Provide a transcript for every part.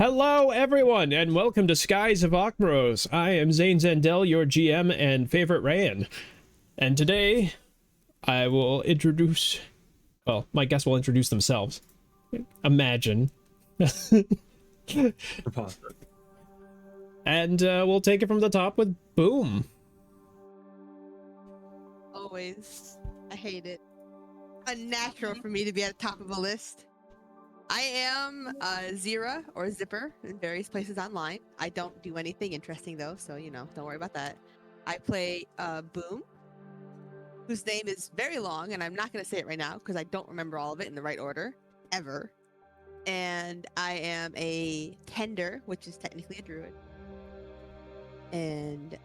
Hello, everyone, and welcome to Skies of Aukmeros. I am Zane Zandel, your GM and favorite Rayan. And today, I will introduce... Well, my guests will introduce themselves. Imagine. And we'll take it from the top with Boom. Always. I hate it. Unnatural for me to be at the top of a list. I am Zira or Zipper in various places online. I don't do anything interesting though, so don't worry about that. I play Boom, whose name is very long, and I'm not going to say it right now because I don't remember all of it in the right order, ever. And I am a Tender, which is technically a druid. And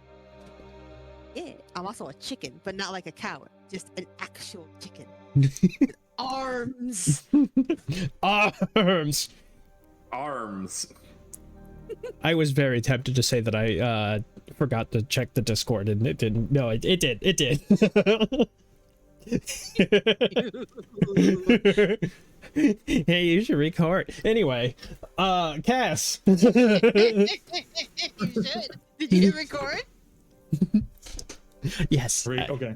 yeah, I'm also a chicken, but not like a cow, just an actual chicken. With arms. Arms. I was very tempted to say that I forgot to check the Discord, and it didn't. No, it did. It did. Hey, you should record. Anyway, Cass. You should. Did you hit record? Yes. Okay.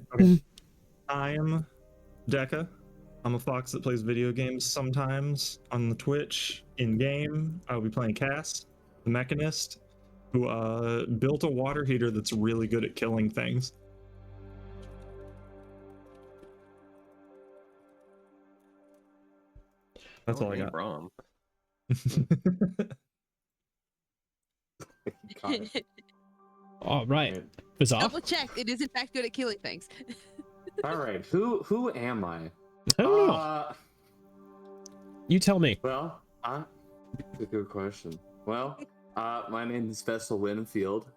I'm Deca. I'm a fox that plays video games sometimes on the Twitch. In game, I'll be playing Cass, the mechanist, who built a water heater that's really good at killing things. That's all I got. Wrong. All right. Bizarre. Double checked. It is in fact good at killing things. All right. Who am I? I don't know. You tell me. Well, that's a good question. Well, my name is Vessel Winfield.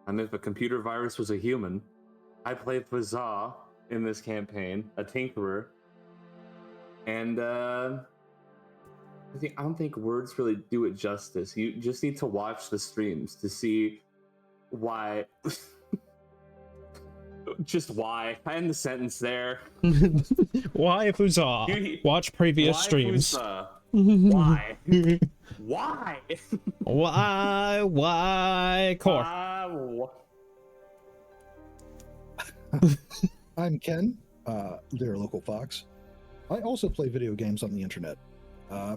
And if a computer virus was a human, I play Bazaar in this campaign, a tinkerer. And I don't think words really do it justice. You just need to watch the streams to see why. Just why. I end the sentence there. Why Fuzah? Watch previous streams. Why? Why? Why? Core. I'm Ken, their local fox. I also play video games on the internet,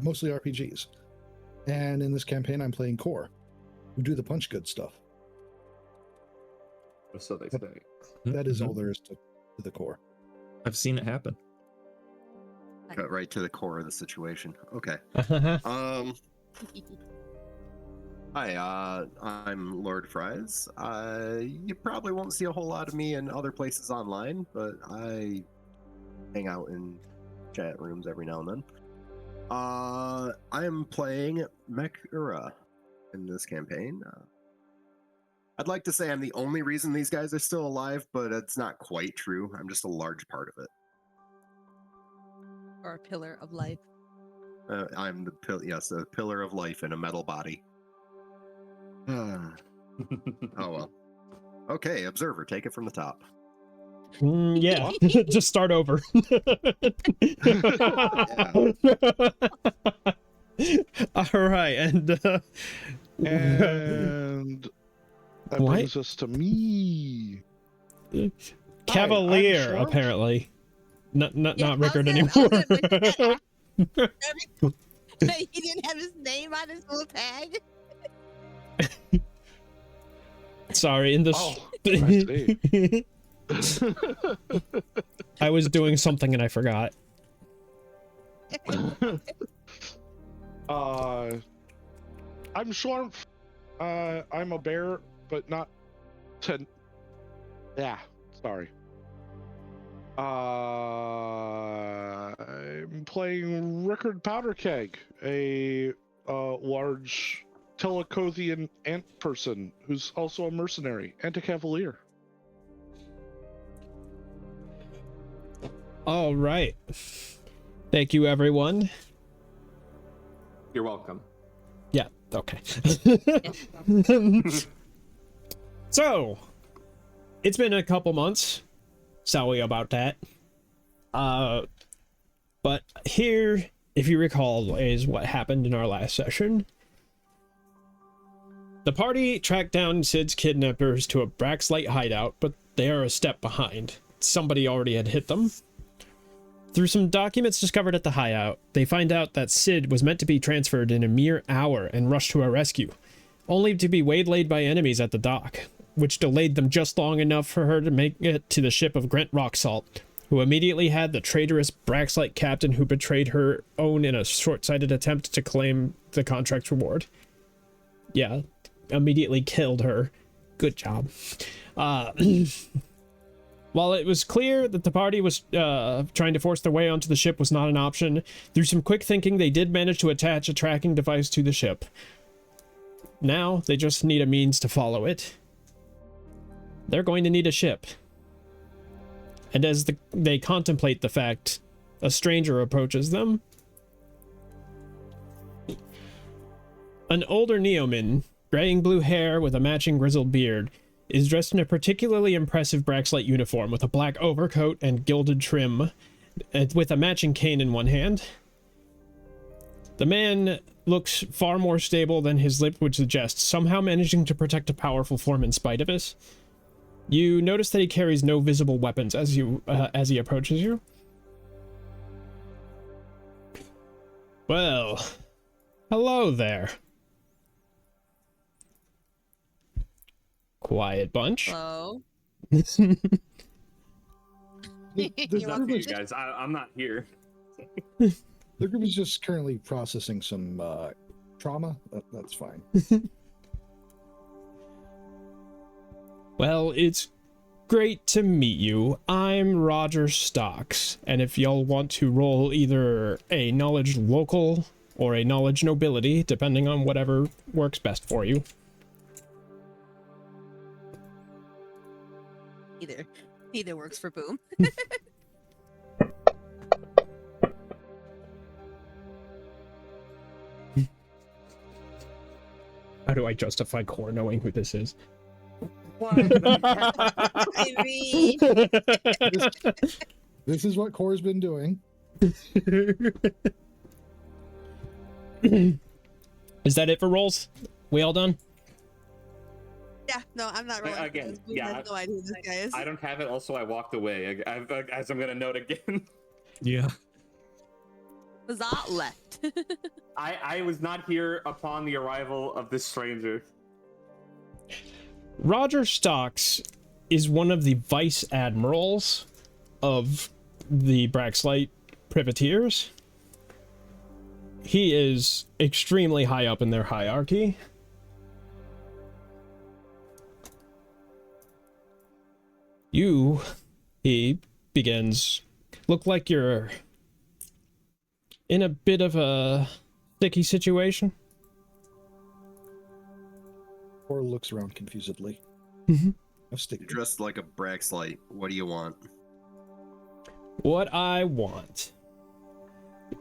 mostly RPGs. And in this campaign, I'm playing Core, who do the punch good stuff. So they say. That is all there is to the Core. I've seen it happen. Cut right to the core of the situation. Okay. Hi, I'm Lord Fries. You probably won't see a whole lot of me in other places online, but I hang out in chat rooms every now and then. I am playing Mechura in this campaign. I'd like to say I'm the only reason these guys are still alive, but it's not quite true. I'm just a large part of it. Or a pillar of life. I'm the a pillar of life in a metal body. Oh well. Okay, Observer, take it from the top. Yeah, just start over. All right, and that brings us to me. Cavalier, apparently. Not Rickard anymore. He didn't have his name on his little tag. Sorry, in this. I was doing something and I forgot. I'm Schwarm. I'm a bear, but not to. Yeah, sorry. I'm playing Rickard Powderkeg, a large Telecothian ant person who's also a mercenary and a cavalier. All right. Thank you, everyone. You're welcome. Yeah, okay. So, it's been a couple months. Sorry about that. But here, if you recall, is what happened in our last session. The party tracked down Sid's kidnappers to a Braxlight hideout, but they are a step behind. Somebody already had hit them. Through some documents discovered at the hideout, they find out that Sid was meant to be transferred in a mere hour and rushed to her rescue, only to be waylaid by enemies at the dock, which delayed them just long enough for her to make it to the ship of Grant Rocksalt, who immediately had the traitorous Braxlight captain who betrayed her own in a short-sighted attempt to claim the contract's reward. Yeah, immediately killed her. Good job. While it was clear that the party was trying to force their way onto the ship was not an option, through some quick thinking they did manage to attach a tracking device to the ship. Now, they just need a means to follow it. They're going to need a ship. And as they contemplate the fact, a stranger approaches them. An older Neoman, graying blue hair with a matching grizzled beard, is dressed in a particularly impressive Braxlight uniform with a black overcoat and gilded trim, with a matching cane in one hand. The man looks far more stable than his lip would suggest, somehow managing to protect a powerful form in spite of it. You notice that he carries no visible weapons as he approaches you. Well, hello there. Quiet bunch. Hello. This You Not want for you some- guys. I'm not here. The group is just currently processing some trauma. That's fine. Well, it's great to meet you. I'm Roger Stocks, and if y'all want to roll either a knowledge local or a knowledge nobility, depending on whatever works best for you. Either works for Boom. How do I justify Core knowing who this is? I mean, This is what Core's been doing. Is that it for rolls? We all done? yeah, no, I'm not rolling. Again, because Boom yeah, has no idea who this guy is. I don't have it. Also, I walked away. As I'm gonna note again. Yeah. Bazat left. I was not here upon the arrival of this stranger. Roger Stocks is one of the vice admirals of the Braxlight privateers. He is extremely high up in their hierarchy. He begins, look like you're in a bit of a sticky situation. Core looks around confusedly. Mhm. I'm sticking. You're dressed like a Braxlight. What do you want? What I want.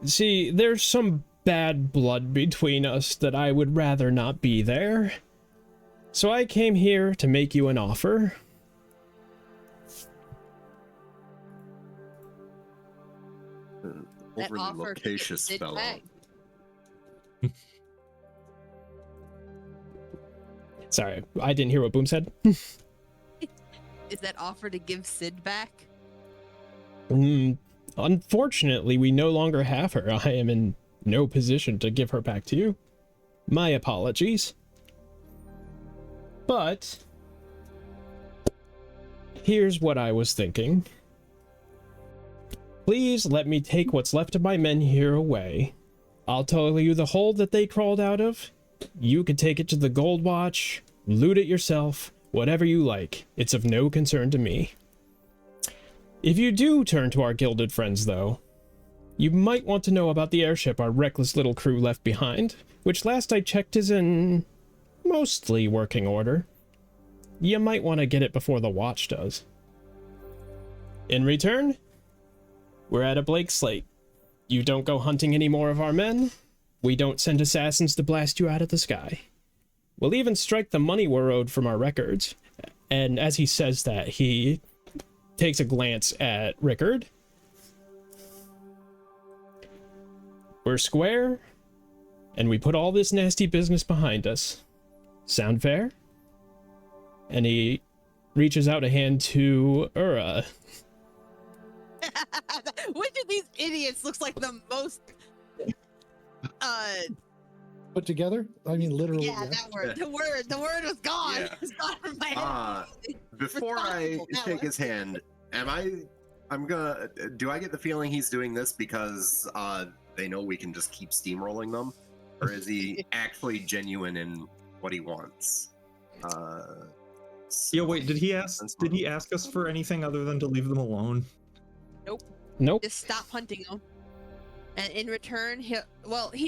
See, there's some bad blood between us that I would rather not be there. So I came here to make you an offer. That Overly offer to get loquacious Sid fellow. back. Sorry, I didn't hear what Boom said. Is that offer to give Sid back? Unfortunately, we no longer have her. I am in no position to give her back to you. My apologies. But here's what I was thinking. Please let me take what's left of my men here away. I'll tell you the hole that they crawled out of. You can take it to the Gold Watch, loot it yourself, whatever you like. It's of no concern to me. If you do turn to our gilded friends, though, you might want to know about the airship our reckless little crew left behind, which last I checked is in mostly working order. You might want to get it before the watch does. In return, we're at a blank slate. You don't go hunting any more of our men. We don't send assassins to blast you out of the sky. We'll even strike the money we're owed from our records. And as he says that, he takes a glance at Rickard. We're square, and we put all this nasty business behind us. Sound fair? And he reaches out a hand to Ura. Which of these idiots looks like the most Put together? I mean, literally. yeah, that word. The word was gone. Yeah. It's gone from my head. Before I Responsible, that shake one. his hand, do I get the feeling he's doing this because they know we can just keep steamrolling them? Or is he actually genuine in what he wants? Yeah, wait, did he ask us for anything other than to leave them alone? Nope. Just stop hunting them. And in return, he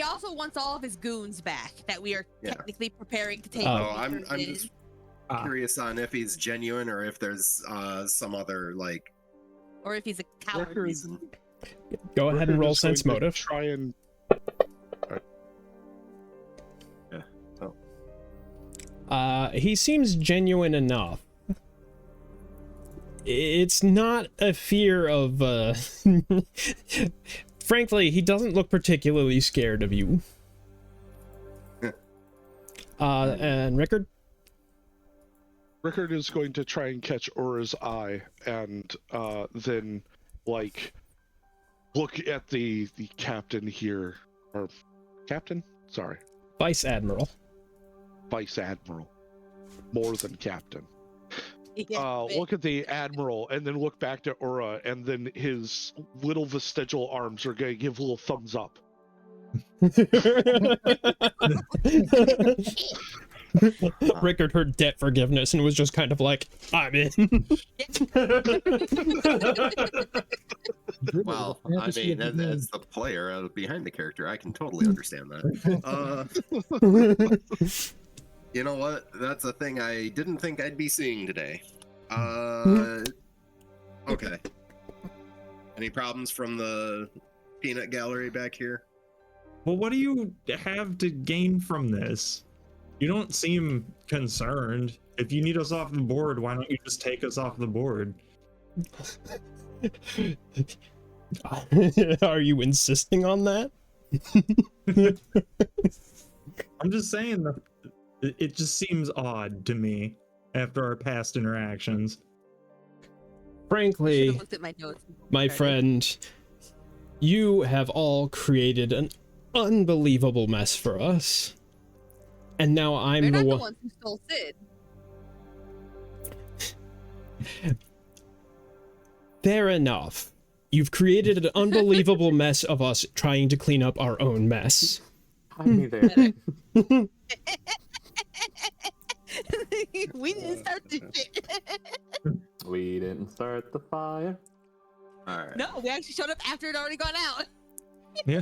also wants all of his goons back that we are Yeah. technically preparing to take. Oh, when he I'm turns in. just curious on if he's genuine or if there's some other like Or if he's a coward. Record- reason. Go ahead and Rickard roll is going sense to motive. Try and He seems genuine enough. It's not a fear of, frankly, he doesn't look particularly scared of you. And Rickard? Rickard is going to try and catch Aura's eye and then like look at the captain here, or captain? Sorry, Vice Admiral. vice admiral, more than captain. Yeah, Look at the admiral and then look back to Aura, and then his little vestigial arms are going to give a little thumbs up. Rickard heard debt forgiveness and was just kind of like, I'm in. Well, I mean, as the player behind the character, I can totally understand that. You know what? That's a thing I didn't think I'd be seeing today. Okay. Any problems from the peanut gallery back here? Well, what do you have to gain from this? You don't seem concerned. If you need us off the board, why don't you just take us off the board? Are you insisting on that? I'm just saying that it just seems odd to me after our past interactions. Frankly, Should've looked at my notes before we my started. friend, you have all created an unbelievable mess for us. And now I'm They're the not the one. ones who stole Sid. Fair enough. You've created an unbelievable mess of us trying to clean up our own mess. Hide me there. We didn't start this shit. We didn't start the fire. All right. No, we actually showed up after it already gone out. Yeah.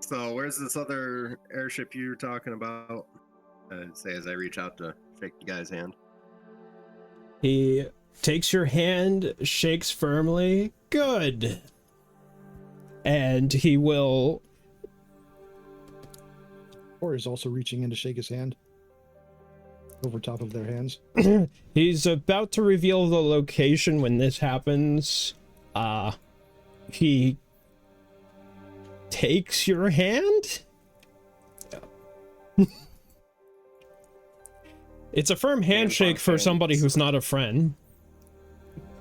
So, where's this other airship you were talking about? Say as I reach out to shake the guy's hand. He takes your hand, shakes firmly. Good. And he will. Or is also reaching in to shake his hand over top of their hands. He's about to reveal the location when this happens. He takes your hand? It's a firm handshake for somebody who's not a friend.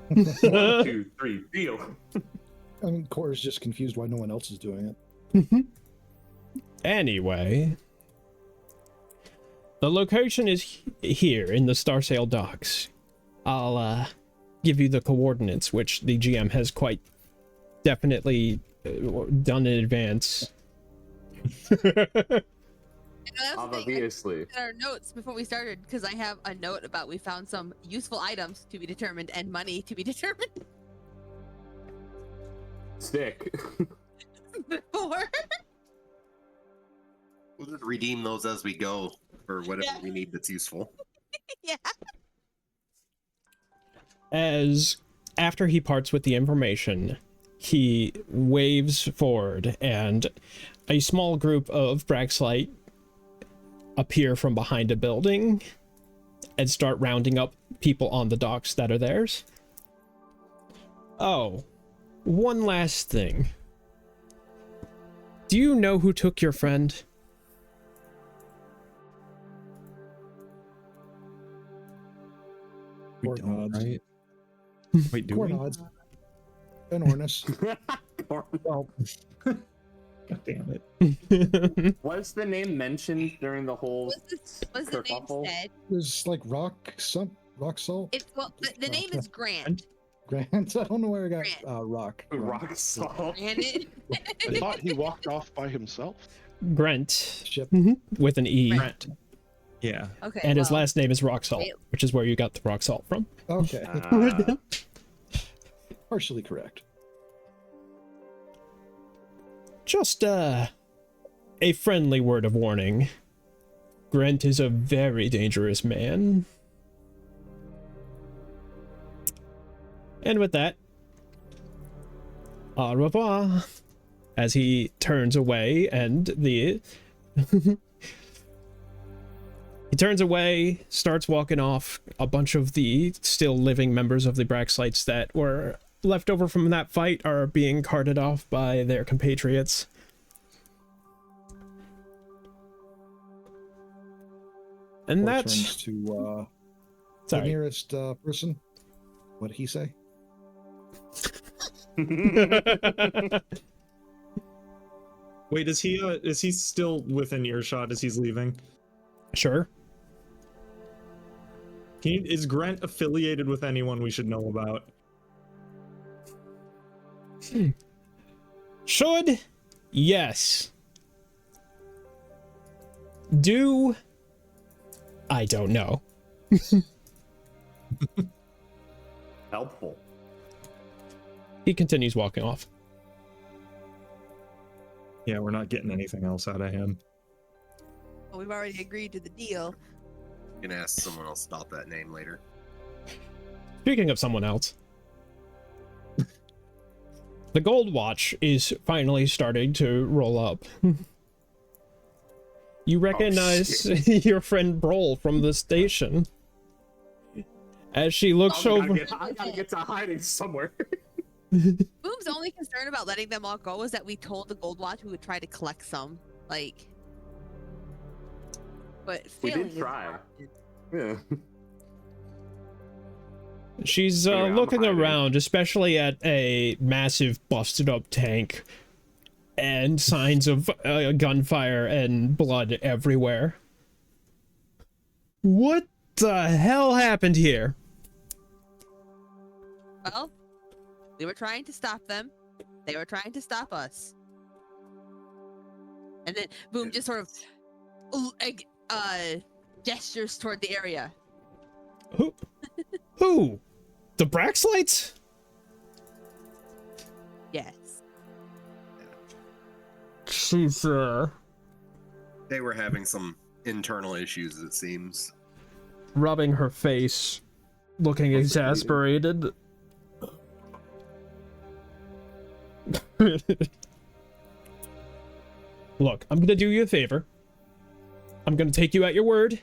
1, 2, 3, deal. I mean, Core is just confused why no one else is doing it. Anyway, the location is here in the Starsail docks. I'll give you the coordinates, which the GM has quite definitely done in advance. And that's the thing, Obviously. I looked at our notes before we started because I have a note about we found some useful items to be determined and money to be determined Stick. before. We'll just redeem those as we go for whatever Yeah. we need that's useful. Yeah. As after he parts with the information, he waves forward and a small group of Braxlite appear from behind a building and start rounding up people on the docks that are theirs. Oh, one last thing. Do you know who took your friend? We Or don't, nods. right? Wait, do Core we? nods. And Ornus. Well, God damn it. Was the name mentioned during the whole Was the name kerfuffle? said? There's like rock salt. It's well, the name is Grant. Grant. I don't know where I got Grant. rock. Rock salt. Granted. I thought he walked off by himself. Grant Ship. with an E. Grant. Yeah. Okay. And his well, last name is Rock Salt, which is where you got the rock salt from. Okay. Ah. Partially correct. Just a friendly word of warning. Grant is a very dangerous man. And with that, au revoir, as he turns away and he turns away, starts walking off. A bunch of the still living members of the Braxlites that were left over from that fight are being carted off by their compatriots. And Or that's turns to the sorry. nearest person. What did he say? Wait, is he still within earshot as he's leaving? Sure. Is Grant affiliated with anyone we should know about? Should? Yes. Do? I don't know. Helpful. He continues walking off. Yeah, we're not getting anything else out of him. well, we've already agreed to the deal. Gonna ask someone else about that name later. Speaking of someone else, the gold watch is finally starting to roll up. You recognize your friend Brol from the station. As she looks over. I gotta get to hiding somewhere. Boom's only concern about letting them all go was that we told the Gold Watch we would try to collect some. Like, but We failing did is try. an option. Yeah. She's Anyway, I'm looking hiding. around, especially at a massive busted up tank and signs of gunfire and blood everywhere. What the hell happened here? Well, we were trying to stop them. They were trying to stop us. And then Boom just sort of gestures toward the area. Who? Who? The Braxlites? Yes. She's They were having some internal issues, it seems. rubbing her face, looking exasperated. Look, I'm gonna do you a favor. I'm gonna take you at your word,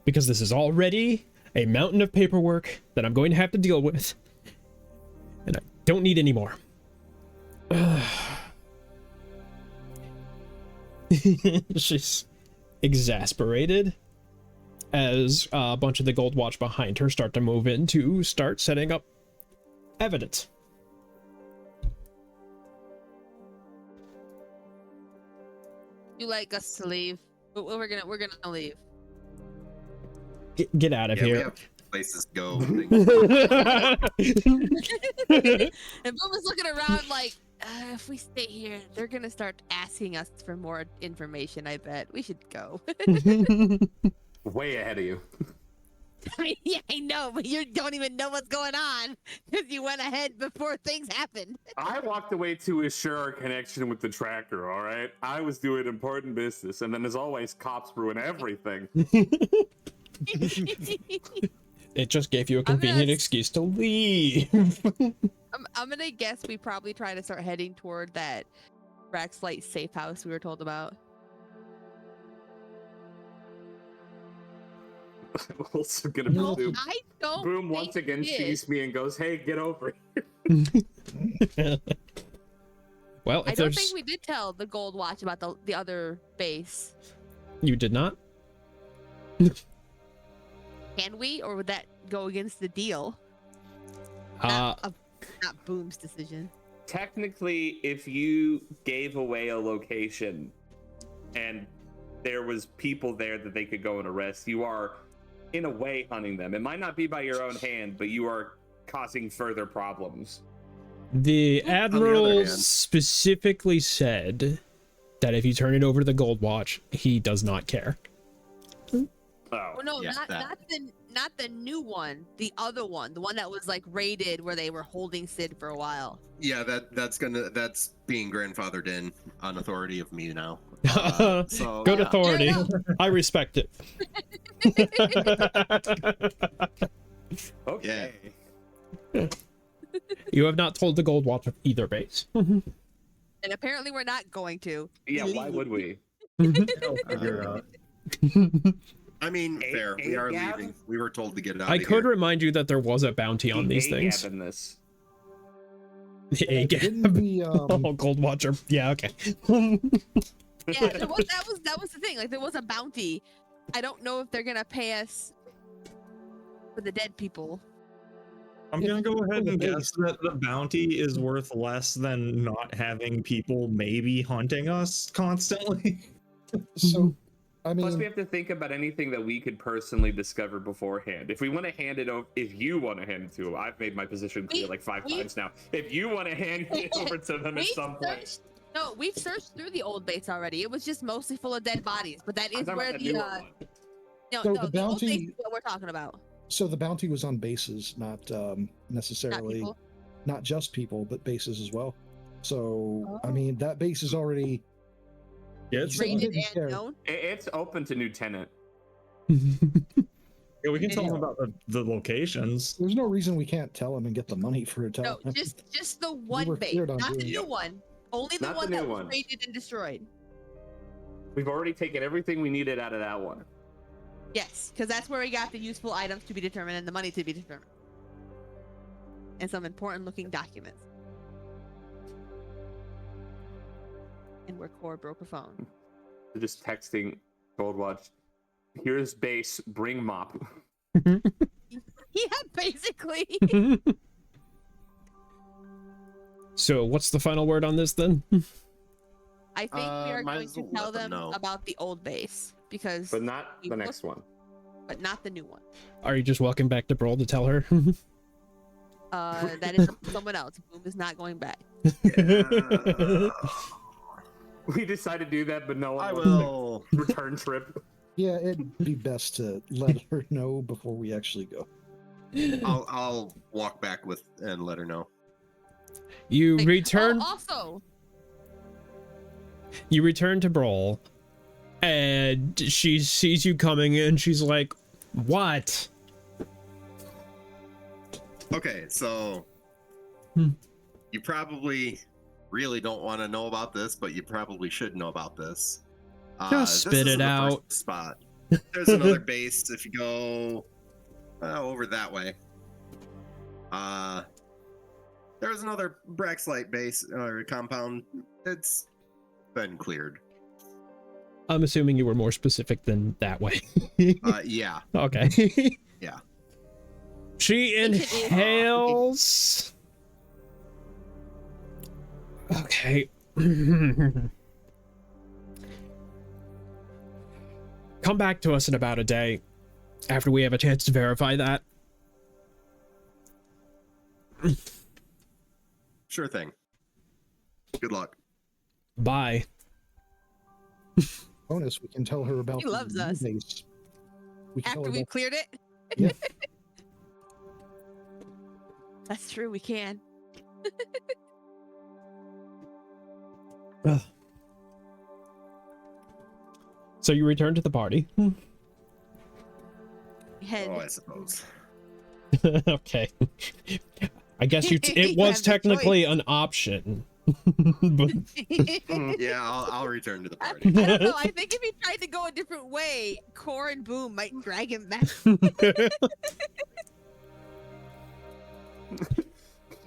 because this is already a mountain of paperwork that I'm going to have to deal with, and I don't need any more. She's exasperated as a bunch of the gold watch behind her start to move in to start setting up evidence. You like us to leave? But we're gonna leave. Get out of Yeah, we here. have places to go. And Boom is looking around like, if we stay here, they're gonna start asking us for more information. I bet we should go. Way ahead of you. Yeah, I know, but you don't even know what's going on because you went ahead before things happened. I walked away to assure our connection with the tracker, all right? I was doing important business, and then as always, cops ruin everything. It just gave you a convenient gonna- excuse to leave. I'm gonna guess we probably try to start heading toward that Braxlight safe house we were told about. Also gonna No. presume. I don't. Boom once think again we did. sees me and goes, "Hey, get over here." Well, I if don't there's think we did tell the Gold Watch about the other base. you did not. Can we, or would that go against the deal? Uh, Not Boom's decision. Technically, if you gave away a location and there was people there that they could go and arrest, you are in a way hunting them. It might not be by your own hand, but you are causing further problems. the other admiral hand- specifically said that if you turn it over to the Gold Watch, he does not care. Oh no, yeah, not the new one. The other one, the one that was like raided, where they were holding Sid for a while. Yeah, that's being grandfathered in on authority of me now. So Good yeah. authority. Yeah. I respect it. Okay. You have not told the Gold Watch of either base. And apparently, we're not going to. Yeah, why would we? They'll figure it out. I mean, fair. We are Gavin? leaving. We were told to get out I of could here. remind you that there was a bounty on these things. In this. Didn't we, Oh, Gold Watcher. Yeah, okay. Yeah, that was the thing. Like, there was a bounty. I don't know if they're gonna pay us for the dead people. I'm gonna go ahead and guess that the bounty is worth less than not having people maybe hunting us constantly. So, I Plus, we mean, have to think about anything that we could personally discover beforehand. If we want to hand it over, if you want to hand it to them, I've made my position clear like 5 times now. If you want to hand it over to them at some point, No, we've searched through the old base already. It was just mostly full of dead bodies. But that I'm is talking where about the newer one. no, So no, the the old base bounty- is what we're talking about. so the bounty was on bases, not Not necessarily people. not just people, but bases as well. So, I Oh. mean, that base is already Yeah, it's, Right. Rated didn't care. and known. It's open to new tenant. yeah, we can tell them Yeah. about the locations. there's no reason we can't tell them and get the money for a No, tell. just the one were base, cleared on not the doing new it. one. Only the Not the one new that was one. raided and destroyed. We've already taken everything we needed out of that one. Yes, because that's where we got the useful items to be determined and the money to be determined. And some important looking documents. And where Core broke a phone. They're just texting Goldwatch. Here's base. Bring mop. Yeah, basically. So, what's the final word on this then? I think we are might going as to well tell let them them know. about the old base because, But not We the looked- next one. but not the new one. Are you just walking back to Brawl to tell her? That is someone else. Boom is not going back. We decided to do that, but no one I wants the will. return trip. Yeah, it'd be best to let her know before we actually go. I'll walk back with and let her know. You Like, return. Oh, also, You return to Brawl, and she sees you coming in. She's like, "What?" Okay, so Hmm. you probably really don't want to know about this, but you probably should know about this. Just this spit isn't it the first out. Spot. There's another base if you go over that way. There's another Braxlight base or compound. It's been cleared. I'm assuming you were more specific than that way. Yeah. Okay. Yeah. She inhales. Okay. Come back to us in about a day after we have a chance to verify that. Sure thing. Good luck. Bye. Bonus, we can tell her about He the loves new us. base. We can tell after her we about- cleared it. Yeah. That's true. We can. Ugh. So you return to the party. Head. Oh, I suppose. Okay. I guess You it was have the technically an option. But Yeah, I'll return to the I party. don't know. I think if he tried to go a different way, Core and Boom might drag him back.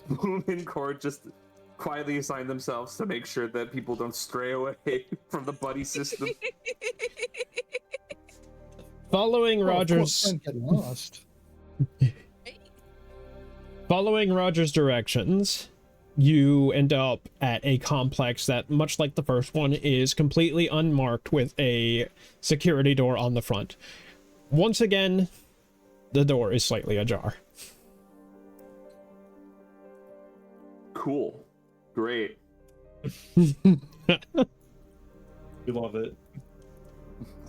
Boom and Cord just quietly assign themselves to make sure that people don't stray away from the buddy system. Following Well, of course, Roger's don't get lost. Following Roger's directions, you end up at a complex that, much like the first one, is completely unmarked with a security door on the front. Once again, the door is slightly ajar. Cool. Great. We love it.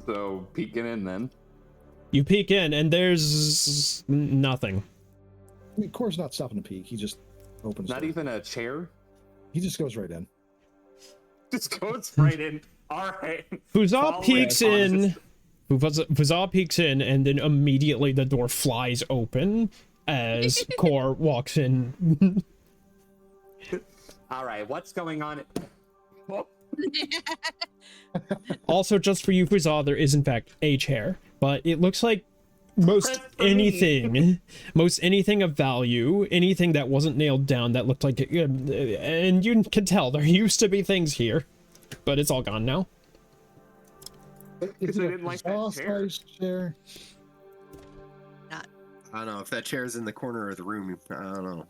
So, peeking in then. You peek in, and there's nothing. I mean, Core's not stopping to peek. He just opens. Not it. even a chair? He just goes right in. Just goes right in. Alright. Fuzal peeks in. Fuzal peeks in, and then immediately the door flies open as Core walks in. Alright, what's going on? Oh, Also, just for you, Fuzal, there is in fact a chair, but it looks like most for me. anything of value, anything that wasn't nailed down that looked like, and you can tell there used to be things here, but it's all gone now. because I didn't like that chair. chair. I don't know if that chair's in the corner of the room. I don't know.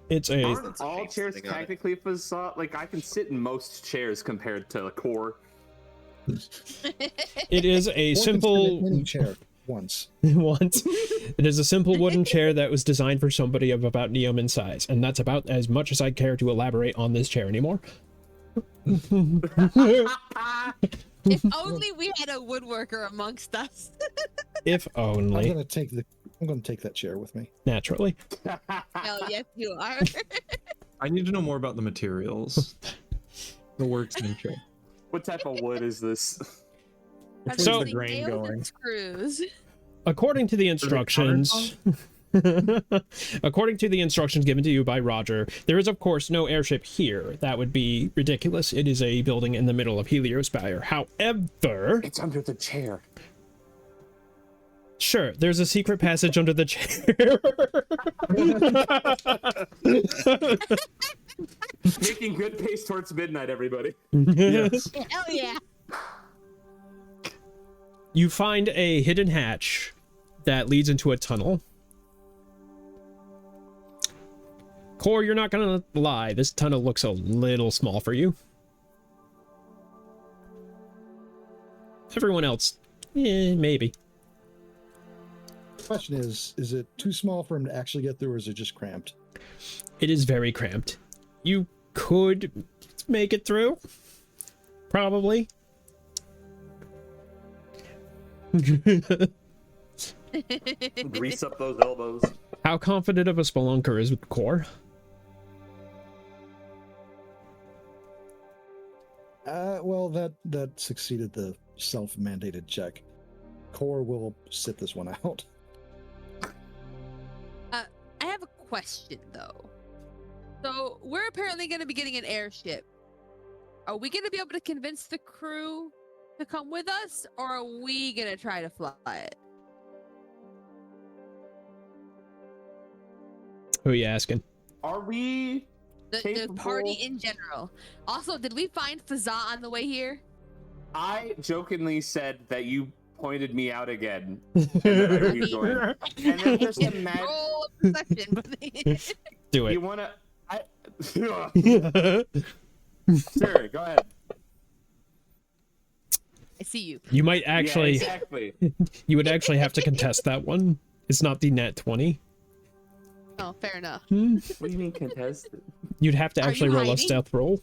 It's a Aren't all chairs technically facade? Like, I can sit in most chairs compared to Core. it is a simple Any chair once. It is a simple wooden chair that was designed for somebody of about Neoman size, and that's about as much as I care to elaborate on this chair anymore. If only we had a woodworker amongst us. If I'm only. gonna take that chair with me. Naturally. Hell yes, you are. I need to know more about the materials. The workmanship. What type of wood is this? I'm So- using grain nails and going? screws. According to the instructions, according to the instructions given to you by Roger, there is of course no airship here. That would be ridiculous. It is a building in the middle of Heliospire. However, It's under the chair. sure, there's a secret passage under the chair. Making good pace towards midnight, everybody. Yes. Hell yeah. You find a hidden hatch that leads into a tunnel. Core, you're not gonna lie, this tunnel looks a little small for you. Everyone else, maybe. The question is it too small for him to actually get through, or is it just cramped? It is very cramped. You could make it through. Probably. Grease up those elbows. How confident of a spelunker is with Core? Well, that succeeded the self-mandated check. Core will sit this one out. I have a question though. So we're apparently going to be getting an airship. Are we going to be able to convince the crew to come with us, or are we going to try to fly it? Who are you asking? Are we The party capable? in general. Also, did we find Fazza on the way here? I jokingly said that you pointed me out again. And that I was going. And then just imagine. Roll a perception, please. Do You it. wanna? Sure, go ahead. I see you. You might actually, Yeah, exactly. you would actually have to contest that one. It's not the net 20. Oh, fair enough. What do you mean contested? You'd have to Are actually you roll a hiding? stealth roll.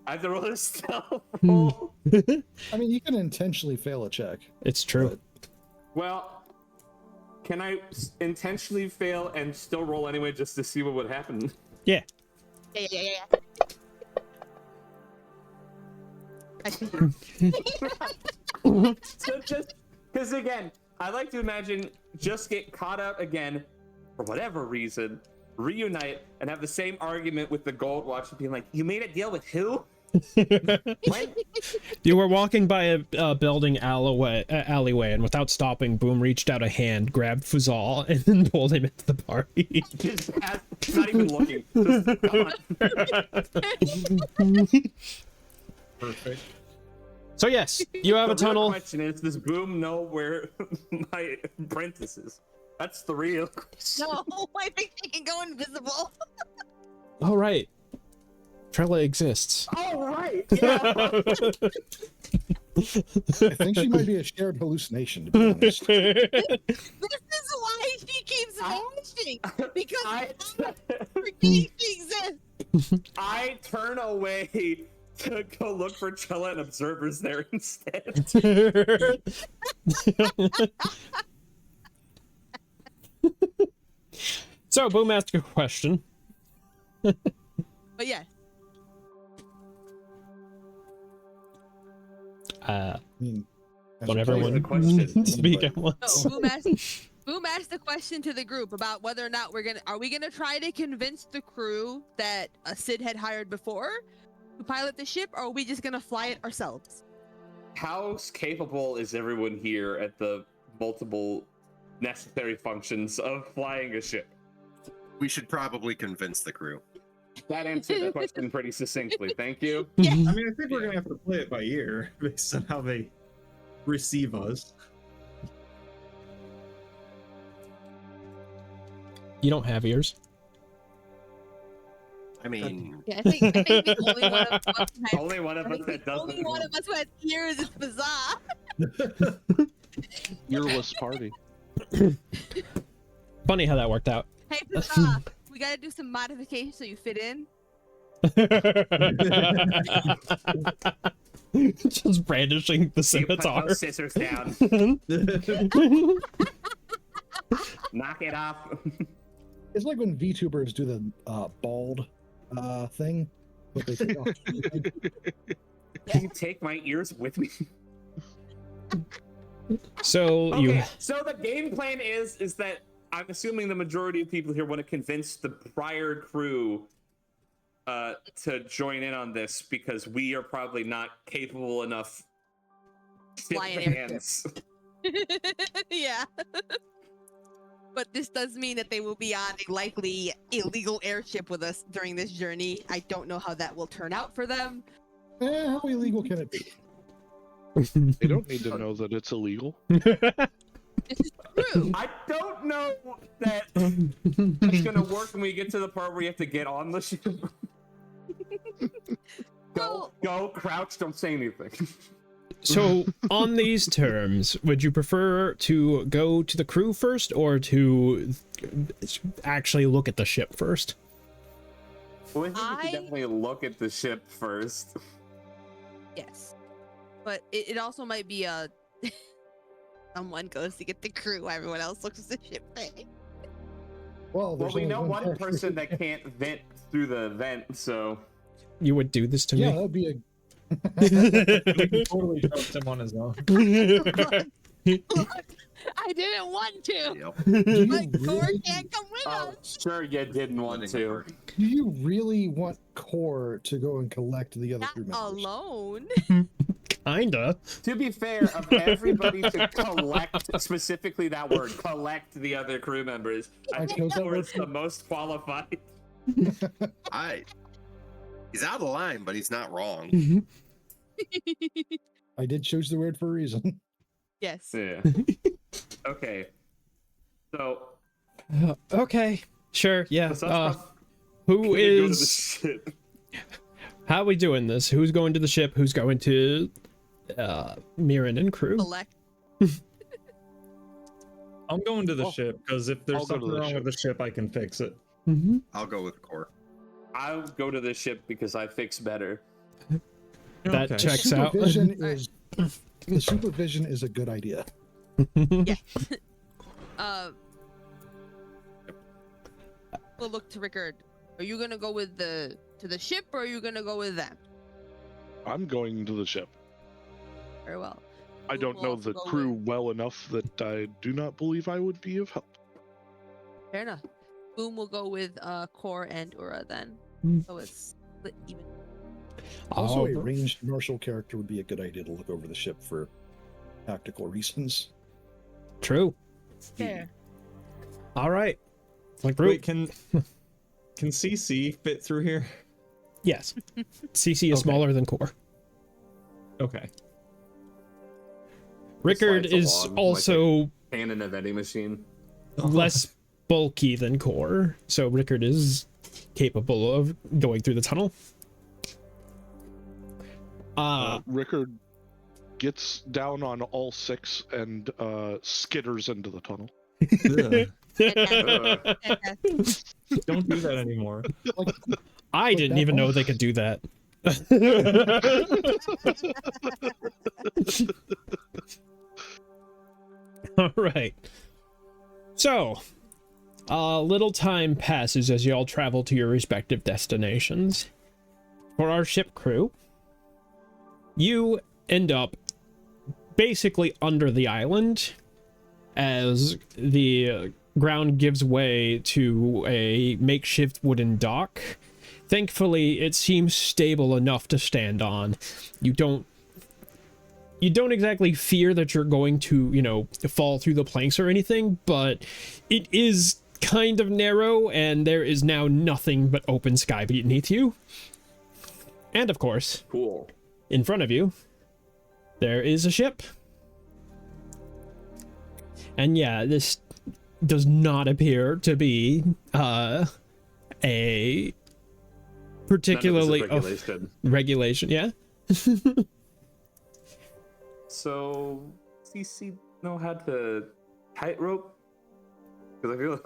I have to roll a stealth roll. I mean, you can intentionally fail a check. It's true. Well, can I intentionally fail and still roll anyway just to see what would happen? Yeah. Yeah. I see. So just because again, I like to imagine just get caught up again for whatever reason, reunite, and have the same argument with the gold watch and being like, "You made a deal with who?" When? You were walking by a building alleyway, and without stopping, Boom reached out a hand, grabbed Fuzal, and then pulled him into the party. Just not even looking. Just gone. Perfect. So yes, you have a The real tunnel. question is, does Boom know where my apprentice is? That's the real question. No, I think she can go invisible. All right. Trella exists. Oh, right. Yeah. I think she might be a shared hallucination, to be honest. This is why she keeps vanishing. Because I forgetting she exists. I turn away to go look for Trella and observers there instead. So, Boom asked a question. But yes. I mean, as Want a everyone player, question. speak at No, once. Boom asked the question to the group about whether or not are we gonna try to convince the crew that Sid had hired before to pilot the ship, or are we just gonna fly it ourselves? How capable is everyone here at the multiple necessary functions of flying a ship? We should probably convince the crew. That answered the question pretty succinctly. Thank you. I mean, I think we're gonna have to play it by ear based on how they receive us. You don't have ears. I mean, Yeah, I think the only one of us has, Only one of us the that doesn't. only one of us who has ears is bizarre. Earless party. Funny how that worked out. Hey, bizarre, we gotta do some modifications so you fit in. Just brandishing the You put scimitar. those scissors down. Knock it off. it's like when VTubers do the bald thing, but they take off. Can you take my ears with me? So Okay, you so the game plan is that I'm assuming the majority of people here want to convince the prior crew to join in on this because we are probably not capable enough Flying hands. Yeah. But this does mean that they will be on a likely illegal airship with us during this journey. I don't know how that will turn out for them. How illegal can it be? They don't need to know that it's illegal. This is true. I don't know that it's gonna work when we get to the part where you have to get on the ship. Go, crouch, don't say anything. So, on these terms, would you prefer to go to the crew first or to actually look at the ship first? Well, I think we should definitely look at the ship first. Yes. But it also might be a someone goes to get the crew while everyone else looks at the ship thing. Well, Well, we only know one character. person that can't vent through the vent, so You would do this to Yeah, me? that would be a. We can totally trust him on his own. I didn't want to. yep. Do But you Core really, can't come with oh, us. sure you didn't want Letting the to. party. do you really want Core to go and collect the other Not crew members? alone. Kinda. To be fair, of everybody to collect, specifically that word, collect the other crew members, I think Thor is the most qualified. He's out of line, but he's not wrong. I did choose the word for a reason. Yes. Yeah. Okay. So, Okay, sure, yeah. let's talk about Who gonna go to the is... ship. How are we doing this? Who's going to the ship? Who's going to Mirren and crew? Select. I'm going to the ship because if I'll there's go to something the wrong ship. with the ship, I can fix it. Mm-hmm. I'll go with Core. I'll go to the ship because I fix better. That Okay. checks out. Supervision is the supervision is a good idea. We'll look to Rickard. Are you gonna go with to the ship, or are you gonna go with them? I'm going to the ship. Very well. I Boom don't will know also the go crew with- well enough that I do not believe I would be of help. Fair enough. Boom will go with Core and Ura then. Hmm. So it's split even. Also, a Oh, ranged martial character would be a good idea to look over the ship for tactical reasons. true. Fair. All right. Like Wait, can CC fit through here? Yes. CC is Okay. smaller than Core. Okay. Rickard Slides is along like also a cannon of any machine. less bulky than Core, so Rickard is capable of going through the tunnel. Rickard gets down on all six and skitters into the tunnel. Don't do that anymore. I didn't even know they could do that. All right. So, a little time passes as you all travel to your respective destinations. For our ship crew, you end up basically under the island as the ground gives way to a makeshift wooden dock. Thankfully, it seems stable enough to stand on. You don't exactly fear that you're going to, you know, fall through the planks or anything, but it is kind of narrow, and there is now nothing but open sky beneath you. And of course, Cool. in front of you, there is a ship. And yeah, this does not appear to be a particularly None of this is regulation. regulation, yeah. So, CC know how to tightrope? Because I feel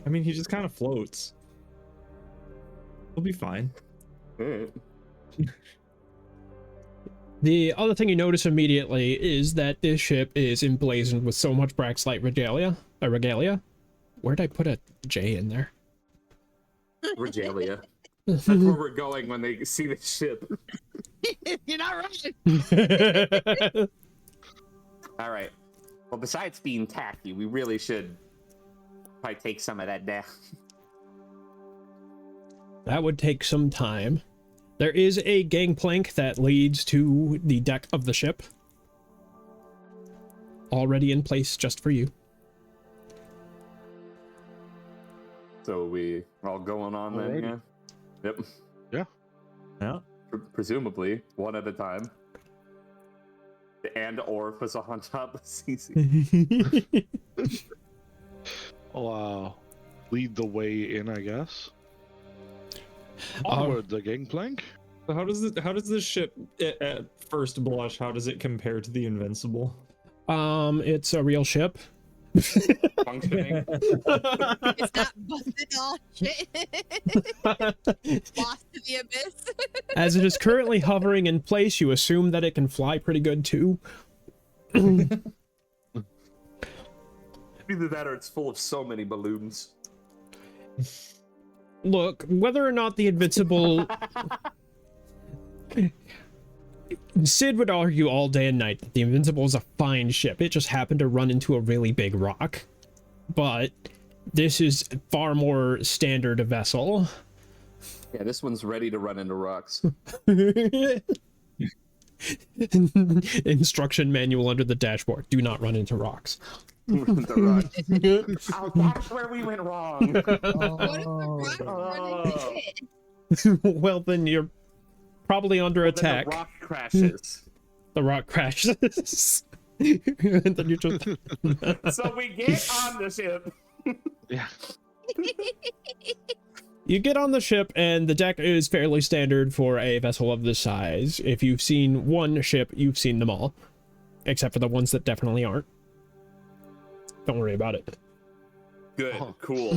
I mean, he just kind of floats. He'll be fine. Alright. The other thing you notice immediately is that this ship is emblazoned with so much Braxlight regalia. Where'd I put a J in there? Regalia. That's where we're going when they see the ship. You're not right. All right. Well, besides being tacky, we really should probably take some of that down. That would take some time. There is a gangplank that leads to the deck of the ship. Already in place just for you. So we all going on then, yeah? Yep. Yeah. Presumably, one at a time. And Orf is on top of CC. I'll lead the way in, I guess. Onward, the gangplank. So how does this ship at first blush? How does it compare to the Invincible? It's a real ship. Functioning. It's not busted all shit. Lost to the abyss. As it is currently hovering in place, you assume that it can fly pretty good too. Either that or it's full of so many balloons. Look, whether or not the Invincible... Sid would argue all day and night that the Invincible is a fine ship. It just happened to run into a really big rock. But this is far more standard a vessel. Yeah, this one's ready to run into rocks. Instruction manual under the dashboard. Do not run into rocks. The rock. Oh, that's where we went wrong. What if the rock run into it? Well, then you're probably under attack. The rock crashes. The rock crashes. And then you just... So we get on the ship. Yeah. You get on the ship, and the deck is fairly standard for a vessel of this size. If you've seen one ship, you've seen them all. Except for the ones that definitely aren't. Don't worry about it. Good, cool.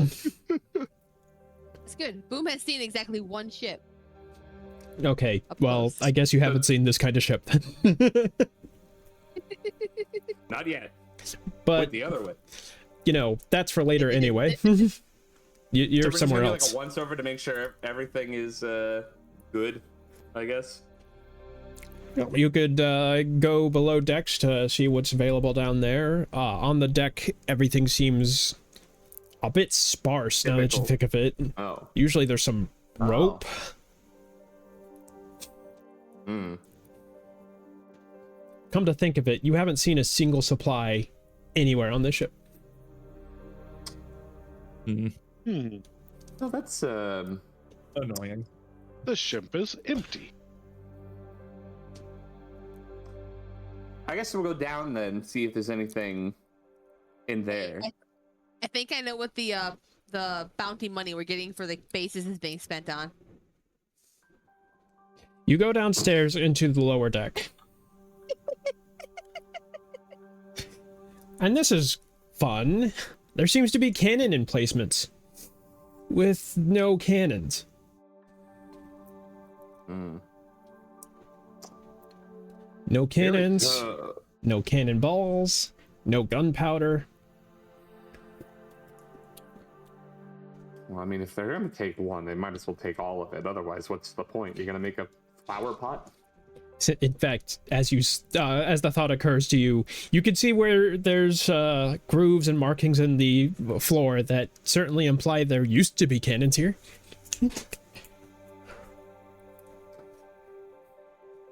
It's good. Boom has seen exactly one ship. Okay, Up well, close. I guess you haven't seen this kind of ship then. Not yet. But, Went the other way. you know, that's for later anyway. You're So we're just somewhere gonna do, else. like a once over to make sure everything is good, I guess. You could go below decks to see what's available down there. On the deck, everything seems a bit sparse now that you Typical. think of it. Oh. Usually there's some rope. Hmm. Come to think of it, you haven't seen a single supply anywhere on this ship. Oh, that's Annoying. The ship is empty. I guess we'll go down then, see if there's anything in there. I think I know what the bounty money we're getting for the bases is being spent on. You go downstairs into the lower deck. And this is fun. There seems to be cannon emplacements with no cannons. No cannons, no cannonballs, no gunpowder. Well, I mean, if they're going to take one, they might as well take all of it. Otherwise, what's the point? You're going to make a flower pot? In fact, as the thought occurs to you, you can see where there's grooves and markings in the floor that certainly imply there used to be cannons here.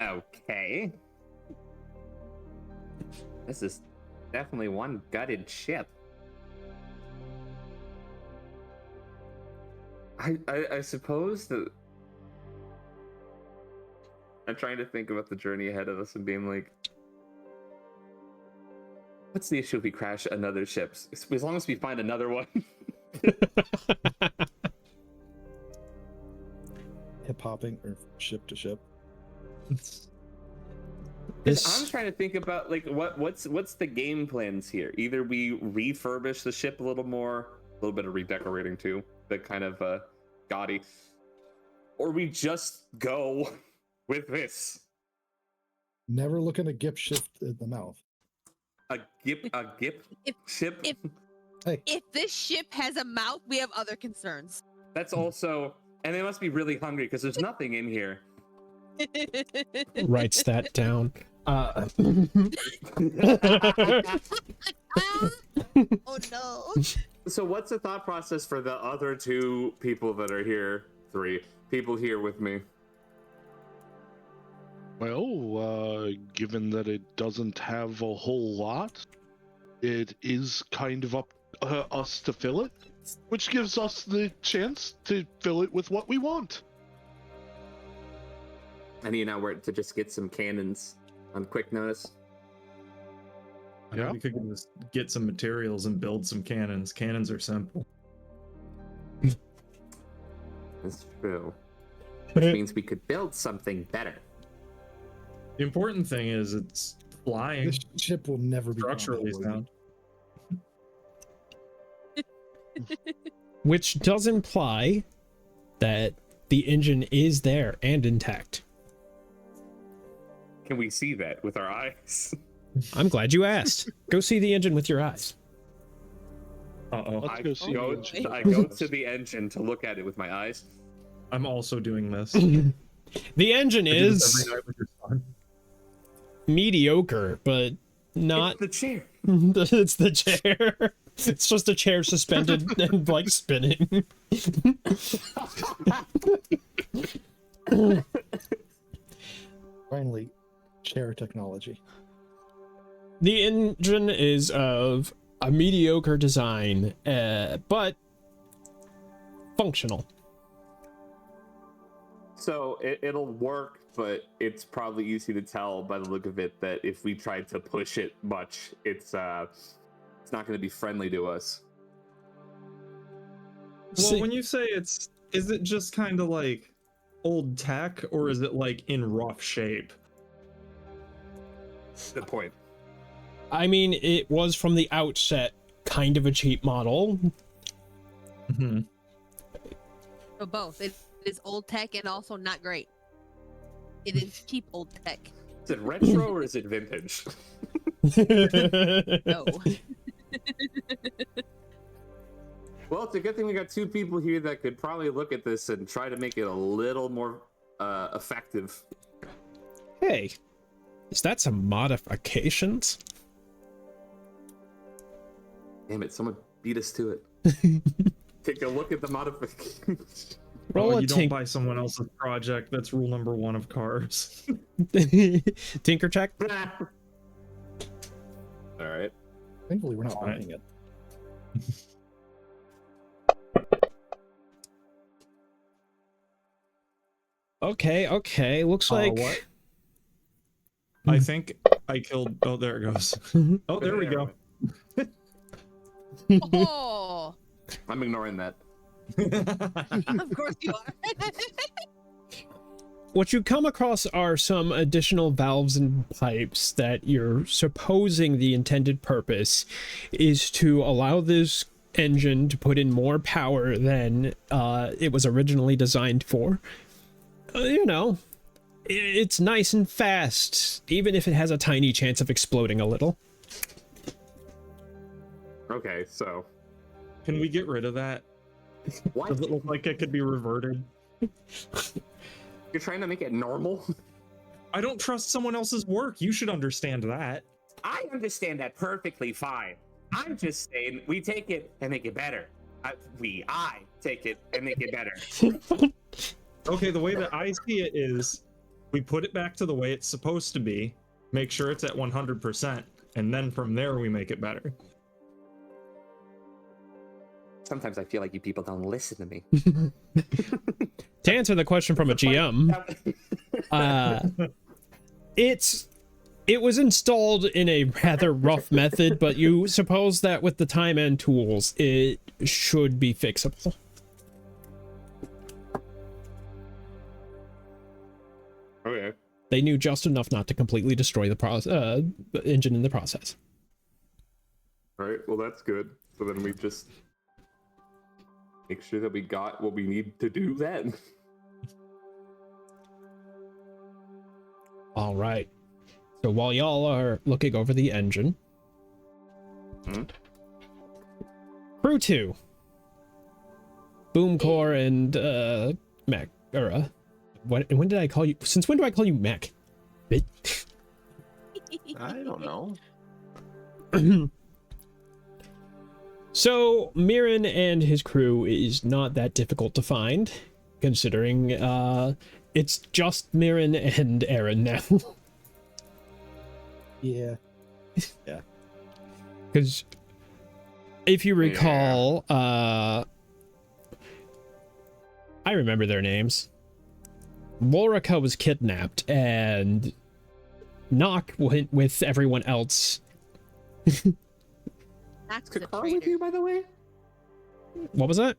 Okay. This is definitely one gutted ship. I suppose that I'm trying to think about the journey ahead of us and being like, what's the issue if we crash another ship? As long as we find another one. Hip hopping or ship to ship. I'm trying to think about like what's the game plans here. Either we refurbish the ship a little more, a little bit of redecorating too, the kind of gaudy, or we just go with this. Never looking a gip shift in the mouth. A gip ship. If this ship has a mouth, we have other concerns. That's also, and they must be really hungry because there's nothing in here. Writes that down. Oh no. So what's the thought process for the other two people that are here? 3 people here with me. Well, given that it doesn't have a whole lot, it is kind of up us to fill it, which gives us the chance to fill it with what we want. I need now to just get some cannons on quick notice. Yeah. We could just get some materials and build some cannons. Cannons are simple. That's true. Which means we could build something better. The important thing is it's flying. This ship will never be Structurally sound. Which does imply that the engine is there and intact. Can we see that with our eyes? I'm glad you asked. Go see the engine with your eyes. Uh-oh. Let's go see. go, the engine. I go to the engine to look at it with my eyes. I'm also doing this. The engine I do this is every night with your son. mediocre, but not. It's the chair. It's the chair. It's just a chair suspended and like spinning. Finally, chair technology. The engine is of a mediocre design, but functional. So it'll work, but it's probably easy to tell by the look of it that if we tried to push it much, it's not going to be friendly to us. Well, when you say is it just kind of like old tech, or is it like in rough shape? Good point. I mean, it was from the outset kind of a cheap model. Mm-hmm. So both. It is old tech and also not great. It is cheap old tech. Is it retro or is it vintage? No. Well, it's a good thing we got 2 people here that could probably look at this and try to make it a little more effective. Hey, is that some modifications? Damn it, someone beat us to it. Take a look at the modifications. Roll Oh, a you don't buy someone else's project. That's rule number 1 of cars. tinker check. All right. Thankfully, we're not Alright. buying it. Okay. Looks like What? I think I killed. Oh, there it goes. Oh, there we go. Oh, I'm ignoring that. of course you are. What you come across are some additional valves and pipes that you're supposing the intended purpose is to allow this engine to put in more power than it was originally designed for. You know, it's nice and fast, even if it has a tiny chance of exploding a little. Okay, so Can we get rid of that? what? Does it look like it could be reverted? You're trying to make it normal? I don't trust someone else's work. You should understand that. I understand that perfectly fine. I'm just saying we take it and make it better. I take it and make it better. Okay, the way that I see it is we put it back to the way it's supposed to be, make sure it's at 100%, and then from there we make it better. Sometimes I feel like you people don't listen to me. To answer the question from a GM, it was installed in a rather rough method, but you suppose that with the time and tools, it should be fixable. Okay. They knew just enough not to completely destroy the engine in the process. All right, well, that's good. So then we just make sure that we got what we need to do then. All right. So while y'all are looking over the engine, Crew 2, Boomcore and Mac, or when did I call you? Since when do I call you Mac? I don't know. So Mirren and his crew is not that difficult to find, considering it's just Mirren and Aaron now. Yeah. Because if you recall, I remember their names. Lorica was kidnapped, and Nock went with everyone else. Max is a Kakar with traitor. you, by the way? What was that?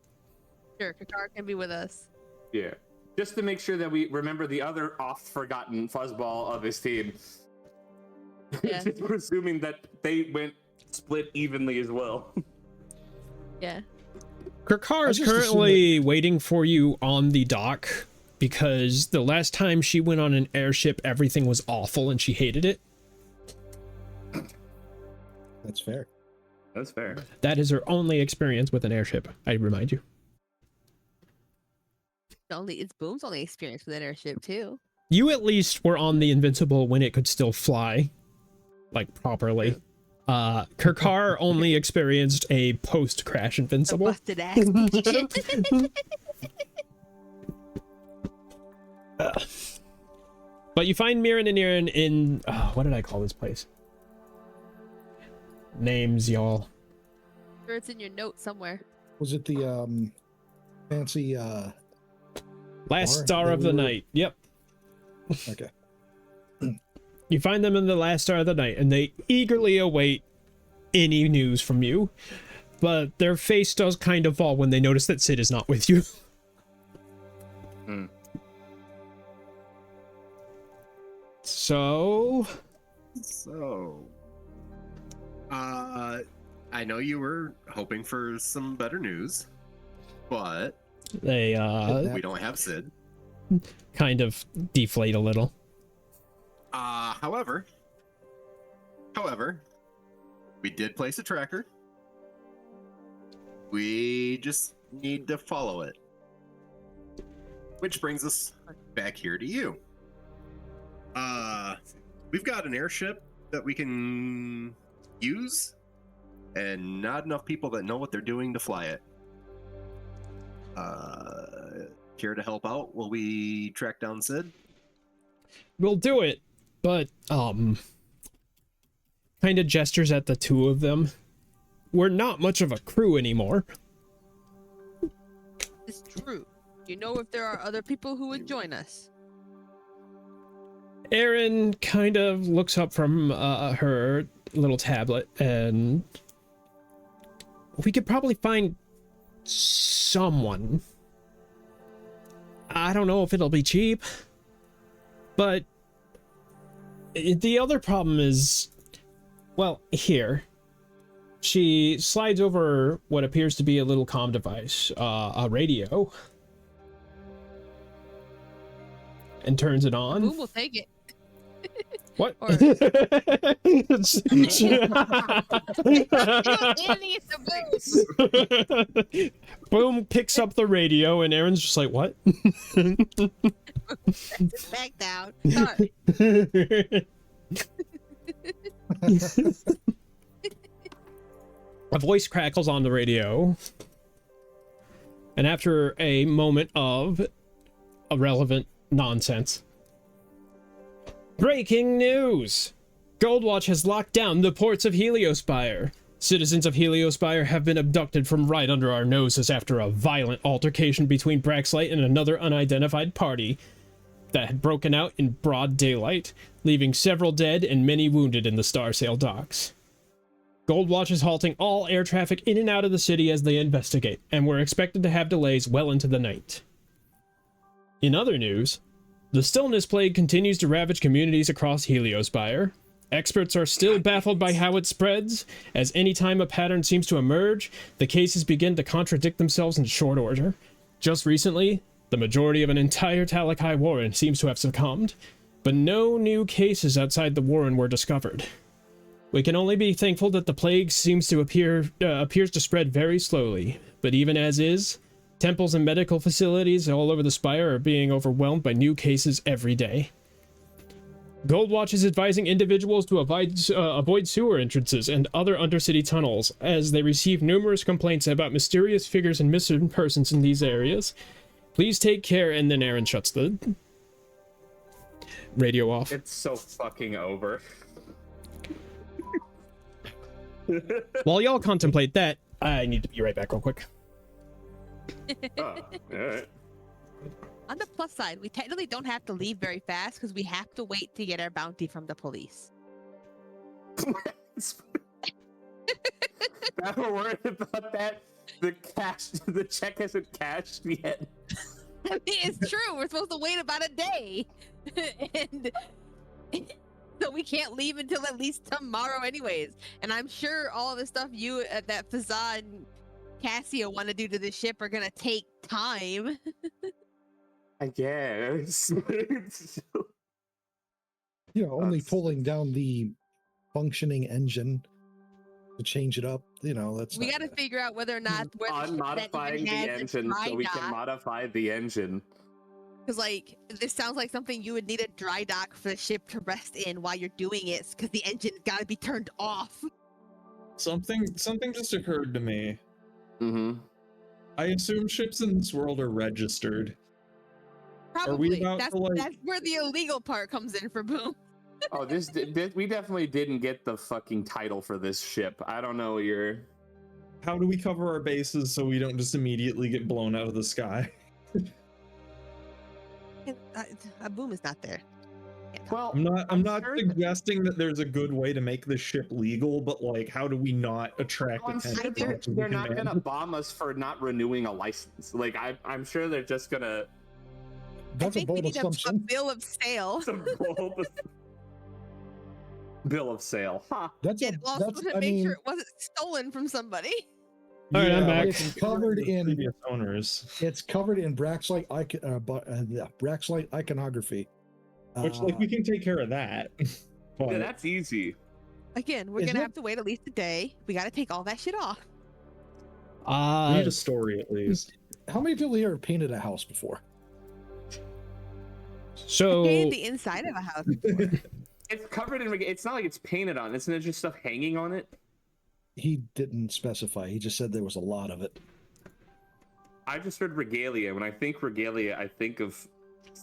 Sure, Kakar can be with us. Yeah. Just to make sure that we remember the other oft-forgotten fuzzball of his team. Yeah. Just presuming that they went split evenly as well. Yeah. Kirkar is I just currently waiting for you on the dock because the last time she went on an airship, everything was awful and she hated it. That's fair. That's fair. That is her only experience with an airship, I remind you. It's Boom's only experience with an airship too. You at least were on the Invincible when it could still fly, like, properly. Kirkar only experienced a post-crash The Invincible. busted ass shit. But you find Mirren and Aaron in... what did I call this place? Names, y'all. Sure, it's in your note somewhere. Was it the fancy Last Bar Star that of we the were- Night. Yep. okay. You find them in the last star of the night, and they eagerly await any news from you. But their face does kind of fall when they notice that Sid is not with you. So... I know you were hoping for some better news, but they, we don't have Sid. kind of deflate a little. However, we did place a tracker. We just need to follow it. Which brings us back here to you. We've got an airship that we can use, and not enough people that know what they're doing to fly it. Care to help out? Will we track down Sid? We'll do it, but, kind of gestures at the two of them. We're not much of a crew anymore. It's true. Do you know if there are other people who would join us? Erin kind of looks up from her little tablet, and we could probably find someone. I don't know if it'll be cheap, but the other problem is, well, here. She slides over what appears to be a little comm device, a radio, and turns it on. Boom will take it. What? Or- Boom picks up the radio, and Aaron's just like, what? Back down. Sorry. A voice crackles on the radio, and after a moment of irrelevant nonsense, breaking news! Goldwatch has locked down the ports of Heliospire. Citizens of Heliospire have been abducted from right under our noses after a violent altercation between Braxlight and another unidentified party that had broken out in broad daylight, leaving several dead and many wounded in the Starsail docks. Goldwatch is halting all air traffic in and out of the city as they investigate, and we're expected to have delays well into the night. In other news, the Stillness Plague continues to ravage communities across Heliospire. Experts are still baffled by how it spreads, as any time a pattern seems to emerge, the cases begin to contradict themselves in short order. Just recently, the majority of an entire Talakai Warren seems to have succumbed, but no new cases outside the Warren were discovered. We can only be thankful that the plague seems to appears to spread very slowly, but even as is, temples and medical facilities all over the Spire are being overwhelmed by new cases every day. Goldwatch is advising individuals to avoid sewer entrances and other undercity tunnels, as they receive numerous complaints about mysterious figures and missing persons in these areas. Please take care, and then Aaron shuts the radio off. It's so fucking over. While y'all contemplate that, I need to be right back real quick. Oh, alright. On the plus side, we technically don't have to leave very fast because we have to wait to get our bounty from the police. Now we're worried about that. The check hasn't cashed yet. I mean, it's true. We're supposed to wait about a day. And so we can't leave until at least tomorrow anyways. And I'm sure all of the stuff you, that Fazza and Cassia want to do to the ship are going to take time. I guess. Only pulling down the functioning engine to change it up. That's We got to figure out whether or not where On modifying the engine so we can modify the engine. Because, this sounds like something you would need a dry dock for the ship to rest in while you're doing it, because the engine's got to be turned off. Something just occurred to me. Mm-hmm. I assume ships in this world are registered. Probably. about That's where the illegal part comes in for Boom. Oh, we definitely didn't get the fucking title for this ship. I don't know How do we cover our bases so we don't just immediately get blown out of the sky? Boom is not there. Well, I'm not sure suggesting that there's a good way to make this ship legal, but how do we not attract I'm attention? sure to they're the not command? gonna bomb us for not renewing a license. I'm sure they're just gonna. That's a I think we bold need a assumption. bill of sale. Bill of sale. Huh. That's And also to make sure it wasn't stolen from somebody. All right, I'm back. It's covered in previous owners, Braxlight Braxlight iconography. which we can take care of that. But Yeah, that's easy. Again, we're Is gonna it? have to wait at least a day. We gotta take all that shit off. we need a story at least. How many people here have painted a house before? So Painted the inside of a house before. It's covered in. It's not like it's painted on. Isn't it just stuff hanging on it? He didn't specify. He just said there was a lot of it. I just heard regalia. When I think regalia, I think of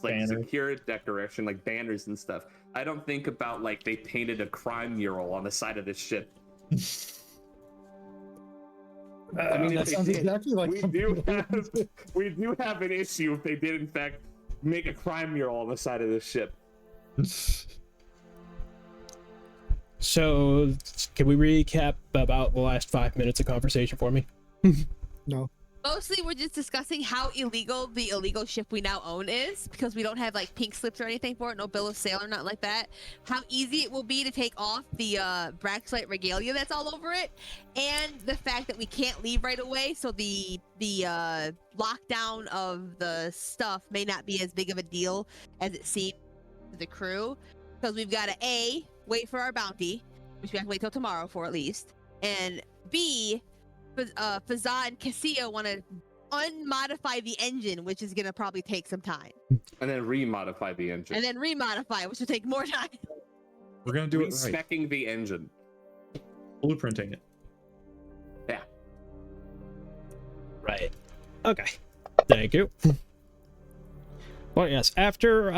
Banners. secure decoration, like banners and stuff. I don't think about they painted a crime mural on the side of this ship. I mean, That if they sounds did, exactly like we do have an issue if they did in fact make a crime mural on the side of this ship. So, can we recap about the last 5 minutes of conversation for me? No. Mostly, we're just discussing how illegal the illegal ship we now own is, because we don't have like pink slips or anything for it, no bill of sale or nothing like that. How easy it will be to take off the Braxlite regalia that's all over it, and the fact that we can't leave right away, so the lockdown of the stuff may not be as big of a deal as it seems to the crew, because we've got to wait for our bounty, which we have to wait till tomorrow for at least, and B, Fazza and Cassia want to unmodify the engine, which is going to probably take some time. And then remodify the engine. And then remodify it, which will take more time. We're gonna do it right. Respecting the engine. Blueprinting it. Yeah. Right. Okay. Thank you. Well, yes. After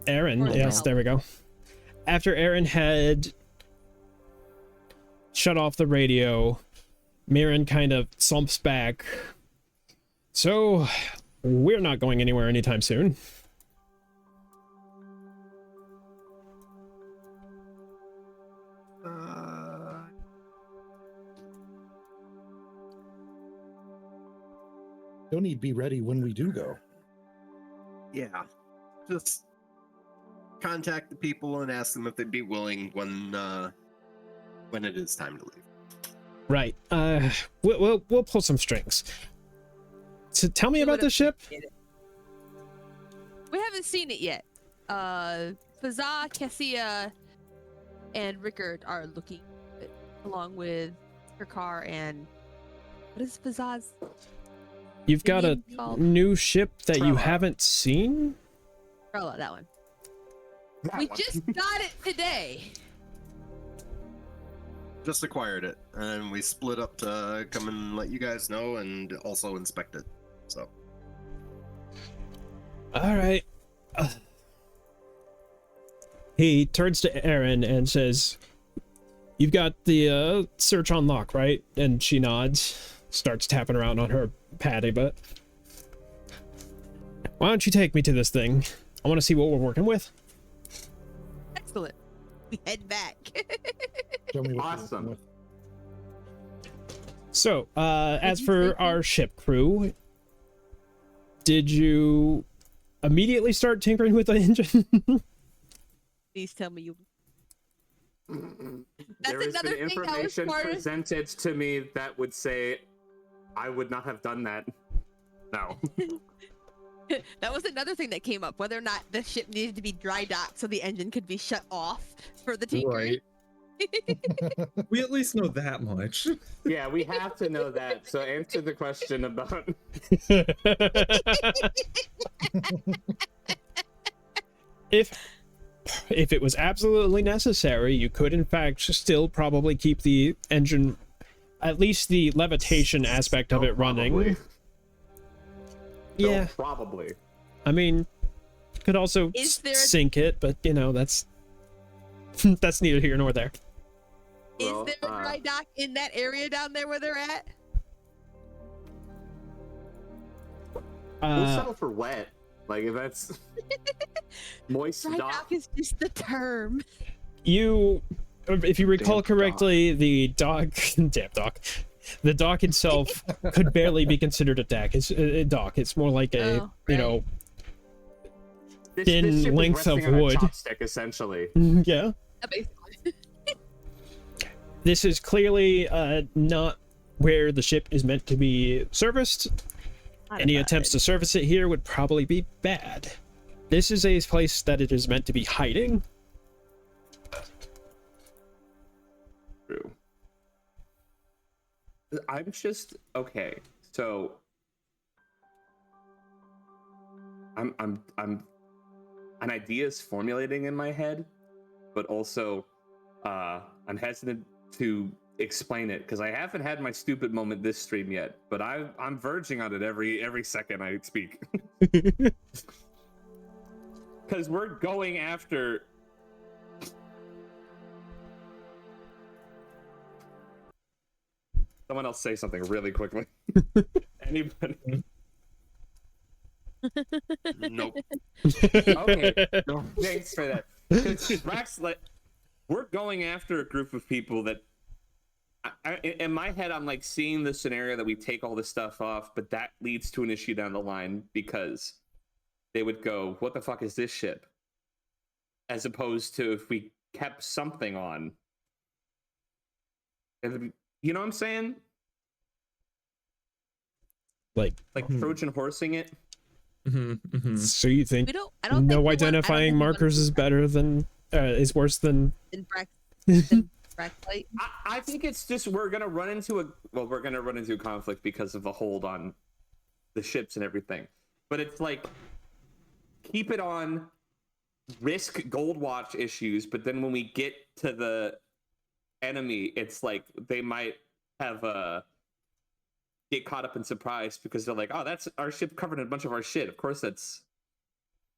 Aaron, Or yes, help. there we go. After Aaron had shut off the radio, Mirren kind of slumps back. So, we're not going anywhere anytime soon. Don't need to be ready when we do go. Yeah. Just contact the people and ask them if they'd be willing when it is time to leave. Right. We'll pull some strings. So tell me about the ship. We haven't seen it yet. Fazza, Cassia, and Rickard are looking at it, along with Kirkar and what is Fazza's? You've got a called? new ship that you Trella. haven't seen? Trella, that one. That We one. just got it today. Just acquired it, and we split up to come and let you guys know and also inspect it. So All right. He turns to Aaron and says, "You've got the search on lock, right?" And she nods, starts tapping around on her patty butt. Why don't you take me to this thing? I want to see what we're working with. Excellent. We head back. Show me what you're Awesome. working with. So, as you for take me? our ship crew, did you immediately start tinkering with the engine? Please tell me you. There has another been thing that was information part of- presented to me that would say I would not have done that. No. That was another thing that came up, whether or not the ship needed to be dry docked so the engine could be shut off for the tinkering. Right. We at least know that much. Yeah, we have to know that. So answer the question about if it was absolutely necessary, you could in fact still probably keep the engine, at least the levitation aspect of Oh, it running. probably. Yeah, Oh, probably. I mean, could also Is there a- sink it, but you know, that's that's neither here nor there. Well, Is there a dry dock in that area down there where they're at? We'll settle for wet. Like if that's moist Dry dock. dock is just the term. You, if you recall Damp correctly, the dock, damn dock, the dock itself could barely be considered a deck. It's a dock. It's more like a, Oh, you right. know, This thin ship is length of resting on a wood. chopstick, essentially. Yeah. Basically. This is clearly not where the ship is meant to be serviced. Any attempts to service it here would probably be bad. This is a place that it is meant to be hiding. True. I'm just okay. So I'm an idea is formulating in my head, but also I'm hesitant to explain it because I haven't had my stupid moment this stream yet, but I'm verging on it every second I speak. Because we're going after. Someone else say something really quickly. Anybody? Nope. Okay, thanks for that. Because we're going after a group of people that, in my head, I'm like seeing the scenario that we take all this stuff off, but that leads to an issue down the line because they would go, "What the fuck is this ship?" As opposed to if we kept something on. You know what I'm saying? Like, Trojan horsing it. so you think I don't think no identifying markers is better than is worse than Bracklight. I think it's just we're gonna run into a conflict because of the hold on the ships and everything. But it's like keep it on, risk gold watch issues, but then when we get to the enemy, it's like they might have get caught up in surprise because they're like, oh, that's our ship covered in a bunch of our shit. Of course that's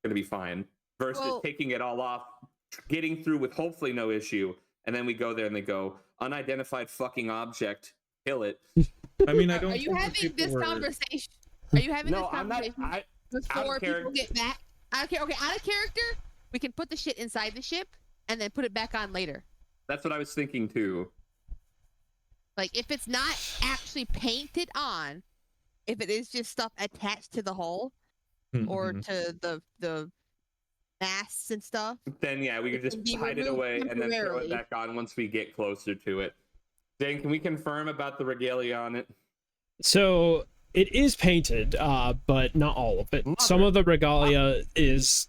gonna be fine. Versus taking it all off, getting through with hopefully no issue, and then we go there and they go, unidentified fucking object, kill it. I mean, I don't. Are you having this conversation? Are you having this conversation before people get back? I don't care. Okay, out of character, we can put the shit inside the ship and then put it back on later. That's what I was thinking too. Like, if it's not actually painted on, if it is just stuff attached to the hull or to the masts and stuff, then yeah, we could just hide it away and then throw it back on once we get closer to it. Dane, can we confirm about the regalia on it? So it is painted, but not all of it. Some of the regalia is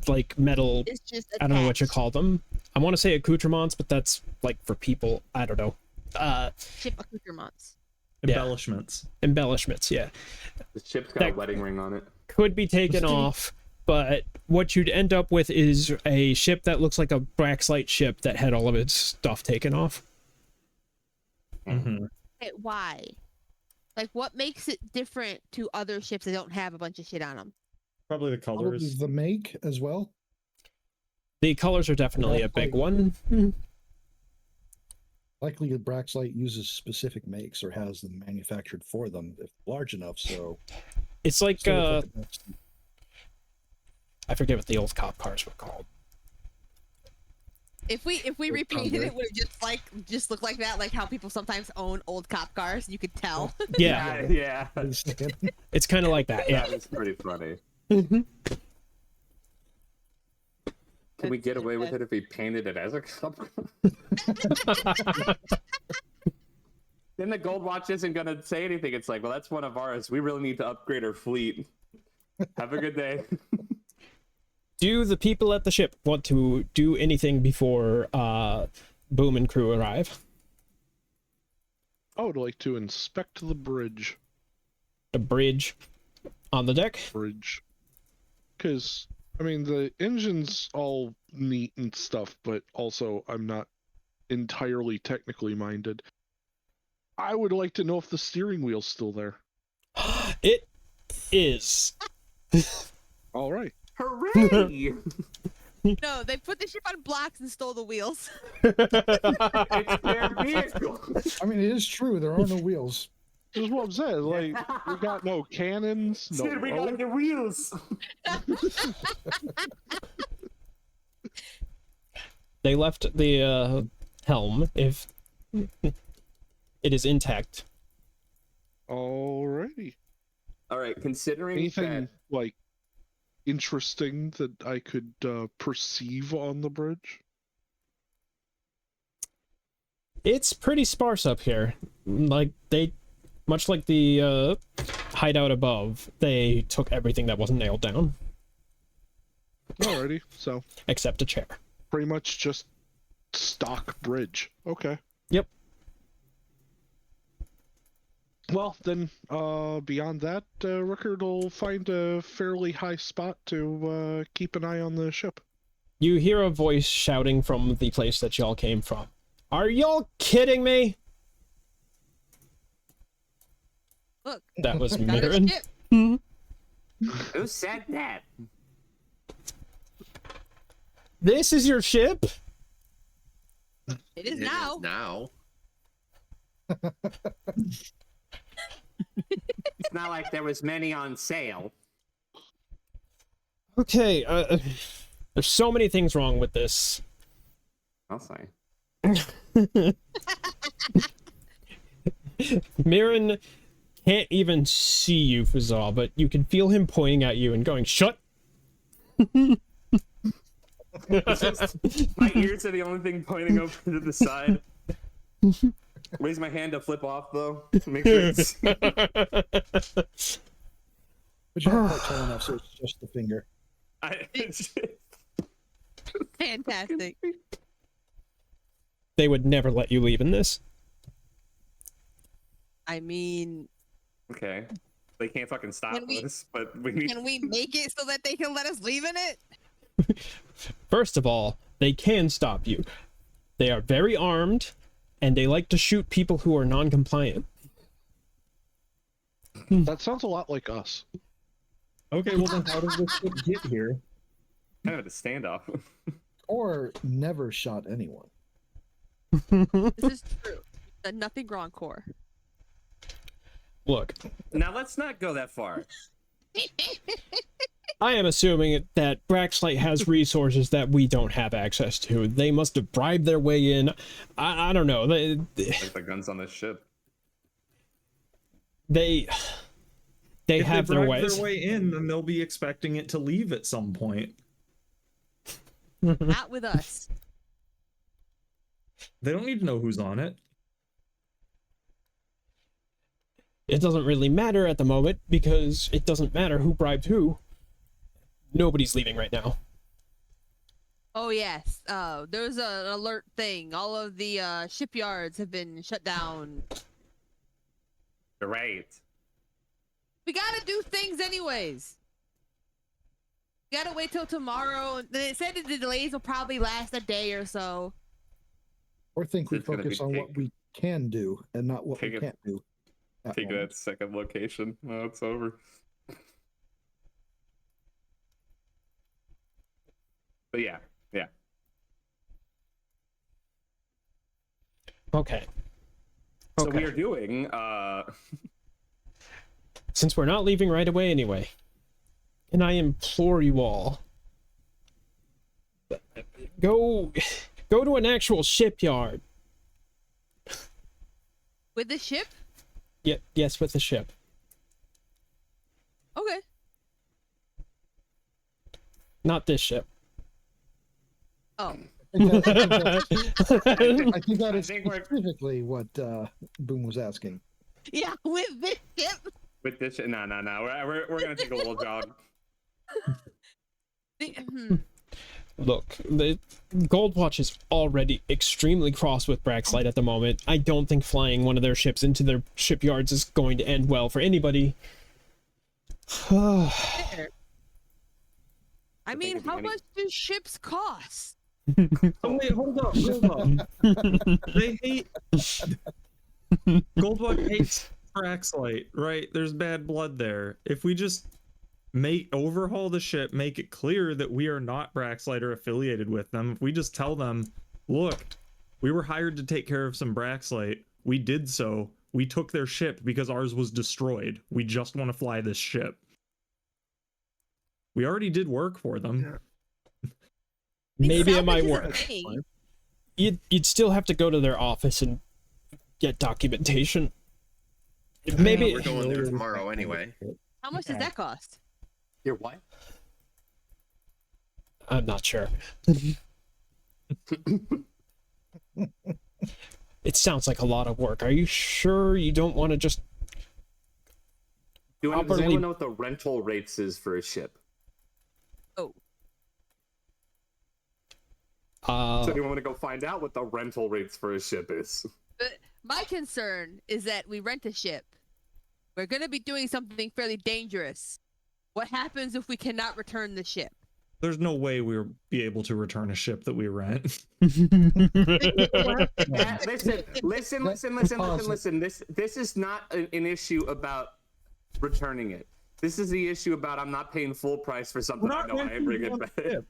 like metal. it's just attached. I don't know what you call them. I want to say accoutrements, but that's like for people. I don't know. Ship accoutrements. Embellishments. Embellishments, yeah. The ship's got a wedding ring on it. Could be taken off, but what you'd end up with is a ship that looks like a Braxlight ship that had all of its stuff taken off. Mm-hmm. Okay, why? Like, what makes it different to other ships that don't have a bunch of shit on them? Probably the Probably colors. the make as well. The colors are definitely a big one. Likely Braxlight uses specific makes or has them manufactured for them if large enough, so It's like still I forget what the old cop cars were called. If we repainted it, would it just look like that? Like how people sometimes own old cop cars, you could tell. Yeah, Yeah. it's kind of like that. Yeah. That was pretty funny. Can we get away with it if we painted it as a cup? Then the gold watch isn't gonna say anything. It's like, well, that's one of ours. We really need to upgrade our fleet. Have a good day. Do the people at the ship want to do anything before Boom and crew arrive? I would like to inspect the bridge. The bridge on the deck? Bridge. Because, I mean, the engine's all neat and stuff, but also I'm not entirely technically minded. I would like to know if the steering wheel's still there. It is. All right. Hooray! No, they put the ship on blocks and stole the wheels. It's their vehicle. I mean, it is true. There are no wheels. That's what I'm saying. Like, we got no cannons, no Dude, we gotta rope. get wheels. They left the helm, if it is intact. Alrighty. All right, considering Anything, that, like, interesting that I could perceive on the bridge? It's pretty sparse up here. Like, they, much like the hideout above, they took everything that wasn't nailed down. Alrighty, so Except a chair. pretty much just stock bridge. Okay. Yep. Well, then, beyond that, Rickard will find a fairly high spot to keep an eye on the ship. You hear a voice shouting from the place that y'all came from. Are y'all kidding me? Look, That was got a Mirren. ship. who said that? This is your ship? It is now. Now. It's not like there was many on sale. Okay, there's so many things wrong with this. I'll say. Mirren can't even see you, Fazal, but you can feel him pointing at you and going, "Shut!" It's just, my ears are the only thing pointing over to the side. Raise my hand to flip off, though. Make sure it's... But you're not quite tall enough, so it's just the finger. Fantastic. They would never let you leave in this. I mean, Okay. They can't fucking stop Can we- us, but we need... can we make it so that they can let us leave in it? First of all, they can stop you. They are very armed, and they like to shoot people who are non-compliant. That sounds a lot like us. Okay, well then how does this ship get here? Kind of a standoff. Or never shot anyone. This is true. Done nothing wrong, Core. Look, Now, let's not go that far. I am assuming that Braxlight has resources that we don't have access to. They must have bribed their way in. I don't know. Like the guns on this ship. They If have they their bribe ways. their way in, then they'll be expecting it to leave at some point. Not with us. They don't need to know who's on it. It doesn't really matter at the moment because it doesn't matter who bribed who. Nobody's leaving right now. Oh yes. There's an alert thing. All of the shipyards have been shut down. Great. We gotta do things anyways. We gotta wait till tomorrow. They said that the delays will probably last a day or so. Or think we It's gonna focus be on pig. what we can do and not what we Pig it. can't do. at Take moment. that second location. Oh, it's over. But yeah. Okay. So Okay. we are doing, Since we're not leaving right away anyway, and I implore you all, go to an actual shipyard. With the ship? Yes, with the ship. Okay. Not this ship. Oh. I think that I is think we're- specifically what Boom was asking. Yeah, with this ship. with this shit. No. We're gonna take a little jog. Look, the Goldwatch is already extremely cross with Braxlight at the moment. I don't think flying one of their ships into their shipyards is going to end well for anybody. Fair. I mean, it'd be how any- much do ships cost? Oh wait, hold up. They hate Goldwatch hates Braxlight, right? There's bad blood there. If we just overhaul the ship, make it clear that we are not Braxlight or affiliated with them. If we just tell them, look, we were hired to take care of some Braxlight. We did so. We took their ship because ours was destroyed. We just want to fly this ship. We already did work for them. Yeah. Maybe it might Salvage is a work. thing. You'd still have to go to their office and get documentation. Maybe We're going there tomorrow anyway. How much does that cost? Your what? I'm not sure. It sounds like a lot of work. Are you sure you don't want to just Does Properly- anyone know what the rental rates is for a ship? Oh, So anyone want to go find out what the rental rates for a ship is? but my concern is that we rent a ship. We're gonna be doing something fairly dangerous. What happens if we cannot return the ship? There's no way we'll be able to return a ship that we rent. Listen. This is not an issue about returning it. This is the issue about I'm not paying full price for something I know I ain't bringing a back. ship.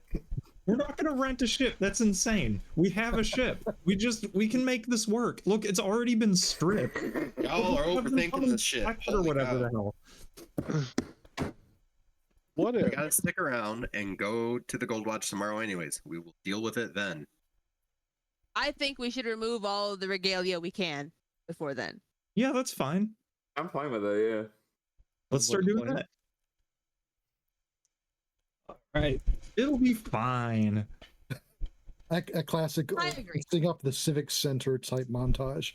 We're not going to rent a ship. That's insane. We have a ship. We can make this work. Look, it's already been stripped. Y'all are overthinking this shit. Or Holy whatever cow. the hell. What We if? gotta stick around and go to the Gold Watch tomorrow anyways. We will deal with it then. I think we should remove all of the regalia we can before then. Yeah, that's fine. I'm fine with that. Yeah. Let's start like a doing plan. that. Right. It'll be fine. A classic I agree. sing up the civic center type montage.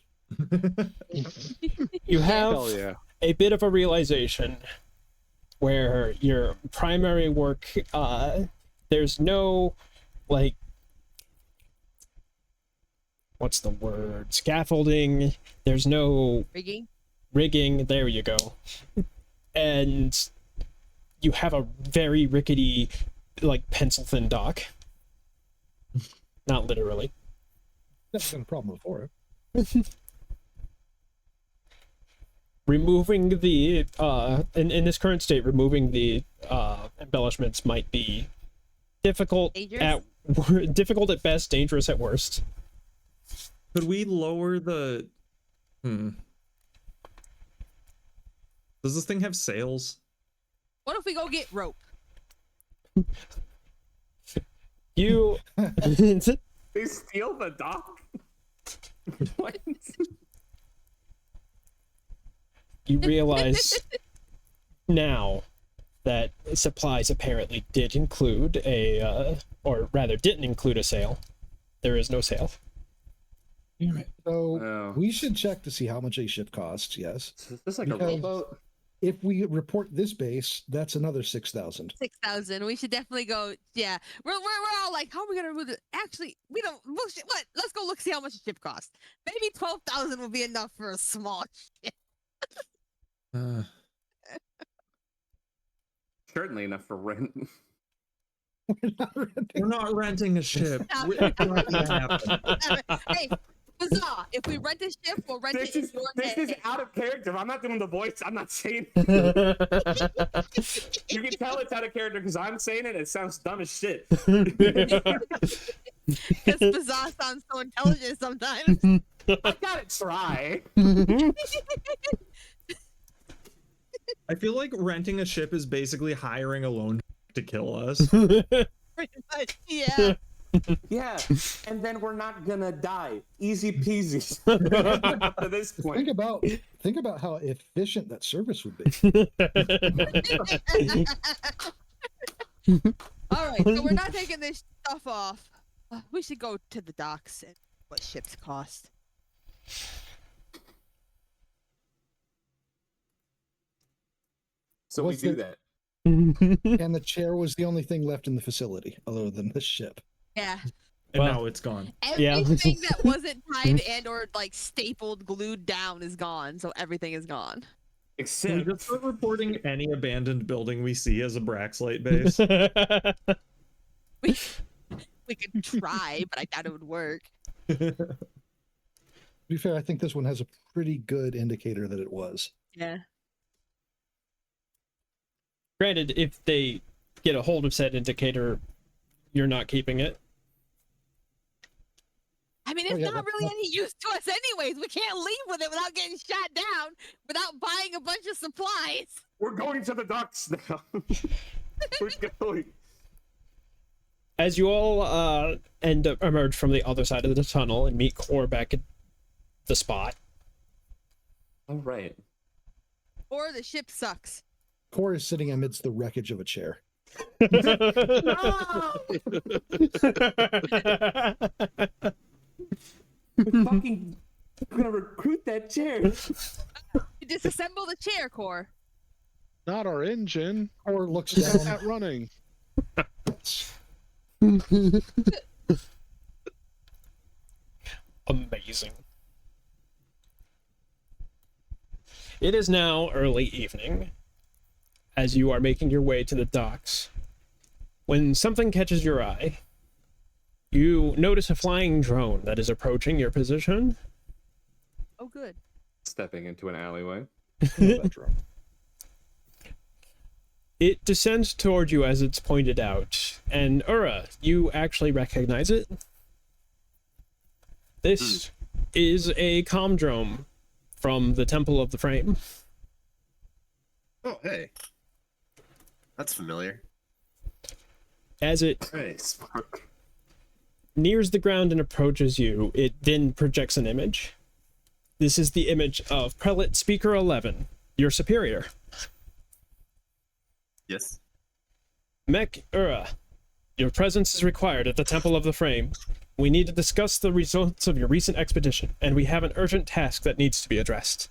You have Hell yeah. a bit of a realization where your primary work, there's no, like, what's the word? Scaffolding. There's no Rigging? rigging. There you go. And you have a very rickety, like, pencil thin dock. Not literally. That's been a problem before. Removing the in this current state, removing the embellishments might be difficult Dangerous? difficult at best, dangerous at worst. Could we lower the... Does this thing have sails? What if we go get rope? You They steal the dock. What? you realize now that supplies apparently did include a or rather didn't include a sail. There is no sail. Damn it. So Oh. we should check to see how much a ship costs. Yes. Is this like a Because- rowboat? If we report this base, that's another 6,000. 6,000. We should definitely go. Yeah, we're all like, how are we gonna remove it? Actually, we don't. Bullshit. What? Let's go look see how much a ship costs. Maybe 12,000 will be enough for a small ship. Certainly enough for rent. We're not renting a ship. No. It's not gonna happen. Hey, Bizarre, if we rent a ship, we'll rent This it in is your this name. is out of character. I'm not doing the voice. I'm not saying. You can tell it's out of character because I'm saying it. It sounds dumb as shit. Because Bizarre sounds so intelligent sometimes. I gotta try. I feel like renting a ship is basically hiring a lone to kill us. Pretty much, yeah. Yeah, and then we're not gonna die. Easy peasy. Up to this point. Think about how efficient that service would be. All right, so we're not taking this stuff off. We should go to the docks and what ships cost. So we What's do the- that. And the chair was the only thing left in the facility, other than the ship. Yeah. And Well, now it's gone. Yeah. Everything that wasn't tied and or like stapled, glued down is gone. So everything is gone. Can we Except just start reporting any abandoned building we see as a Braxlite base? We could try, but I doubt it would work. To be fair, I think this one has a pretty good indicator that it was. Yeah. Granted, if they get a hold of said indicator, you're not keeping it. I mean, Oh, it's yeah, not really any use to us anyways. We can't leave with it without getting shot down, without buying a bunch of supplies. we're going to the docks now. We're going. As you all emerge from the other side of the tunnel and meet Core back at the spot. All right. Or the ship sucks. Core is sitting amidst the wreckage of a chair. We're fucking gonna recruit that chair. You disassemble the chair, Core. Not our engine. Core looks Just down. not running. Amazing. It is now early evening as you are making your way to the docks when something catches your eye. You notice a flying drone that is approaching your position. Oh, good. Stepping into an alleyway. Bedroom. It descends toward you as it's pointed out, and Ura, you actually recognize it. This is a commodrome from the Temple of the Frame. Oh, hey. That's familiar. As it Hey, Spark. nears the ground and approaches you, it then projects an image. This is the image of Prelate Speaker 11, your superior. Yes. Mech Ura, your presence is required at the Temple of the Frame. We need to discuss the results of your recent expedition, and we have an urgent task that needs to be addressed.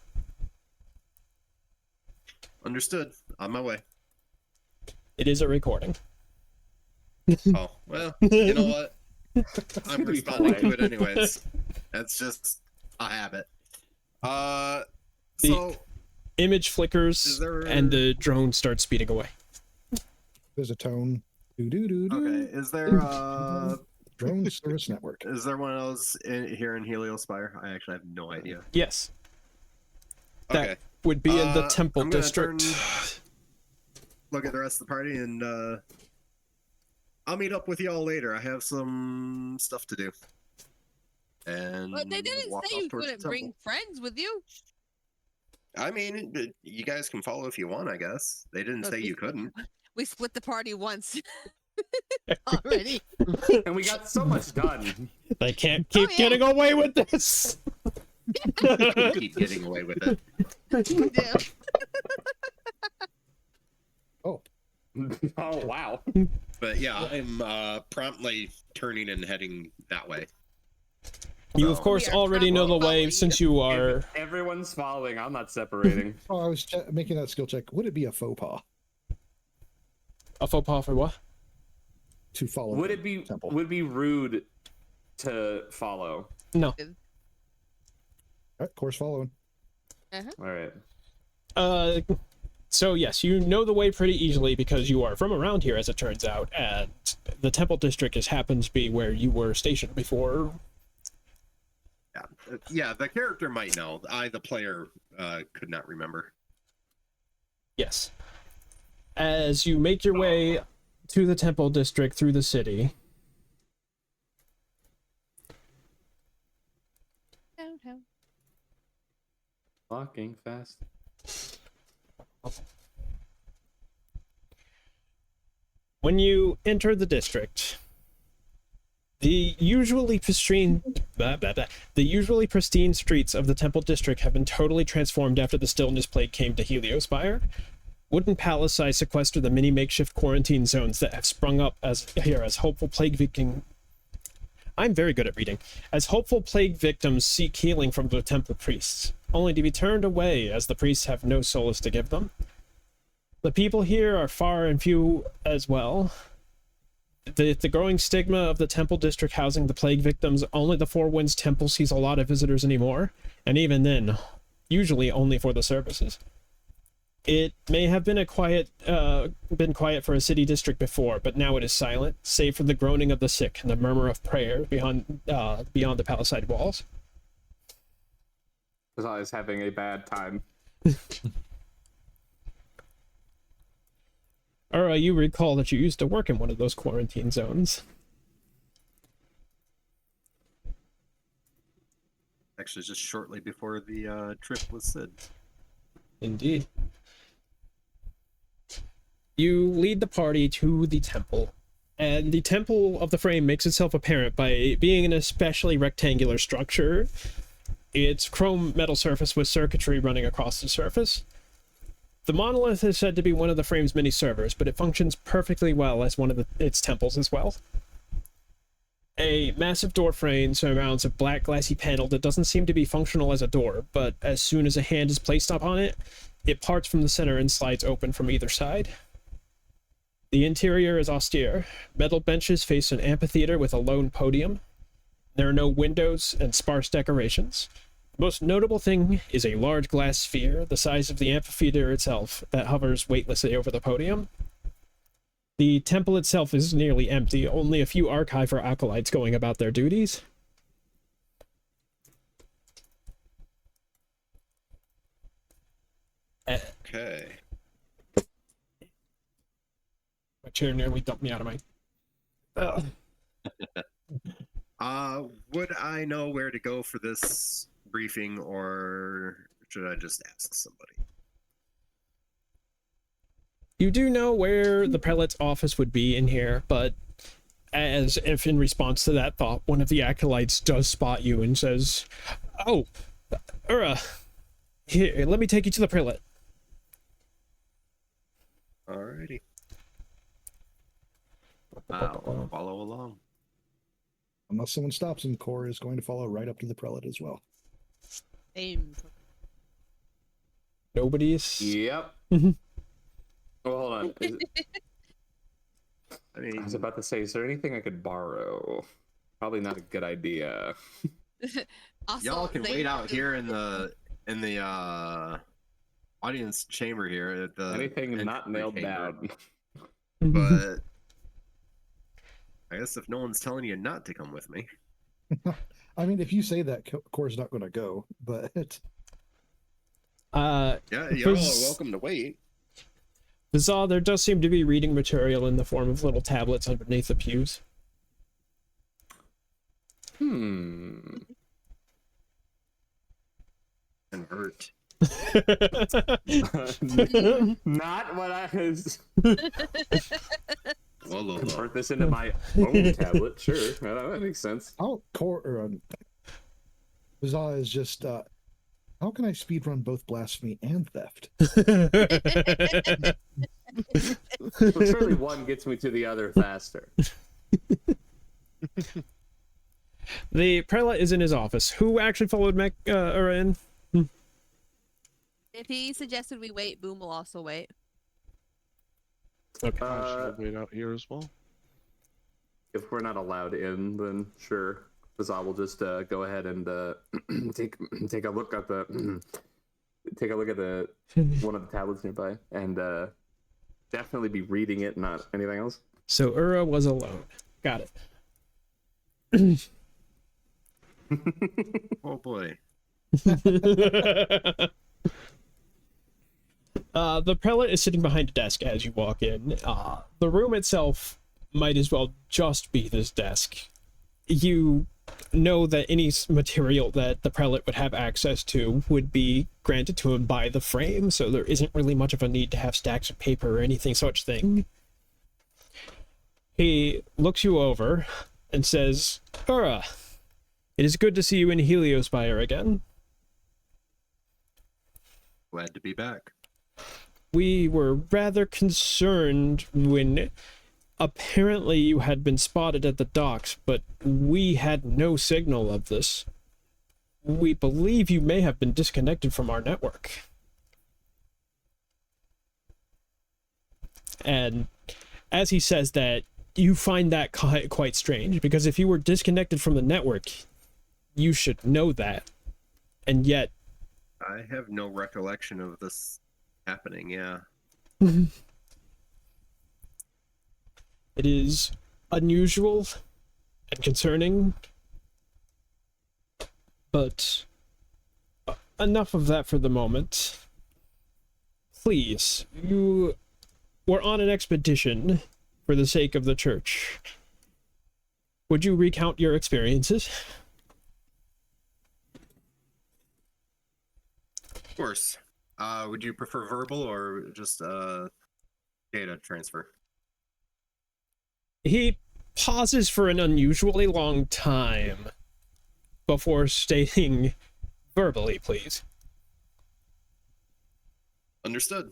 Understood. On my way. It is a recording. Oh, well, you know what? I'm be responding to polite. it anyways. That's just a habit. The- So Image Is flickers, there- and the drone starts speeding away. There's a tone. Do do do do. okay, is there Drone Service Network. is there one of those here in Heliospire? I actually have no idea. Yes, that Okay. would be in the Temple I'm gonna District. Look at the rest of the party, and I'll meet up with y'all later. I have some stuff to do. And But they didn't walk say off you towards the couldn't bring temple. friends with you. I mean, you guys can follow if you want, I guess. They didn't Look, say you couldn't. We split the party once already. And we got so much done. They can't keep yeah. getting away with this. You keep getting away with it. We do. Oh, Oh, wow. But yeah, I'm promptly turning and heading that way. You, of So- course, We are already know the following way you. since you are. If everyone's following. I'm not separating. oh, I was making that skill check. Would it be a faux pas A faux pas for what? to follow? Would the it be temple? rude to follow? No. All right, course following. All right. So yes, you know the way pretty easily because you are from around here, as it turns out, and the Temple District just happens to be where you were stationed before. Yeah, yeah. The character might know. The player, could not remember. Yes. As you make your way to the Temple District through the city, Downtown. Walking fast. when you enter the district, the usually pristine streets of the Temple District have been totally transformed after the Stillness Plague came to Heliospire. Wooden palisades sequester the many makeshift quarantine zones that have sprung up as hopeful plague victim. I'm very good at reading. As hopeful plague victims seek healing from the temple priests, only to be turned away as the priests have no solace to give them. The people here are far and few as well. The growing stigma of the Temple District housing the plague victims, only the Four Winds Temple sees a lot of visitors anymore, and even then, usually only for the services. It may have been quiet for a city district before, but now it is silent, save for the groaning of the sick and the murmur of prayer beyond the palisade walls. Because I was having a bad time. Or you recall that you used to work in one of those quarantine zones. Actually, just shortly before the trip with Sid. Indeed. You lead the party to the temple, and the Temple of the Frame makes itself apparent by being an especially rectangular structure. Its chrome metal surface with circuitry running across the surface. The monolith is said to be one of the Frame's many servers, but it functions perfectly well as one of its temples as well. A massive door frame surrounds a black glassy panel that doesn't seem to be functional as a door, but as soon as a hand is placed upon it, it parts from the center and slides open from either side. The interior is austere. Metal benches face an amphitheater with a lone podium. There are no windows and sparse decorations. The most notable thing is a large glass sphere, the size of the amphitheater itself, that hovers weightlessly over the podium. The temple itself is nearly empty, only a few archive or acolytes going about their duties. Okay. My chair nearly dumped me out of my... Would I know where to go for this briefing, or should I just ask somebody? You do know where the prelate's office would be in here, but as if in response to that thought, one of the acolytes does spot you and says, "Oh, here, let me take you to the prelate." Alrighty. I'll follow along. Unless someone stops him, Core is going to follow right up to the prelate as well. Same. Nobody's. Yep. Mhm. Oh, hold on. I mean, I was about to say, is there anything I could borrow? Probably not a good idea. Also, y'all can Zane wait out is- here in the audience chamber here at the Anything not entry nailed chamber. down. But I guess if no one's telling you not to come with me, I mean, if you say that, Core's not going to go, but yeah, y'all are Fizz- welcome to wait. Bizarre, there does seem to be reading material in the form of little tablets underneath the pews. And hurt. Not what I was. Whoa. Convert this into my own tablet. Sure, that makes sense. how Bizarre is just, how can I speedrun both blasphemy and theft? Well, surely one gets me to the other faster. The prelate is in his office. Who actually followed in? If he suggested we wait, Boom will also wait. Okay. I should wait out here as well. If we're not allowed in, then sure. Bizarre will just go ahead and take a look at the one of the tablets nearby, and definitely be reading it, not anything else. So Ura was alone. Got it. Oh boy. The prelate is sitting behind a desk as you walk in. The room itself might as well just be this desk. You know that any material that the prelate would have access to would be granted to him by the frame, so there isn't really much of a need to have stacks of paper or anything such thing. He looks you over and says, "Ura, it is good to see you in Heliospire again. Glad to be back. We were rather concerned when apparently you had been spotted at the docks, but we had no signal of this. We believe you may have been disconnected from our network." And as he says that, you find that quite strange, because if you were disconnected from the network, you should know that. And yet, I have no recollection of this happening, yeah. it is unusual and concerning, but enough of that for the moment. Please, you were on an expedition for the sake of the church. Would you recount your experiences? Of course. Would you prefer verbal or just data transfer? He pauses for an unusually long time before stating, "Verbally, please." Understood.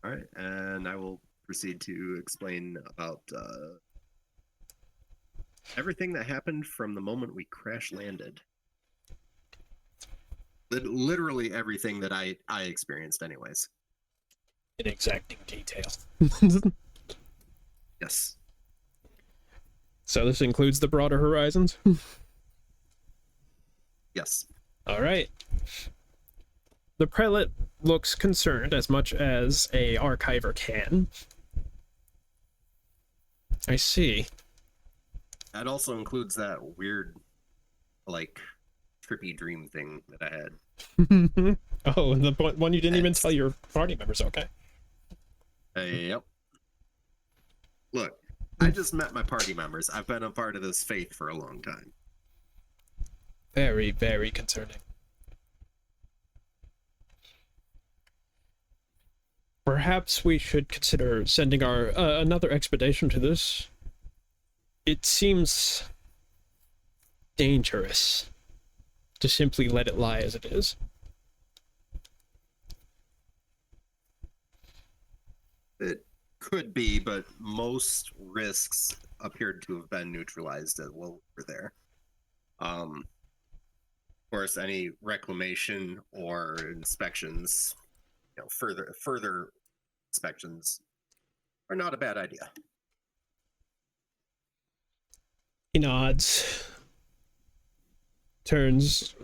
All right, and I will proceed to explain about everything that happened from the moment we crash landed. Literally everything that I experienced, anyways. In exacting detail. Yes. So this includes the broader horizons? Yes. All right. The prelate looks concerned, as much as a archiver can. I see. That also includes that weird, like, trippy dream thing that I had. Oh, the one you didn't even That's- tell your party members, okay. Yep. Look, I just met my party members. I've been a part of this faith for a long time. Very, very concerning. perhaps we should consider sending our another expedition to this. It seems dangerous to simply let it lie as it is. It could be, but most risks appeared to have been neutralized while we were there. Of course, any reclamation or inspections, further inspections are not a bad idea. He nods, turns.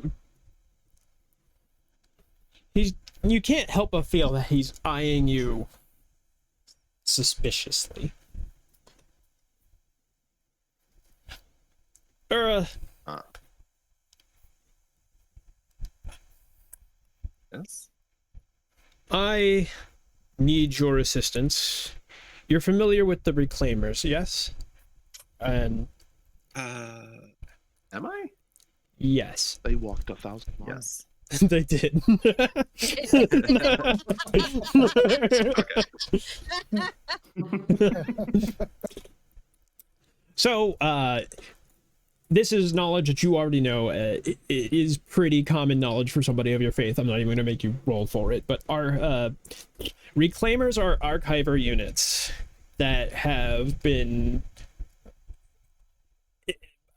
You can't help but feel that he's eyeing you suspiciously. Yes. I need your assistance. You're familiar with the Reclaimers, yes? And Am I? yes, They walked 1,000 miles. Yes. they did. So, this is knowledge that you already know. It is pretty common knowledge for somebody of your faith. I'm not even going to make you roll for it. But our Reclaimers are archiver units that have been,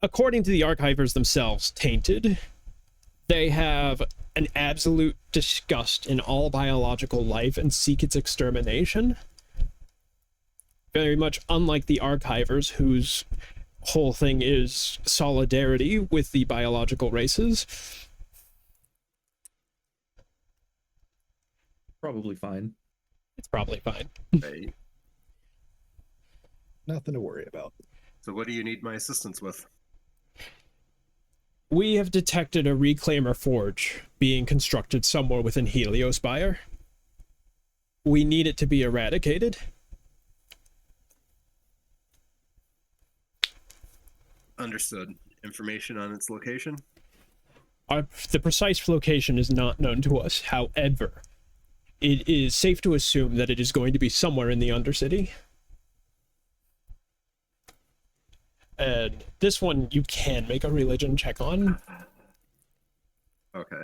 according to the archivers themselves, tainted. They have an absolute disgust in all biological life and seek its extermination. Very much unlike the archivers, whose whole thing is solidarity with the biological races. Probably fine. It's probably fine. Right. Nothing to worry about. So what do you need my assistance with? We have detected a Reclaimer forge being constructed somewhere within Heliospire. We need it to be eradicated. Understood. Information on its location? The precise location is not known to us. However, it is safe to assume that it is going to be somewhere in the Undercity. And this one you can make a religion check on. Okay.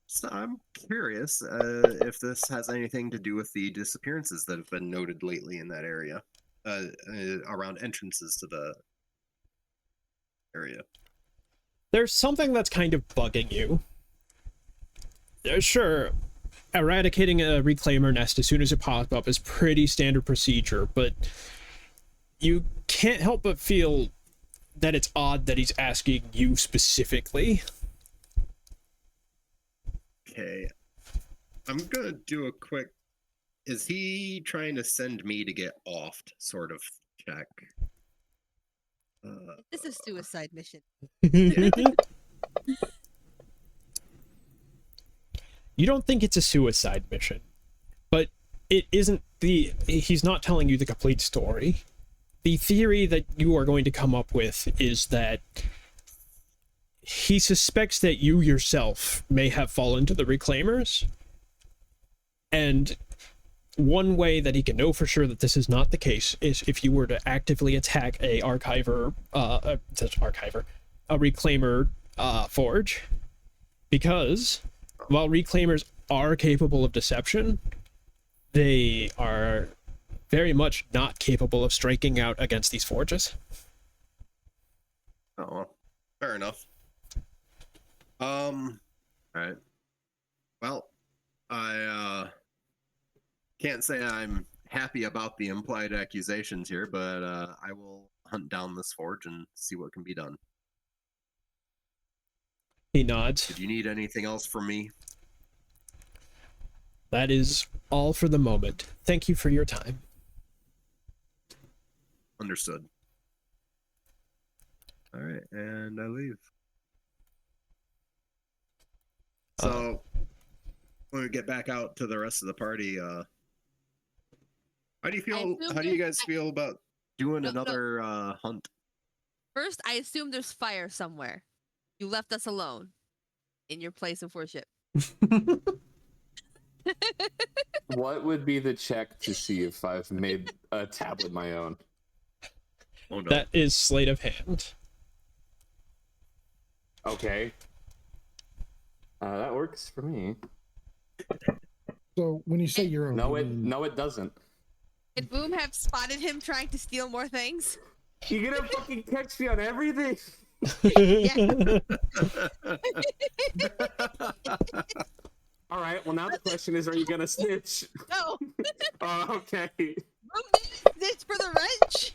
So I'm curious if this has anything to do with the disappearances that have been noted lately in that area, around entrances to the area. There's something that's kind of bugging you. Sure, eradicating a Reclaimer nest as soon as it pops up is pretty standard procedure, but you can't help but feel that it's odd that he's asking you specifically. Okay. I'm gonna do a quick... Is he trying to send me to get offed sort of check? This is suicide mission. You don't think it's a suicide mission, but it isn't the... He's not telling you the complete story. The theory that you are going to come up with is that he suspects that you yourself may have fallen to the Reclaimers, and one way that he can know for sure that this is not the case is if you were to actively attack a Reclaimer forge, because while Reclaimers are capable of deception, they are very much not capable of striking out against these forges. Oh, fair enough. All right. Well, I can't say I'm happy about the implied accusations here, but I will hunt down this forge and see what can be done. He nods. Did you need anything else from me? That is all for the moment. Thank you for your time. Understood. All right, and I leave. So, when we get back out to the rest of the party, how do you feel? How do you guys feel about doing another hunt? First, I assume there's fire somewhere. You left us alone in your place of worship. What would be the check to see if I've made a tablet my own? Oh no. That is sleight of hand. Okay. That works for me. So when you say your own, No, you it mean- no, it doesn't. Could Boom have spotted him trying to steal more things? You're gonna fucking catch me on everything. Yeah. All right. Well, now the question is, are you gonna snitch? No. Oh, okay. Boom didn't snitch for the wrench.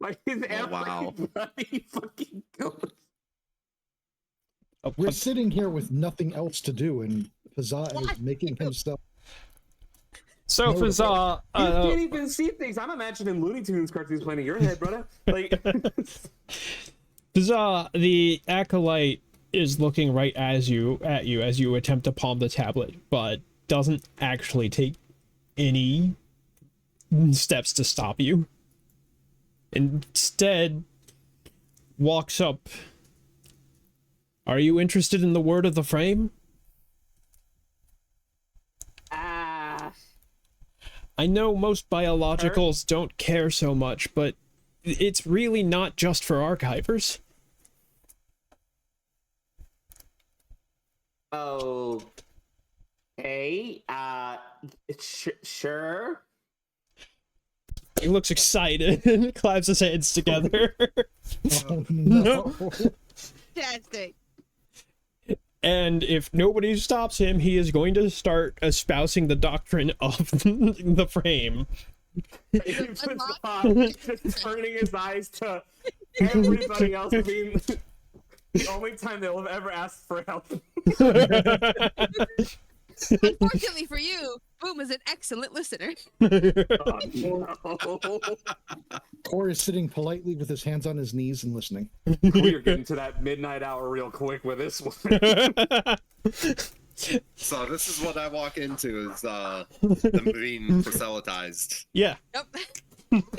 Like his wow. everybody fucking goes. Oh, We're sitting here with nothing else to do, and Huzzah is What? making himself. so Notable. Huzzah, You can't even see things. I'm imagining Looney Tunes cartoons playing in your head, brother. Like, Huzzah, the acolyte is looking right at you as you attempt to palm the tablet, but doesn't actually take any steps to stop you. Instead, walks up. Are you interested in the word of the frame? ah, I know most biologicals don't care so much, but it's really not just for archivers. okay. Sure. He looks excited and claps his hands together. Oh no! Fantastic. And if nobody stops him, he is going to start espousing the doctrine of the frame. He's just turning his eyes to everybody else being the only time they'll have ever asked for help. Unfortunately for you, Boom is an excellent listener. Core is sitting politely with his hands on his knees and listening. We are getting to that midnight hour real quick with this one. So this is what I walk into is them being facilitized. Yeah. Yep.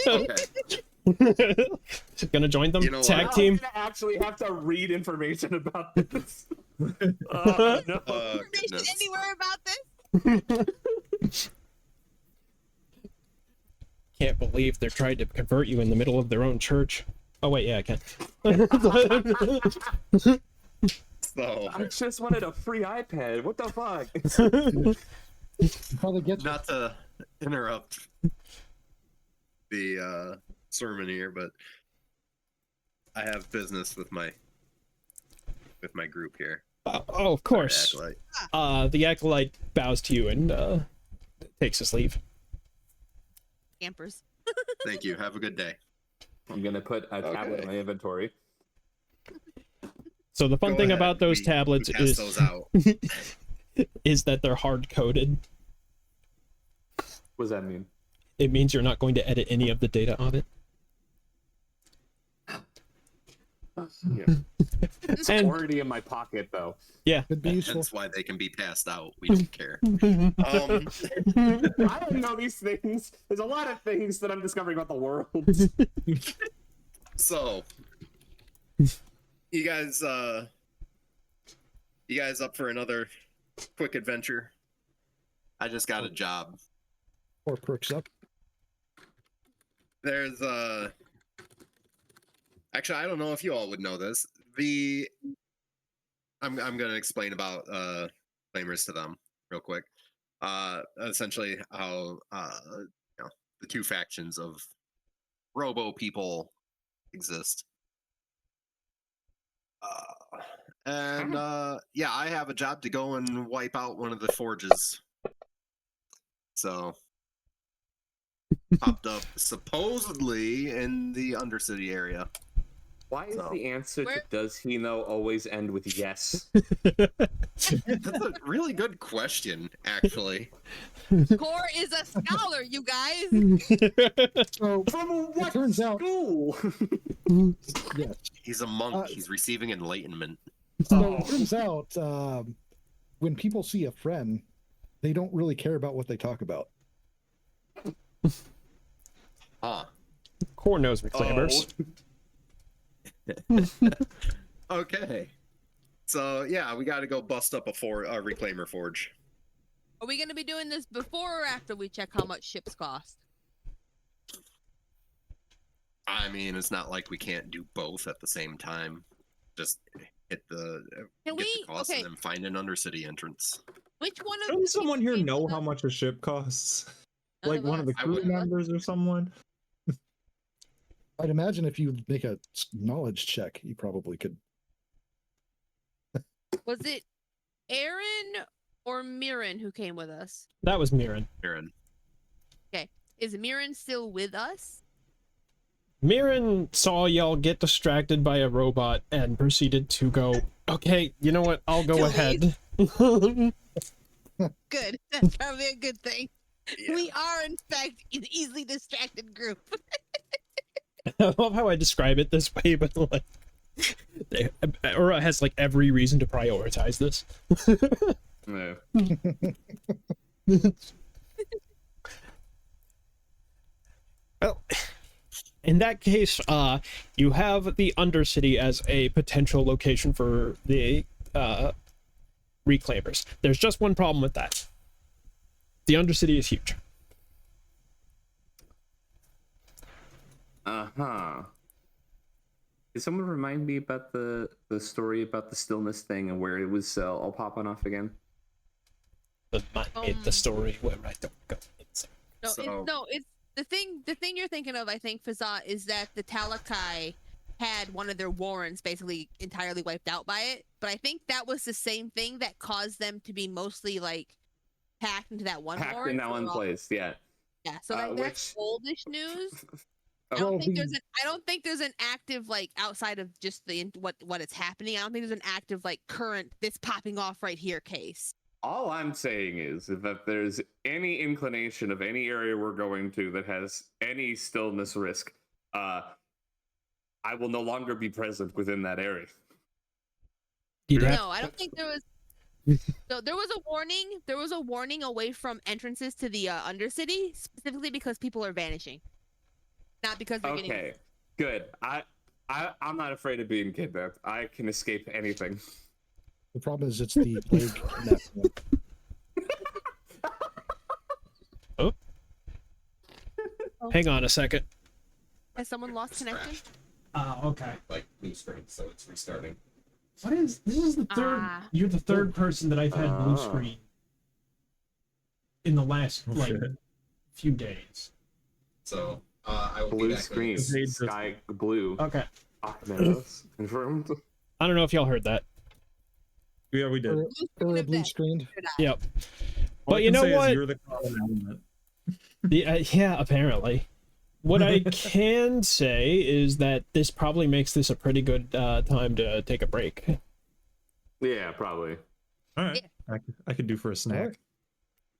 Okay. Gonna join them? You know what? Tag I'm team? gonna actually have to read information about this. No. Information Goodness. anywhere about this? Can't believe they're trying to convert you in the middle of their own church. Oh wait, yeah, I can. So I just wanted a free iPad. What the fuck? Probably gets not to interrupt the sermon here, but I have business with my group here. Oh, of course. Acolyte. The acolyte bows to you and takes his leave. Campers. Thank you. Have a good day. I'm gonna put a tablet in my inventory. So the fun Go thing ahead. about those We tablets pass is those out. is that they're hard coded. What does that mean? It means you're not going to edit any of the data on it. Yeah. It's And- already in my pocket, though. could be useful. That's why they can be passed out. We don't care. I don't know these things. There's a lot of things that I'm discovering about the world. So, you guys up for another quick adventure? I just got a job. Or perks up. There's actually, I don't know if you all would know this. I'm gonna explain about flamers to them real quick. Essentially how the two factions of robo people exist. Yeah, I have a job to go and wipe out one of the forges. So popped up supposedly in the Undercity area. Why is So- the answer to Where- does he know always end with yes? That's a really good question, actually. Core is a scholar, you guys. So From it turns out, school? yes. He's a monk. Uh, He's receiving enlightenment. So it turns out, when people see a friend, they don't really care about what they talk about. Huh. Core knows McClammers. Okay. So yeah, we got to go bust up a reclaimer forge. Are we going to be doing this before or after we check how much ships cost? I mean, it's not like we can't do both at the same time. Just hit the Can get we? the cost Okay. and then find an undercity entrance. Which one of Doesn't the someone people here came know with how us? much a ship costs? None Like one of the us. I crew would- None of us. members or someone? I'd imagine if you make a knowledge check, you probably could. Was it Aaron or Mirren who came with us? That was Mirren. Aaron. Is Mirren still with us? Mirren saw y'all get distracted by a robot and proceeded to go, okay, you know what? I'll go To ahead. Good. That's probably a good thing. Yeah. We are, in fact, an easily distracted group. I love how I describe it this way, but like, Ura has like every reason to prioritize this. No. Well, in that case, you have the Undercity as a potential location for the reclaimers. There's just one problem with that. The Undercity is huge. Uh-huh. Did someone remind me about the story about the stillness thing and where it was all popping off again? But the story where I don't go insane. No, it's the thing. The thing you're thinking of, I think, Fazat, is that the Talakai had one of their warrens basically entirely wiped out by it. But I think that was the same thing that caused them to be mostly like packed into that one Packed warren. in that so one they're all- place, yeah. Yeah, so that's oldish news. I Oh, don't Well, think we- I don't think there's an active like outside of just what is happening. I don't think there's an active like current this popping off right here case. all I'm saying is that there's any inclination of any area we're going to that has any stillness risk, I will no longer be present within that area. You'd have- No, I don't think there was. So there was a warning. There was a warning away from entrances to the Undercity, specifically because people are vanishing, not because they're getting. Okay, good. I'm not afraid of being kidnapped. I can escape anything. The problem is it's the plague kidnapping. Hang on a second. Has someone lost connection? Okay. Like blue screen, so it's restarting. What is this? Is the third? Ah. You're the third person that I've had blue Ah. screen in the last Oh, like shit. few days. So I will be Blue back screen, They just- sky blue. Okay. Aukmeros, confirmed. I don't know if y'all heard that. Yeah, we did. Blue screen Or of blue death. screened. Yep. All I But you can know say is what? You're the common element. Yeah, apparently. What I can say is that this probably makes this a pretty good time to take a break. Yeah, probably. All right. I could do for a snack.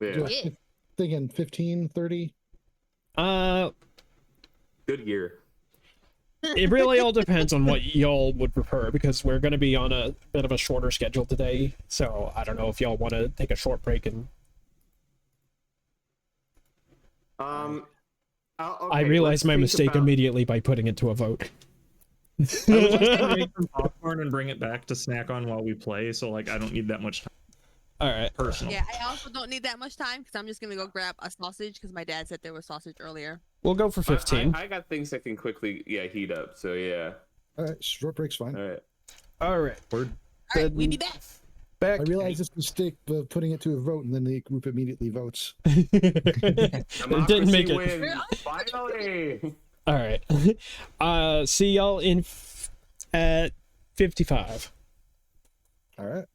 Yeah, Yeah. Thinking 15, 30. Uh, good gear. it really all depends on what y'all would prefer because we're going to be on a bit of a shorter schedule today. So I don't know if y'all want to take a short break and. I realized my mistake immediately by putting it to a vote. I would like to make some popcorn and bring it back to snack on while we play, so like I don't need that much time All right. personal. Yeah, I also don't need that much time because I'm just gonna go grab a sausage because my dad said there was sausage earlier. We'll go for 15. I got things that can quickly, heat up. So yeah. All right, short break's fine. All right. All right. Word. All right, we Then- be back. Back. I realized this mistake of putting it to a vote, and then the group immediately votes. It didn't make it. Wins. Finally. All right. See y'all at 55. All right.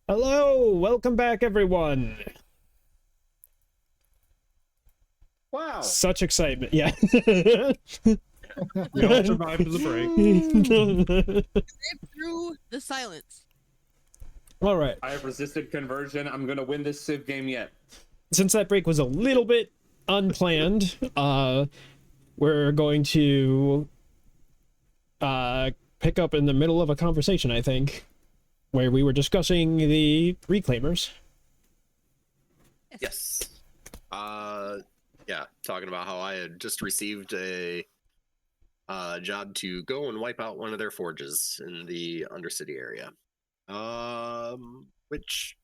Hello, welcome back, everyone. Wow. Such excitement, yeah. We all survived the break. Through the silence. All right. I have resisted conversion. I'm gonna win this Civ game yet. Since that break was a little bit unplanned, we're going to pick up in the middle of a conversation, I think, where we were discussing the reclaimers. Yes. Yeah, talking about how I had just received a job to go and wipe out one of their forges in the Undercity area. Which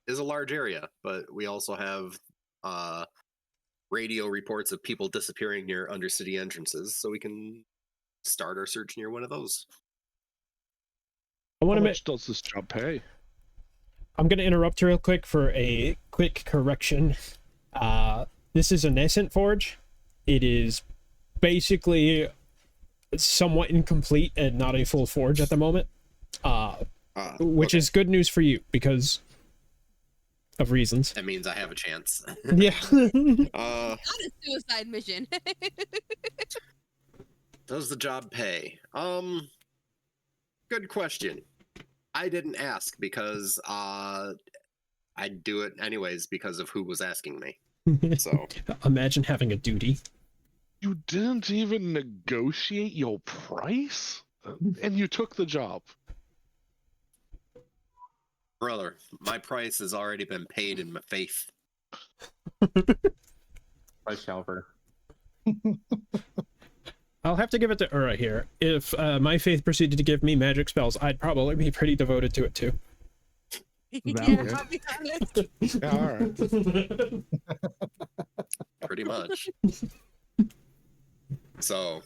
is a large area, but we also have radio reports of people disappearing near Undercity entrances, so we can start our search near one of those. I want How to much does this job pay? I'm going to interrupt real quick for a quick correction. This is a nascent forge. It is basically somewhat incomplete and not a full forge at the moment. Which Okay. is good news for you because of reasons. That means I have a chance. Yeah. Not a suicide mission. Does the job pay? Good question. I didn't ask because I'd do it anyways because of who was asking me. So Imagine having a duty. You didn't even negotiate your price? And you took the job. brother, my price has already been paid in my faith. By Shelver. I'll have to give it to Ura here. If my faith proceeded to give me magic spells, I'd probably be pretty devoted to it too. Yeah, I'll be honest. Yeah, all right. Pretty much. So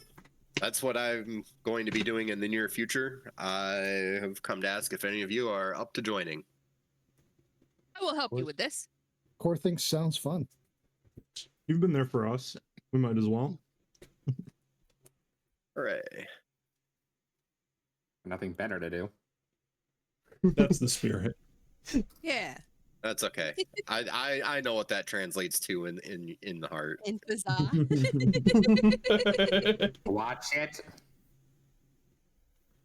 that's what I'm going to be doing in the near future. I have come to ask if any of you are up to joining. I will help you with this. Core thinks sounds fun. You've been there for us. We might as well. Hooray. Nothing better to do. That's the spirit. Yeah. That's okay. I know what that translates to in the heart. In Bazaar. Watch it.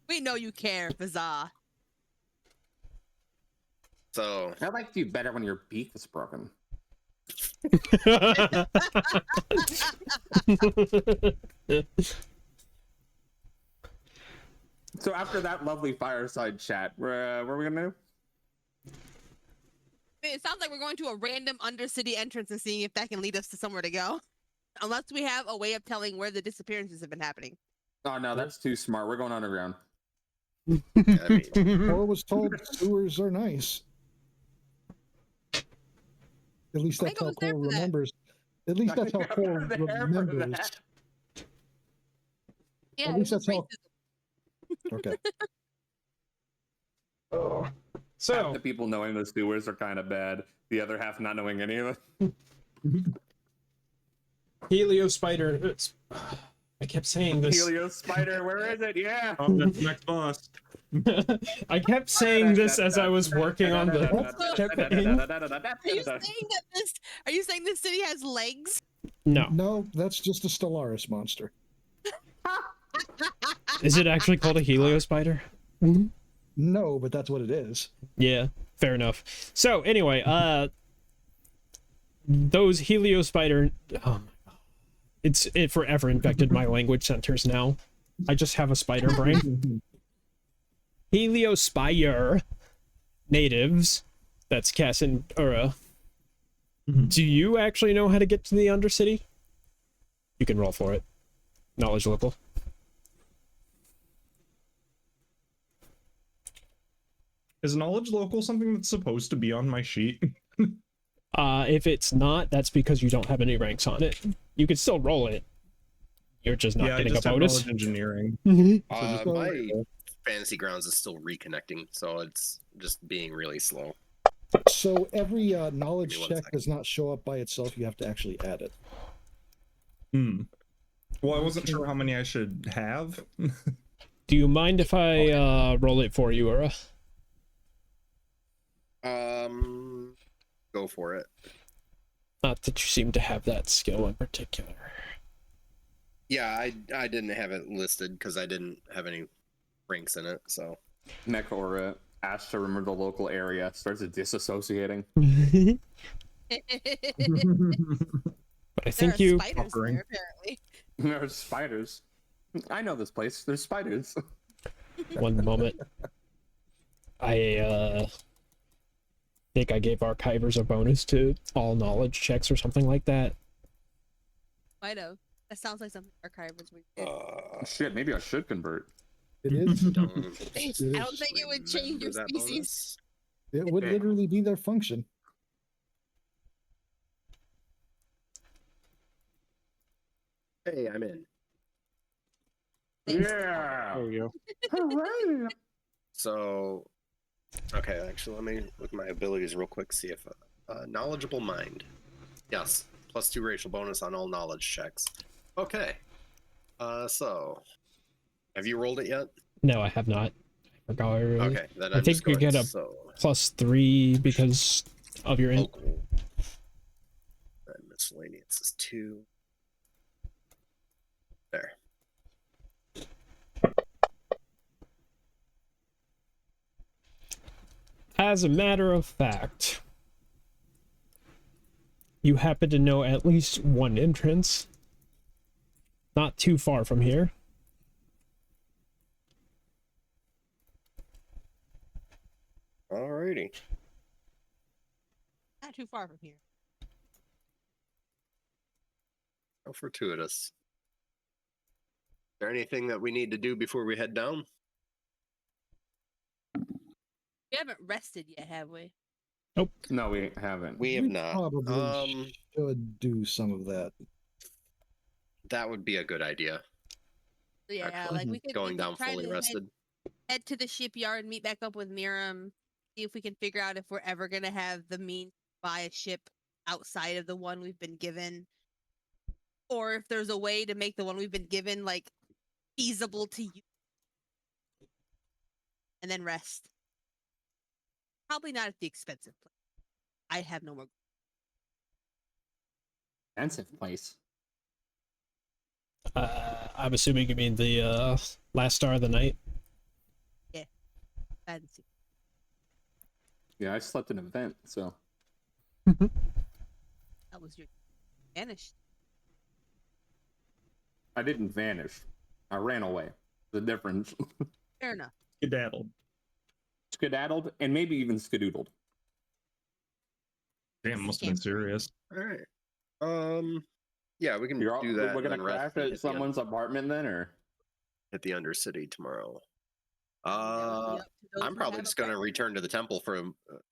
We know you care, Bazaar. So I liked you better when your beak was broken. So after that lovely fireside chat, what are we gonna do? It sounds like we're going to a random undercity entrance and seeing if that can lead us to somewhere to go. Unless we have a way of telling where the disappearances have been happening. Oh no, that's too smart. We're going underground. I mean, Core was told sewers are nice. At least I that's think I how was there Core for that. remembers. At least that's how I Core was there for remembers. that. Yeah, At it least was that's how. racism. Okay. Oh. Half So, the people knowing the sewers are kind of bad. The other half not knowing any of it. Helio Spider. I kept saying this. Helio Spider, where is it? Yeah. Oh, that's the next boss. I kept saying this as I was working on the campaign. Are you saying this city has legs? No. No, that's just a Stellaris monster. Is it actually called a Helio Spider? No, but that's what it is. Yeah, fair enough. So anyway, those Helio Spider, it forever infected my language centers now. I just have a spider brain. Helio Spire natives, that's Cass and Ura. Do you actually know how to get to the Undercity? You can roll for it. Knowledge local. Is knowledge local something that's supposed to be on my sheet? If it's not, that's because you don't have any ranks on it. You can still roll it. You're just not Yeah, I getting a just have bonus. knowledge engineering. my fantasy grounds is still reconnecting, so it's just being really slow. So every knowledge Give me 1 check second. does not show up by itself. You have to actually add it. Well, I wasn't sure how many I should have. Do you mind if I roll it for you, Ura? go for it. Not that you seem to have that skill in particular. Yeah, I didn't have it listed because I didn't have any ranks in it. So Mech Aura asks to remember the local area, starts disassociating. But I There think are you. spiders Offering. there, apparently. There's spiders. I know this place. There's spiders. One moment. I think I gave archivers a bonus to all knowledge checks or something like that. Might have. That sounds like something archivers would do. Shit, maybe I should convert. It is. don't I don't think it would change your remember that species. bonus. It would Okay. literally be their function. Hey, I'm in. Yeah. There we go. Hooray. So, okay, actually, let me look at my abilities real quick, see if knowledgeable mind. Yes, +2 racial bonus on all knowledge checks. Okay. So, have you rolled it yet? No, I have not. I forgot. Okay, then I I'm think just you going, get a so +3 because of your. local. And miscellaneous is 2. There. As a matter of fact, you happen to know at least one entrance. Not too far from here. Alrighty. Not too far from here. How fortuitous. Is there anything that we need to do before we head down? We haven't rested yet, have we? No, we haven't. We have We not. probably should do some of that. That would be a good idea. Yeah, Actually, like we could going we could down try fully to rested. head to the shipyard, meet back up with Miriam, see if we can figure out if we're ever gonna have the means to buy a ship outside of the one we've been given, or if there's a way to make the one we've been given like feasible to use, and then rest. Probably not at the expensive place. I have no more. Expensive place. I'm assuming you mean the last star of the night. Fancy. Yeah, I slept in an event, so That was your vanished. I didn't vanish. I ran away. The difference. Fair enough. Skedaddled. Skedaddled and maybe even skedoodled. Damn, must have been serious. All right. Yeah, we can You're all, do that. we're and gonna then rest crash and at hit someone's apartment then, or hit the Undercity tomorrow. That would be up to those I'm who probably have just gonna apartments. return to the temple for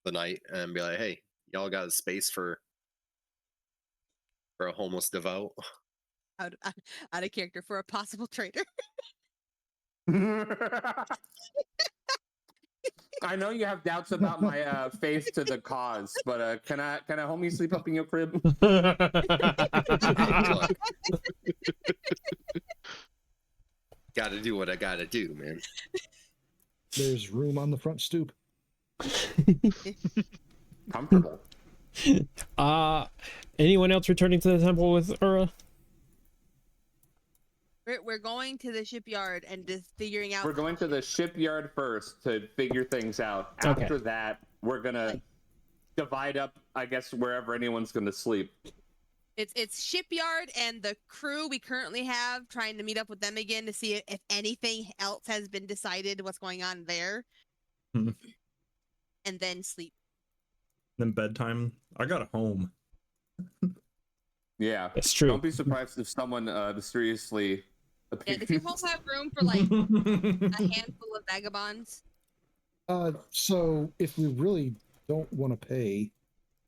the night and be like, "Hey, y'all got a space for a homeless devout?" out of character for a possible traitor. I know you have doubts about my faith to the cause, but can I homie sleep up in your crib? Look, gotta do what I gotta do, man. There's room on the front stoop. Comfortable. Anyone else returning to the temple with Ura? We're going to the shipyard and just figuring out. We're going to the shipyard first to figure things out. Okay. After that, we're gonna divide up, I guess, wherever anyone's gonna sleep. It's shipyard and the crew we currently have, trying to meet up with them again to see if anything else has been decided, what's going on there, Hmm. and then sleep. Then bedtime. I got a home. Yeah, It's true. Don't be surprised if someone mysteriously Yeah, appears. does your home have room for like a handful of vagabonds? So if we really don't want to pay,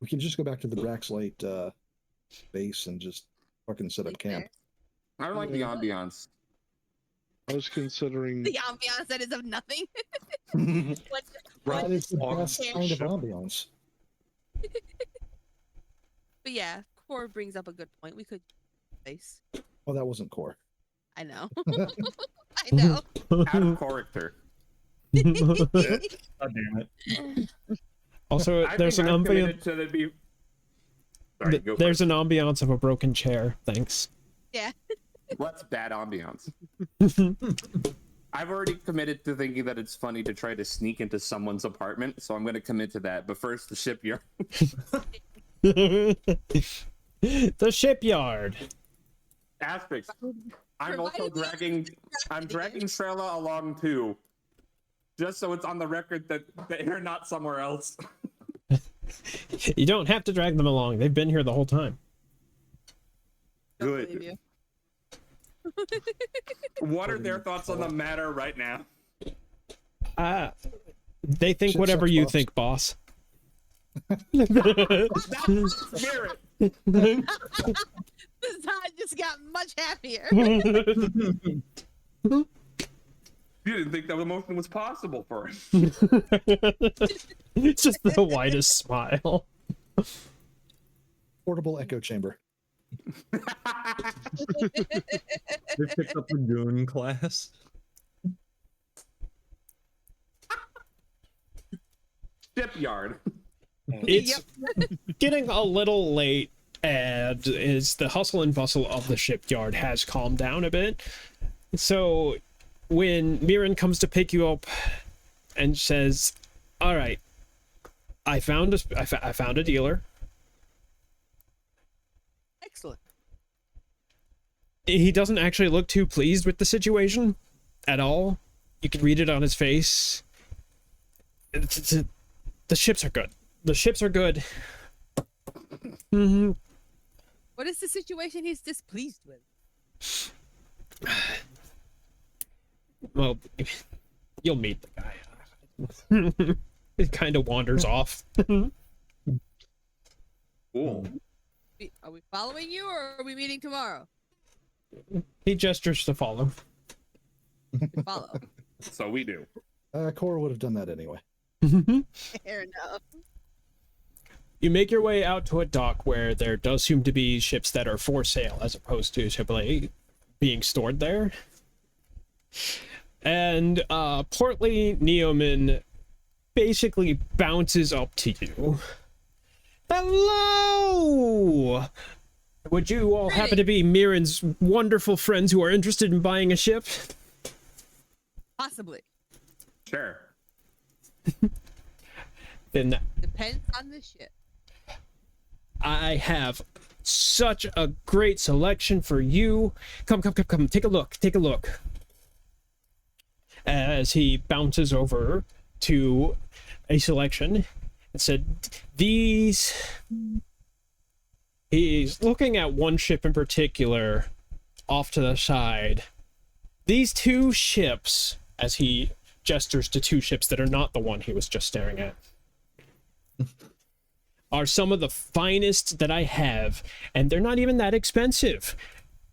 we can just go back to the Braxlite base and just fucking set up Sleep camp. I don't like the ambiance. I was considering. The ambiance that is of nothing. What- That is the on best the kind of ship. ambiance. But yeah, Core brings up a good point. We could face. Oh, that wasn't core. I know. I know. Out of character. God damn it. Also, I there's think an I'm ambiance. committed to Sorry, go There's first. an ambiance of a broken chair. Thanks. Yeah. Well, that's bad ambiance. I've already committed to thinking that it's funny to try to sneak into someone's apartment, so I'm going to commit to that. But first, the shipyard. The shipyard. Asterix. I'm Provided also the dragging. I'm dragging Shrella along too, just so it's on the record that they're not somewhere else. You don't have to drag them along. They've been here the whole time. Don't Good. believe you. What are their thoughts on the matter right now? They think Shit whatever sucks, you boss. think, boss. That's spirit. This time just got much happier. You didn't think that emotion was possible for us. It's just the widest smile. Portable echo chamber. They picked up the goon class. Shipyard. It's getting a little late, and is the hustle and bustle of the shipyard has calmed down a bit. So when Mirren comes to pick you up and says, "All right, I found a dealer." Excellent. He doesn't actually look too pleased with the situation at all. You can read it on his face. The ships are good. The ships are good. Mm-hmm. What is the situation he's displeased with? Well, you'll meet the guy. It kind of wanders off. Cool. Are we following you or are we meeting tomorrow? He gestures to follow. We follow. So we do. Cora would have done that anyway. Fair enough. You make your way out to a dock where there does seem to be ships that are for sale as opposed to AAA being stored there. And portly Neoman basically bounces up to you. Hello! Would you all happen to be Mirren's wonderful friends who are interested in buying a ship? Possibly. Sure. Then Depends on the ship. I have such a great selection for you. Come, take a look. As he bounces over to a selection and said, these... He's looking at one ship in particular off to the side. These two ships, as he gestures to two ships that are not the one he was just staring at, are some of the finest that I have, and they're not even that expensive.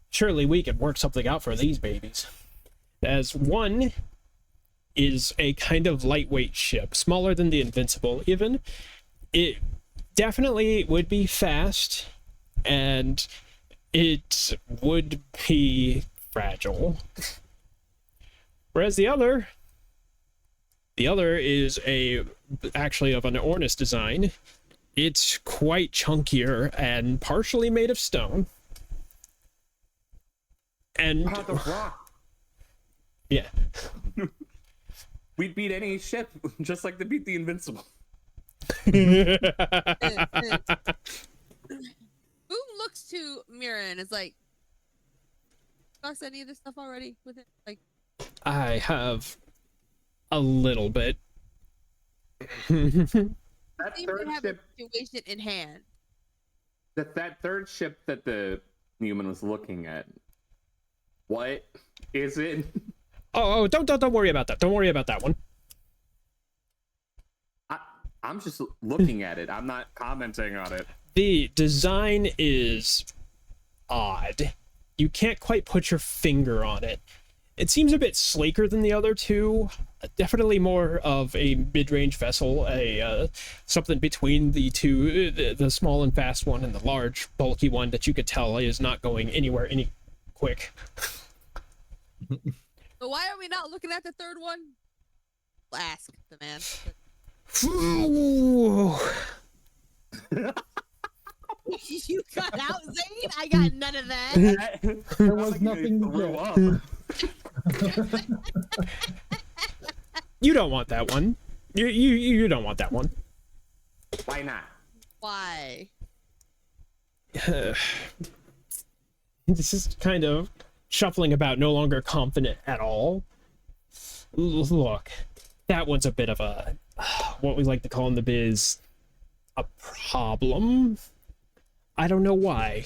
Surely we could work something out for these babies. As one is a kind of lightweight ship, smaller than the Invincible even. It definitely would be fast, and it would be fragile. Whereas the other is actually of an Ornis design. It's quite chunkier and partially made of stone. And Oh, the rock. yeah, We'd beat any ship, just like they beat the Invincible. Boom looks to Mira and is like, "Talks any of this stuff already with it?" Like, I have a little bit. That seem third to have ship, a situation in hand. that third ship that the Newman was looking at. What is it? Oh, don't worry about that. Don't worry about that one. I'm just looking at it. I'm not commenting on it. The design is odd. You can't quite put your finger on it. It seems a bit sleeker than the other two. Definitely more of a mid-range vessel, something between the two, the small and fast one and the large, bulky one that you could tell is not going anywhere any quick. So why are we not looking at the third one? We'll ask the man. Ooh. You got out, Zane? I got none of that. There was nothing to get. You don't want that one. You don't want that one. Why not? Why? This is kind of shuffling about, no longer confident at all. Look, that one's a bit of a, what we like to call in the biz, a problem. I don't know why.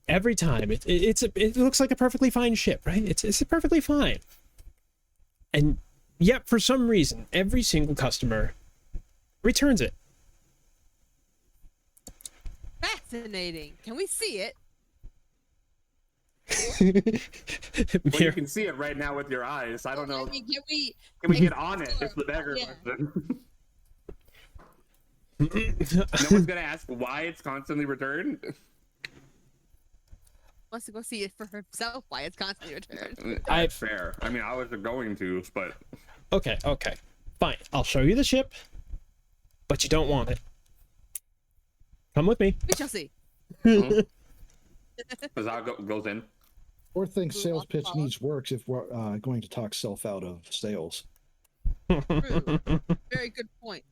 Every time it looks like a perfectly fine ship, right? It's perfectly fine. And yet, for some reason, every single customer returns it. Fascinating. Can we see it? Well, you can see it right now with your eyes. I don't know. I mean, Can we get on it? It's the bigger Yeah. question. No one's gonna ask why it's constantly returned. wants to go see it for himself why it's constantly returned. That's fair. I mean, I was going to, but Okay, fine. I'll show you the ship, but you don't want it. Come with me. We shall see. Bizarre goes in. Or thinks sales pitch needs works if we're going to talk self out of sales. True. Very good point.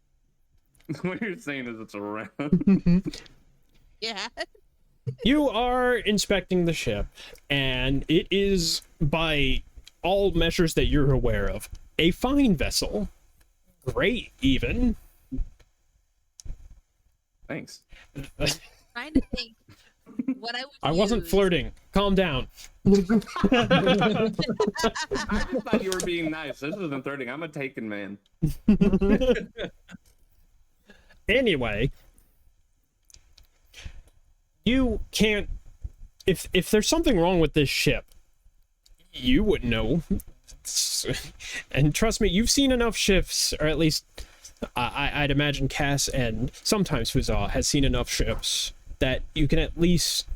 What you're saying is it's around. Yeah. You are inspecting the ship, and it is, by all measures that you're aware of, a fine vessel. Great, even. Thanks. Trying to think what I would I wasn't use. flirting. Calm down. I just thought you were being nice. This isn't flirting. I'm a taken man. Anyway, you can't, if there's something wrong with this ship, you wouldn't know. And trust me, you've seen enough ships, or at least I'd imagine Cass and sometimes Fuzza has seen enough ships that you can at least,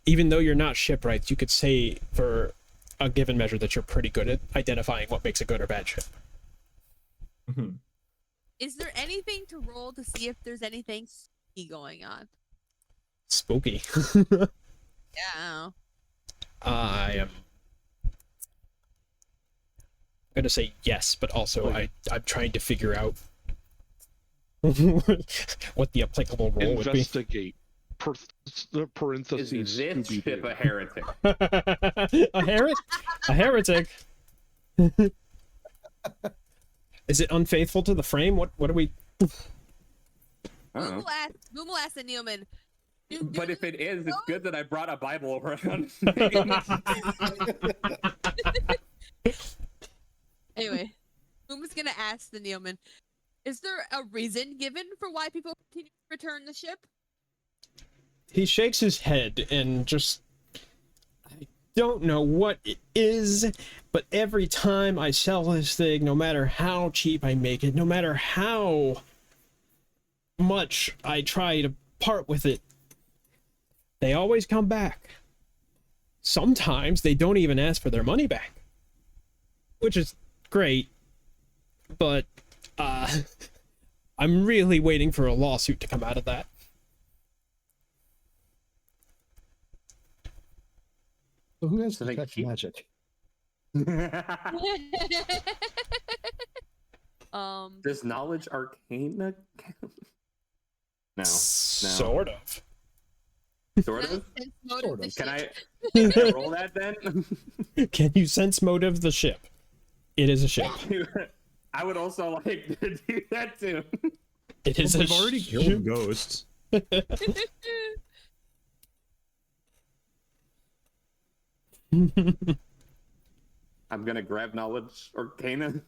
even though you're not shipwrights, you could say for a given measure that you're pretty good at identifying what makes a good or bad ship. Is there anything to roll to see if there's anything spooky going on? Spooky. Yeah, I don't know. I am gonna say yes, but also I'm trying to figure out what the applicable role would be. Investigate. The Is parentheses. this ship a heretic? A heretic? Is it unfaithful to the frame? What are we? I don't know. Boom will ask the Neoman. But if it is, it's good that I brought a Bible around. Anyway, Boom is gonna ask the Neoman, is there a reason given for why people continue to return the ship? He shakes his head and just, I don't know what it is, but every time I sell this thing, no matter how cheap I make it, no matter how much I try to part with it, they always come back. Sometimes they don't even ask for their money back, which is great, but I'm really waiting for a lawsuit to come out of that. So who has So they detect keep- magic? Does knowledge arcana count? No. Sort of. Sort of? Sense motive Sort the of. Can ship. I roll that then? Can you sense motive the ship? It is a ship. I would also like to do that too. It is We've a already ship. killed ghosts. I'm gonna grab knowledge arcana.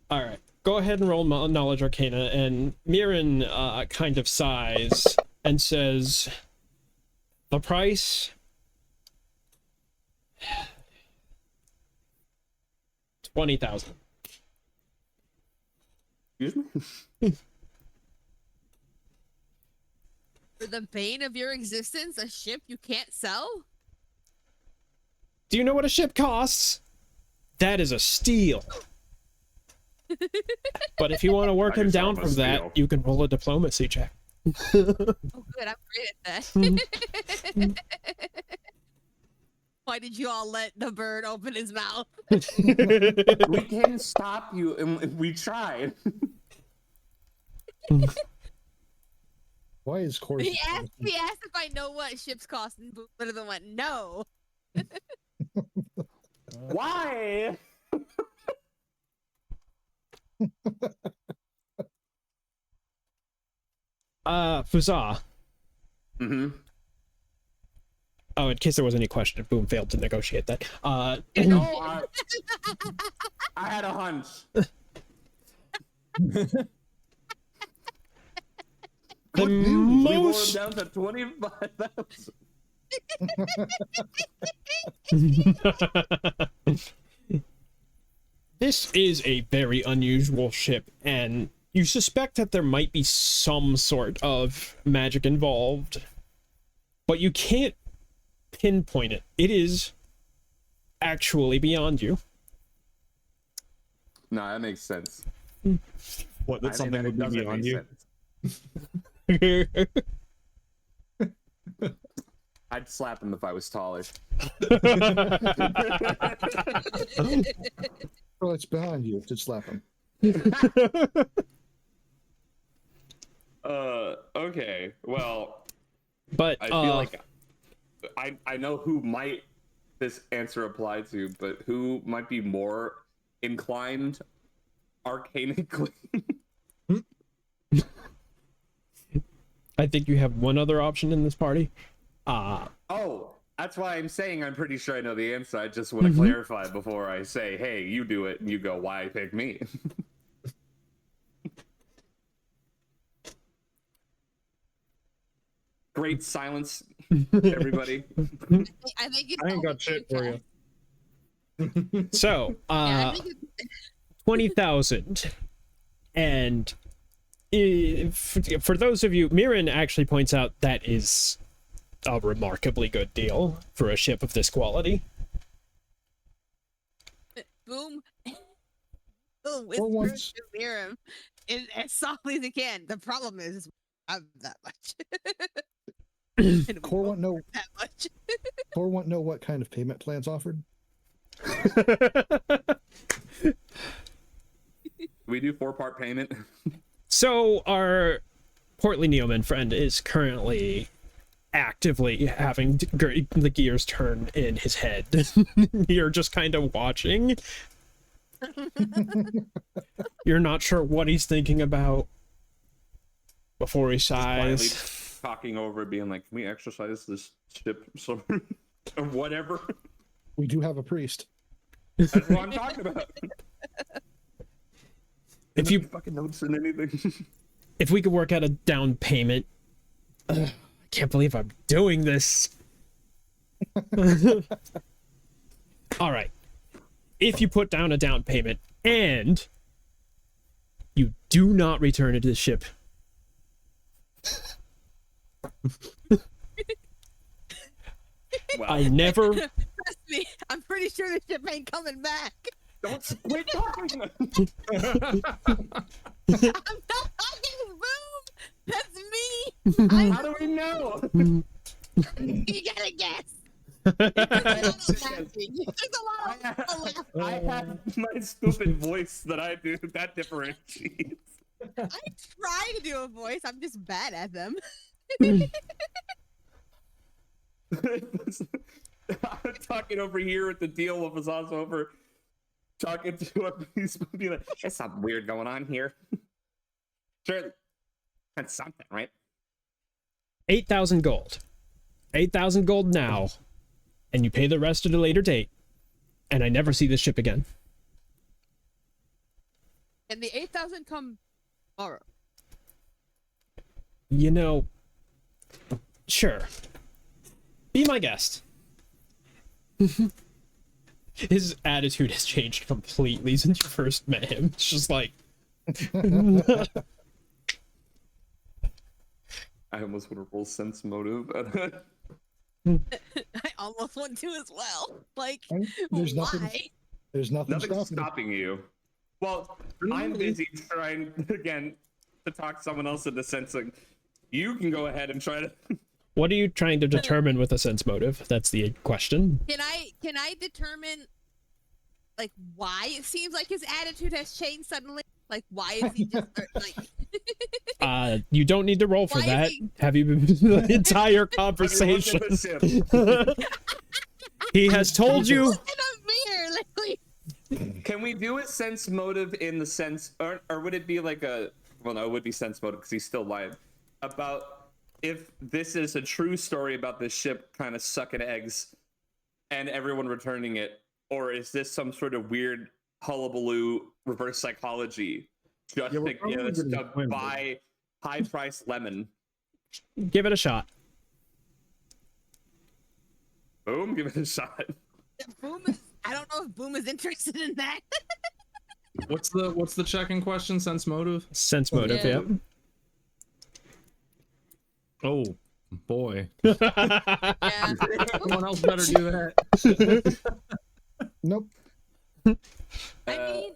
All right, go ahead and roll knowledge arcana, and Mirren kind of sighs and says, "The price, 20,000." Excuse me? For the bane of your existence, a ship you can't sell? Do you know what a ship costs? That is a steal. But if you want to work Buy him yourself down a from that, steal. you can roll a diplomacy check. Oh, good. I'm great at that. Why did you all let the bird open his mouth? We can't stop you, and we tried. Why is Core? He asked if I know what ships cost, and one of them went, no. Why? Fuzah. Mm-hmm. Oh, in case there was any question, Boom failed to negotiate that. No, I had a hunch. The We lowered most down to 25,000. This is a very unusual ship, and you suspect that there might be some sort of magic involved, but you can't pinpoint it. It is actually beyond you. No, that makes sense. What? That I think something that would be doesn't beyond make you. sense. I'd slap him if I was taller. Well, it's behind you. Just slap him. Okay. Well, But I feel like I know who might this answer apply to, but who might be more inclined arcanically? I think you have one other option in this party. Oh, that's why I'm saying I'm pretty sure I know the answer. I just want to clarify before I say, hey, you do it, and you go, why pick me? Great silence, everybody. I think it's I ain't only got shit for you. So, Yeah, I think it's 20,000. And for those of you, Mirren actually points out that is a remarkably good deal for a ship of this quality. Boom. Boom. For Whispers once. to Miriam as softly as he can. The problem is I'm that much. And we Core both won't know. that much. Core won't know what kind of payment plans offered. We do 4-part payment. So our portly Neoman friend is currently actively having the gears turn in his head. You're just kind of watching. You're not sure what he's thinking about before he Quietly sighs. talking over, being like, can we exercise this ship some or whatever? We do have a priest. That's what I'm talking about. If you fucking noticing anything. if we could work out a down payment. I can't believe I'm doing this. All right. If you put down a down payment and you do not return it to the ship, Well, I never. Trust me, I'm pretty sure the ship ain't coming back. don't quit talking. I'm not talking Boom. That's me. How do we know? You gotta guess. There's a lot of laughing. I have my stupid voice that I do that differentiates. I try to do a voice. I'm just bad at them. I'm talking over here with the deal with us also over talking to a piece being like, there's something weird going on here. Sure, that's something, right? 8,000 gold. 8,000 gold now, and you pay the rest at a later date, and I never see this ship again. And the 8,000 come tomorrow. You know, sure. Be my guest. His attitude has changed completely since you first met him. It's just like... I almost would have rolled sense motive. I almost want to as well. Like, There's why? nothing. There's nothing Nothing's stopping. stopping you. Well, I'm busy trying again to talk someone else into sensing You can go ahead and try to. What are you trying to determine with a sense motive? That's the question. Can I determine like why it seems like his attitude has changed suddenly? Like why is he just like You don't need to roll for Why is that. he- Have you been the entire conversation? He has told you. looking at me literally? Can we do a sense motive in the sense, or would it be like a? Well, no, it would be sense motive because he's still lying about if this is a true story about this ship kind of sucking eggs and everyone returning it, or is this some sort of weird hullabaloo reverse psychology just Yeah, we're to get probably us gonna to win, buy high priced lemon? Give it a shot. Boom, give it a shot. Boom is, I don't know if Boom is interested in that. What's the check in question? Sense motive? Sense motive, Yeah. yeah. Oh boy. Yeah. Someone else better do that. Nope. I mean,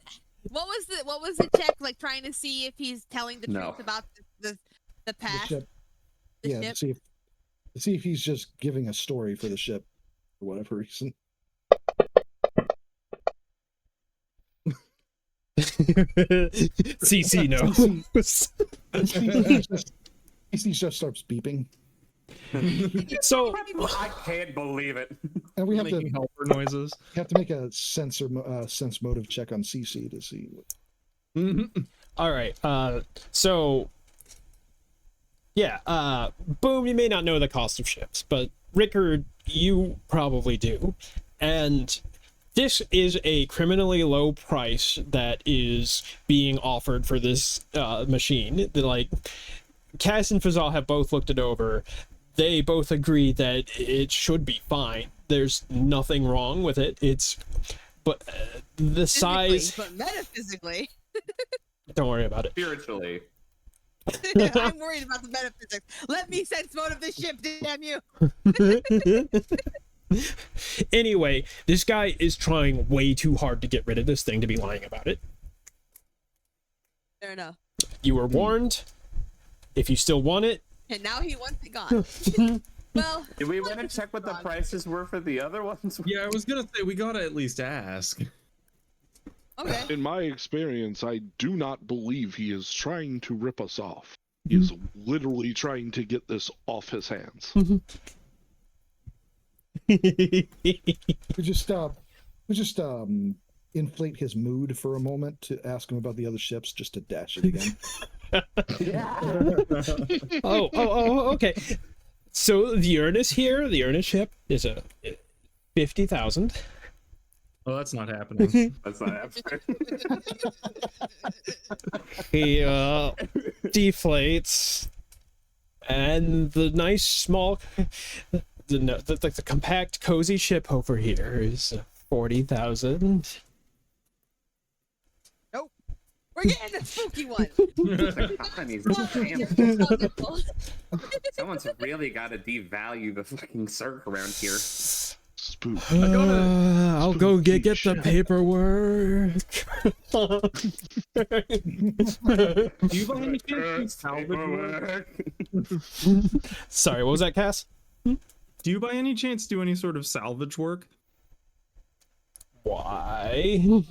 what was the check like? Trying to see if he's telling the No. truth about the The past. ship. The Yeah, ship? to see if he's just giving a story for the ship for whatever reason. CC knows. He just starts beeping, So I can't believe it. and we have Making to helper noises. make a sense motive check on CC to see. all right. So yeah. Boom. You may not know the cost of ships, but Rickard, you probably do, and this is a criminally low price that is being offered for this machine. Like, Cass and Fazal have both looked it over. They both agree that it should be fine. There's nothing wrong with it. But the size. But metaphysically, Don't worry about it. Spiritually. I'm worried about the metaphysics. Let me sense motive this ship, damn you! Anyway, this guy is trying way too hard to get rid of this thing to be lying about it. Fair enough. You were warned. If you still want it, And now he wants it gone. Well, Did we want to check what the prices were for the other ones? Yeah, I was gonna say we gotta at least ask. okay. In my experience, I do not believe he is trying to rip us off. He is literally trying to get this off his hands. We just inflate his mood for a moment to ask him about the other ships, just to dash it again. okay. So the Ernest here, the Ernest ship is a 50,000. Oh, that's not happening. That's not happening. He deflates, and the nice small, the compact cozy ship over here is 40,000. We're getting the spooky one. Someone's really got to devalue the fucking circ around here. Spook. I'll go get the ship. paperwork. Do you by any chance do salvage work? Sorry, what was that, Cass? Do you by any chance do any sort of salvage work? Why?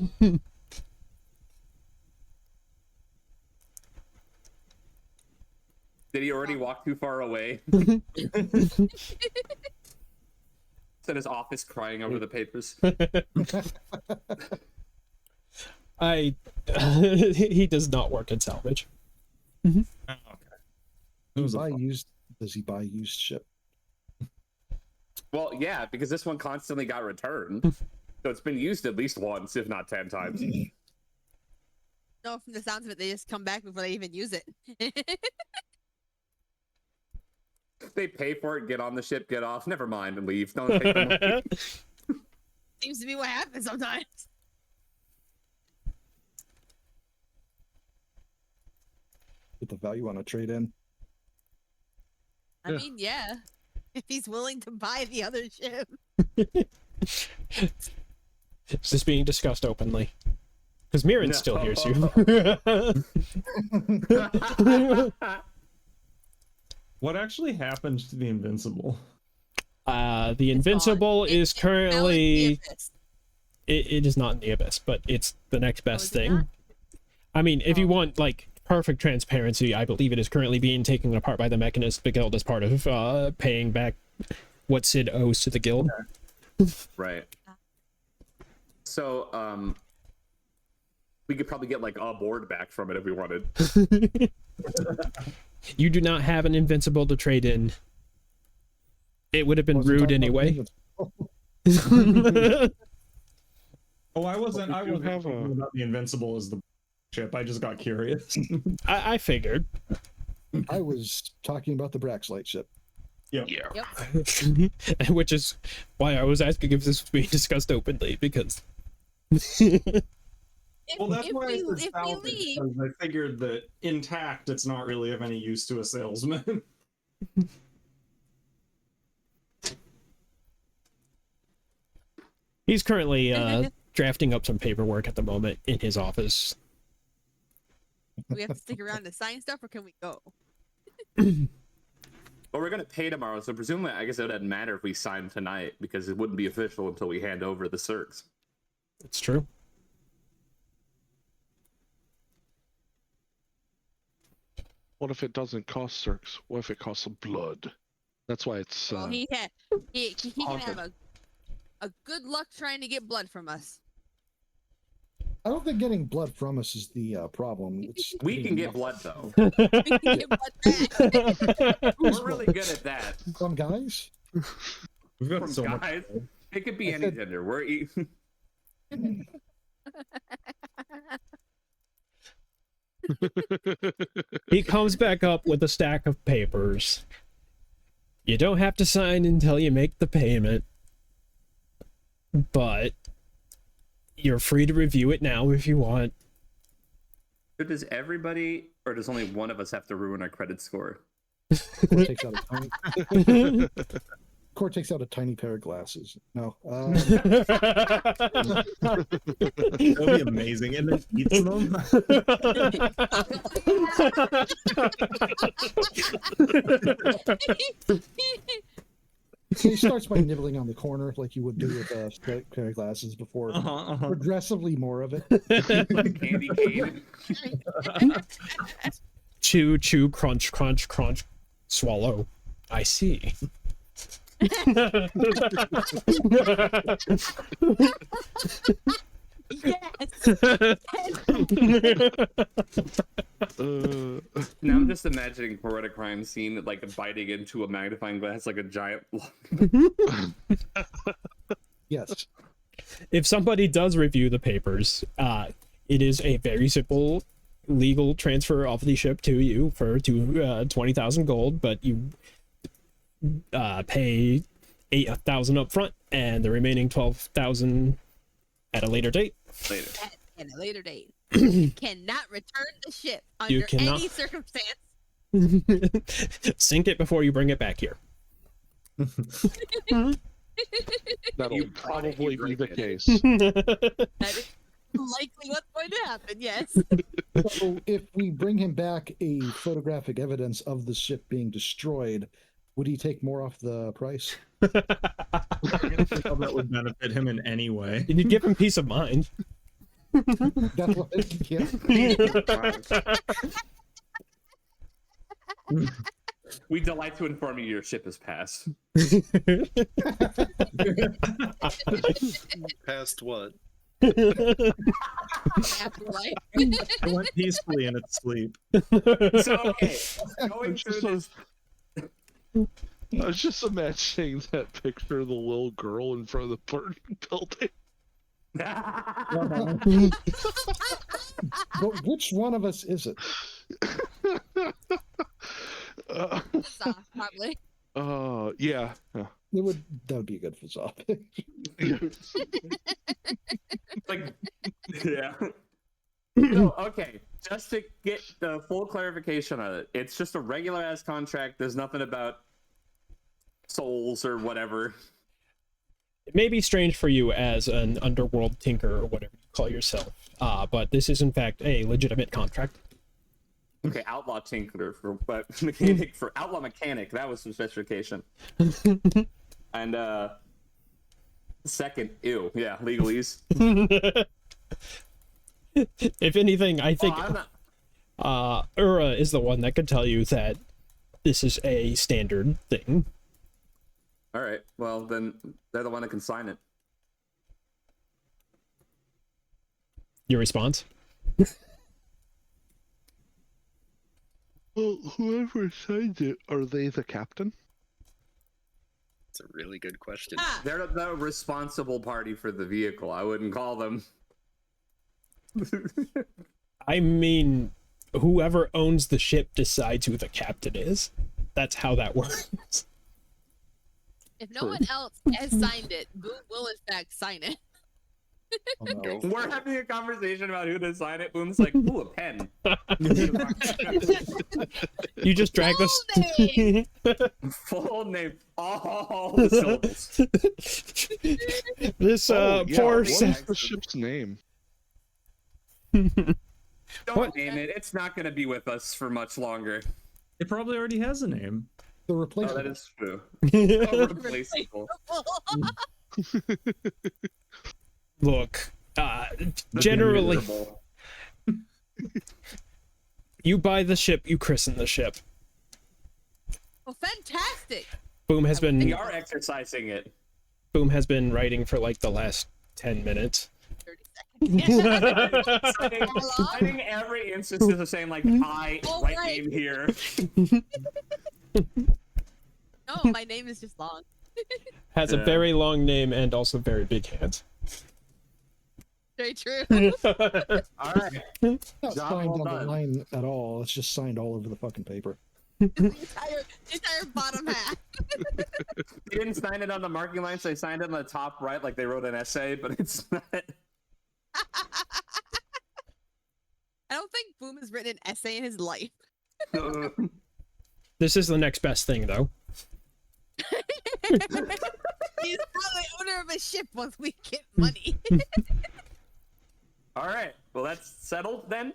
Did he already walk too far away? He's in his office crying over the papers. He does not work in salvage. Oh, okay. It was a Does he buy used ship? Well, yeah, because this one constantly got returned. So it's been used at least once, if not 10 times. No, from the sounds of it, they just come back before they even use it. They pay for it, get on the ship, get off, never mind, and leave. Don't take the money. Seems to be what happens sometimes. Get the value on a trade in. I mean, yeah. If he's willing to buy the other ship. Is this being discussed openly? Because Mirren still hears you. What actually happened to the Invincible? The Invincible It- is it fell in the currently abyss. it is not in the abyss, but it's the next best is it thing. not? I mean, if you Oh. want like perfect transparency, I believe it is currently being taken apart by the Mechanist Guild as part of paying back what Sid owes to the guild. Right. So, we could probably get like a board back from it if we wanted. You do not have an Invincible to trade in. It would have been Wasn't rude talking about anyway. Invincible. Oh, I wasn't. We I do wasn't have thinking a- about the Invincible as the ship. I just got curious. I figured. I was talking about the Braxlight ship. Yeah. Which is why I was asking if this was being discussed openly, because Well, that's if why I we, said if we salvage, leave, because I figured that intact, it's not really of any use to a salesman. he's currently drafting up some paperwork at the moment in his office. do we have to stick around to sign stuff, or can we go? But we're gonna pay tomorrow, so presumably, I guess it wouldn't matter if we signed tonight because it wouldn't be official until we hand over the circs. It's true. What if it doesn't cost circs? What if it costs some blood? That's why it's. Well, he can Haunted. have a good luck trying to get blood from us. I don't think getting blood from us is the problem. It's We can get blood though. We can get blood back. We're really good at that. some guys. We've got From so much. guys, it could be I any said- gender. He comes back up with a stack of papers. You don't have to sign until you make the payment, but you're free to review it now if you want. So does everybody, or does only one of us have to ruin our credit score? Core takes out a tiny. Core takes out a tiny pair of glasses. No. That'll be amazing. And then eats them. He starts by nibbling on the corner like you would do with a pair of glasses before. Progressively more of it. Candy cane. Chew, chew, crunch, crunch, crunch, swallow. I see. Yes. Now I'm just imagining a crime scene like biting into a magnifying glass like a giant. Yes. If somebody does review the papers, it is a very simple legal transfer of the ship to you for 20,000 gold, but you pay 8,000 up front and the remaining 12,000 at a later date. Later. At a later date. You cannot return the ship under cannot. any circumstance. Sink it before you bring it back here. That'll You brought it, probably you be the drank it. case. That is likely what's going to happen, yes. So if we bring him back a photographic evidence of the ship being destroyed, would he take more off the price? How that would benefit him in any way. And you give him peace of mind. That's what, yeah. We delight to inform you your ship has passed. Past what? Afterlife. It went peacefully in its sleep. So okay, going It's through just this. I was just imagining that picture of the little girl in front of the burning building. But which one of us is it? Probably. Yeah. That would be a good facade. Like, yeah. No, okay. Just to get the full clarification on it, it's just a regular ass contract. There's nothing about souls or whatever. It may be strange for you as an underworld tinker or whatever you call yourself, but this is in fact a legitimate contract. Okay, outlaw tinkerer but mechanic for outlaw mechanic. That was some specification. And second, ew, yeah, legalese. If anything, I think I'm not. Ura is the one that could tell you that this is a standard thing. All right, well then they're the one that can sign it. Your response? Well, whoever signed it, are they the captain? It's a really good question. Ah, They're the responsible party for the vehicle. I wouldn't call them. I mean, whoever owns the ship decides who the captain is. That's how that works. if no one else has signed it, Boom will in fact sign it. Oh, no. We're having a conversation about who to sign it. Boom's like, ooh, a pen. You just drag this. Full name, all the syllables. This Oh, yeah, poor what is sa- the ship's name? Don't What? name it. It's not going to be with us for much longer. It probably already has a name. The Oh, replacement. that is true. Oh, replaceable. Look, The generally, Invincible. you buy the ship, you christen the ship. Well, fantastic. Boom has We been are exercising it. writing for like the last 10 minutes. 30 seconds. I think every instance is the same, like, hi, Oh, right right. name here. No, my name is just long. Has a Yeah. very long name and also very big hands. Very true. All right. Not Job signed well on the done. line at all. It's just signed all over the fucking paper. the entire bottom half. They didn't sign it on the marking line, so they signed it on the top right, like they wrote an essay, but it's not. I don't think Boom has written an essay in his life. This is the next best thing, though. He's probably owner of a ship once we get money. All right. Well, that's settled then.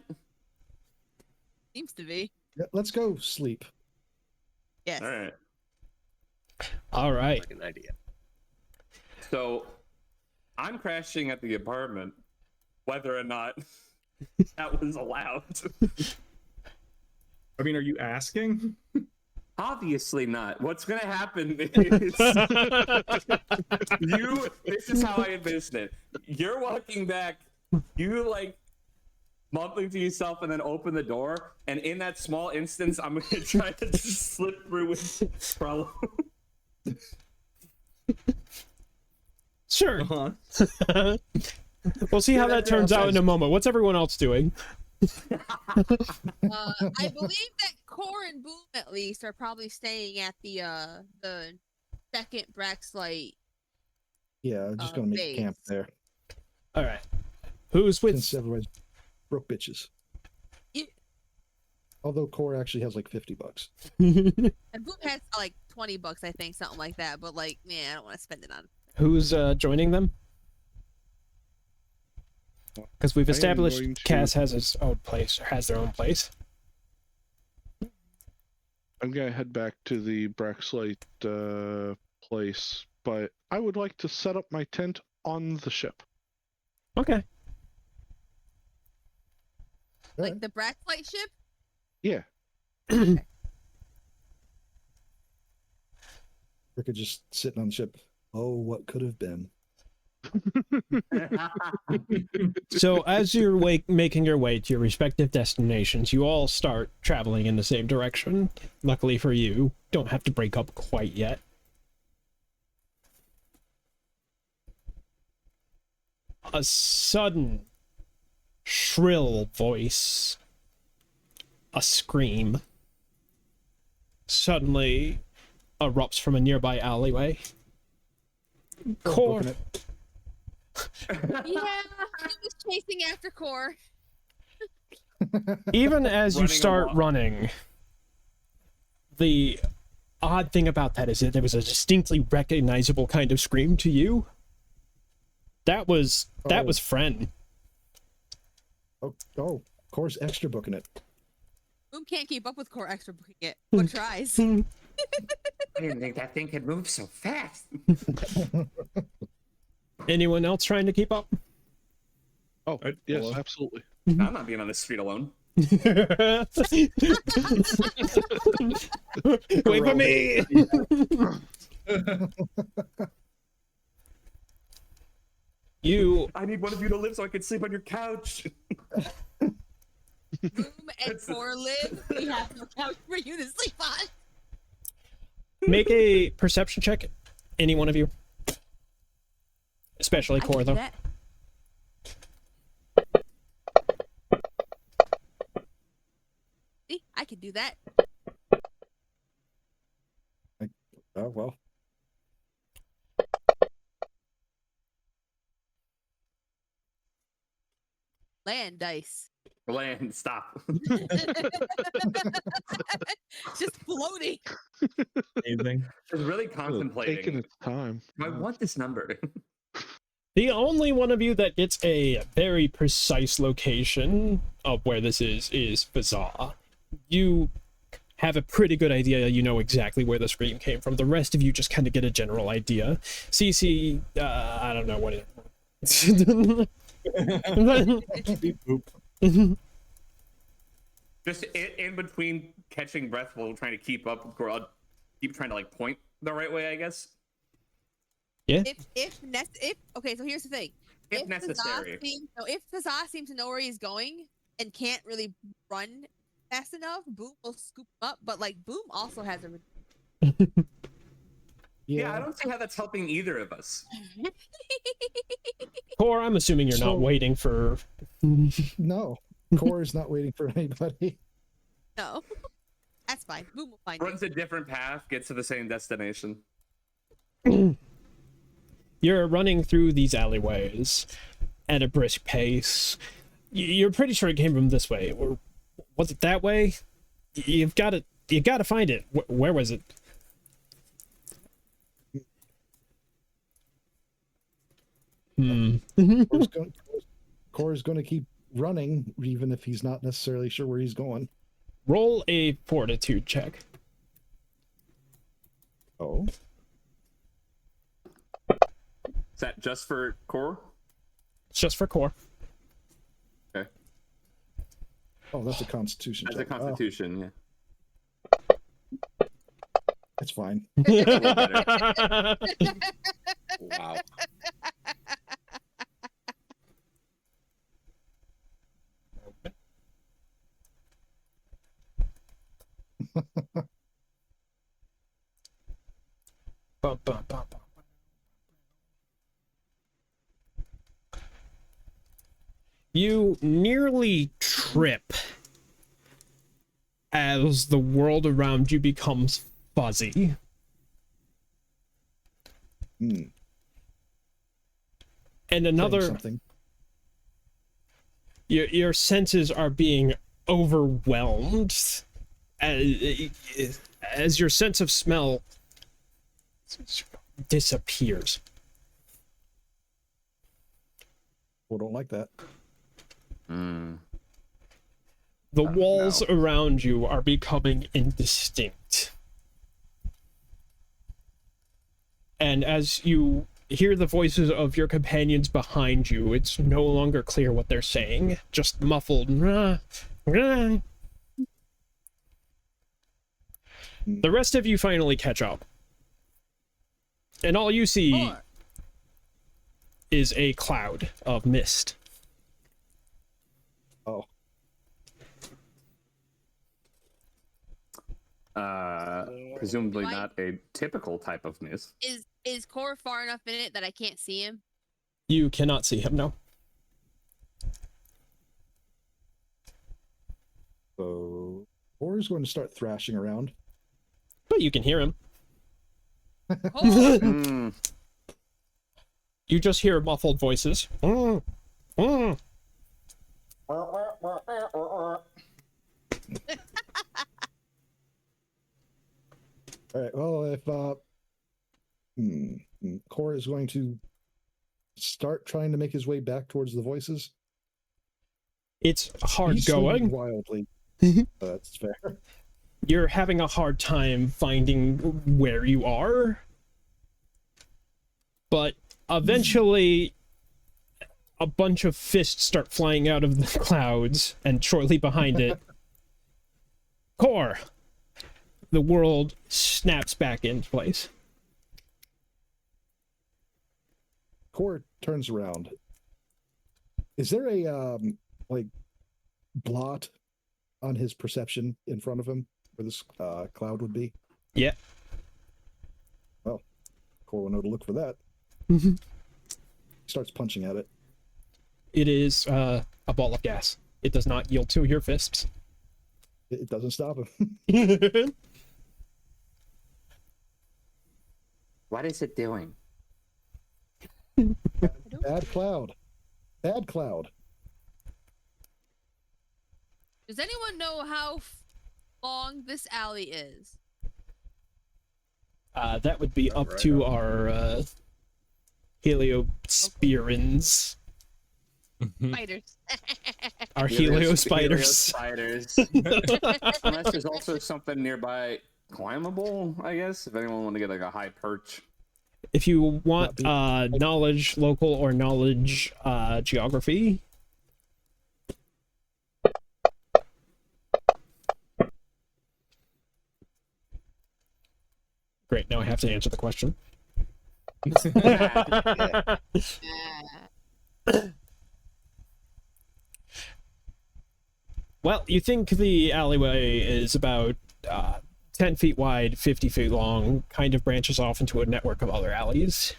Seems to be. Yeah, let's go sleep. Yes. All right. All right. Like an idea. So, I'm crashing at the apartment, whether or not that was allowed. I mean, are you asking? Obviously not. What's gonna happen is this is how I envision it. You're walking back, you like mumbling to yourself and then open the door, and in that small instance, I'm gonna try to just slip through with problem. Sure. Uh-huh. We'll see how Yeah, that turns out in a moment. What's everyone else doing? I believe that Core and Boom at least are probably staying at the second Braxlight. Yeah, just gonna make base. camp there. All right. Who's with? Since everybody's broke bitches. Yeah. Although Core actually has like $50. And Boom has like $20, I think, something like that. But like, man, I don't want to spend it on. Who's joining them? Because we've I am established going to- Cass has his own place, or has their own place. I'm gonna head back to the Braxlight place, but I would like to set up my tent on the ship. Okay. Like the Braxlight ship. Yeah. Rick is just sitting on the ship. Oh, what could have been. So as you're making your way to your respective destinations, you all start traveling in the same direction. Luckily for you, don't have to break up quite yet. A sudden, shrill voice, a scream, suddenly erupts from a nearby alleyway. Core. Booking it. Yeah, he was chasing after Core. Even as you Running start along. running, the odd thing about that is that there was a distinctly recognizable kind of scream to you. That was Oh. Friend. Oh, Core's extra booking it. Boom can't keep up with Core extra booking it, but tries. I didn't think that thing could move so fast. Anyone else trying to keep up? Oh, I'd yes, follow. absolutely. I'm not being on this street alone. Wait for me. You I need one of you to live so I can sleep on your couch. Boom and Core live. We have no couch for you to sleep on. make a perception check. Any one of you, especially I can Core, do though. that. See, I can do that. Oh, well. Land dice. Land, stop. Just floating. Anything? I was really Taking contemplating. its time. I want this number. The only one of you that gets a very precise location of where this is Bazaar. You have a pretty good idea. You know exactly where the scream came from. The rest of you just kind of get a general idea. CC, I don't know what it Just in between catching breath while trying to keep up, I'll keep trying to like point the right way, I guess. If okay, so here's the thing. If necessary. If Fazah seems to know where he's going and can't really run fast enough, Boom will scoop him up. But like Boom also has a Yeah, I don't see how that's helping either of us. Core, I'm assuming you're not waiting for. No, Core is not waiting for anybody. No. That's fine. Boom will find Runs a different path, gets to the same destination. You're running through these alleyways at a brisk pace. You're pretty sure it came from this way, or was it that way? You got to find it. Where was it? Core's going to keep running, even if he's not necessarily sure where he's going. Roll a fortitude check. Oh. Is that just for Core? It's just for Core. Okay. Oh, that's a Constitution That's a check. Oh, Constitution, yeah. it's fine. It's a little better. Wow. Bum, bum, bum, bum. You nearly trip as the world around you becomes fuzzy. Hmm. And Saying another, something. your senses are being overwhelmed as your sense of smell disappears. Well, don't like that. The Oh, walls no. around you are becoming indistinct. And as you hear the voices of your companions behind you, it's no longer clear what they're saying, just muffled. "Rah, rah." The rest of you finally catch up. And all you see Core. is a cloud of mist. Oh. Presumably Why- not a typical type of mist. Is Core far enough in it that I can't see him? You cannot see him, no. So Core's going to start thrashing around. But you can hear him. Core. You just hear muffled voices. Mm, mm. All right. Well, if Core is going to start trying to make his way back towards the voices. It's hard He's swimming going. wildly. That's fair. You're having a hard time finding where you are, but eventually a bunch of fists start flying out of the clouds, and shortly behind it, Core, the world snaps back into place. Core turns around. Is there a like blot on his perception in front of him where this cloud would be? Yeah. Well, Core will know to look for that. Mm-hmm. Starts punching at it. It is a ball of gas. It does not yield to your fists. It doesn't stop him. What is it doing? Bad cloud. Bad cloud. Does anyone know how long this alley is? That would be up Right to on. our heliospirins. Spiders. Our helio spiders. Spiders. Unless there's also something nearby climbable, I guess. If anyone want to get like a high perch. If you want knowledge local or knowledge geography. Great, now I have to answer the question. Well, you think the alleyway is about 10 feet wide, 50 feet long, kind of branches off into a network of other alleys.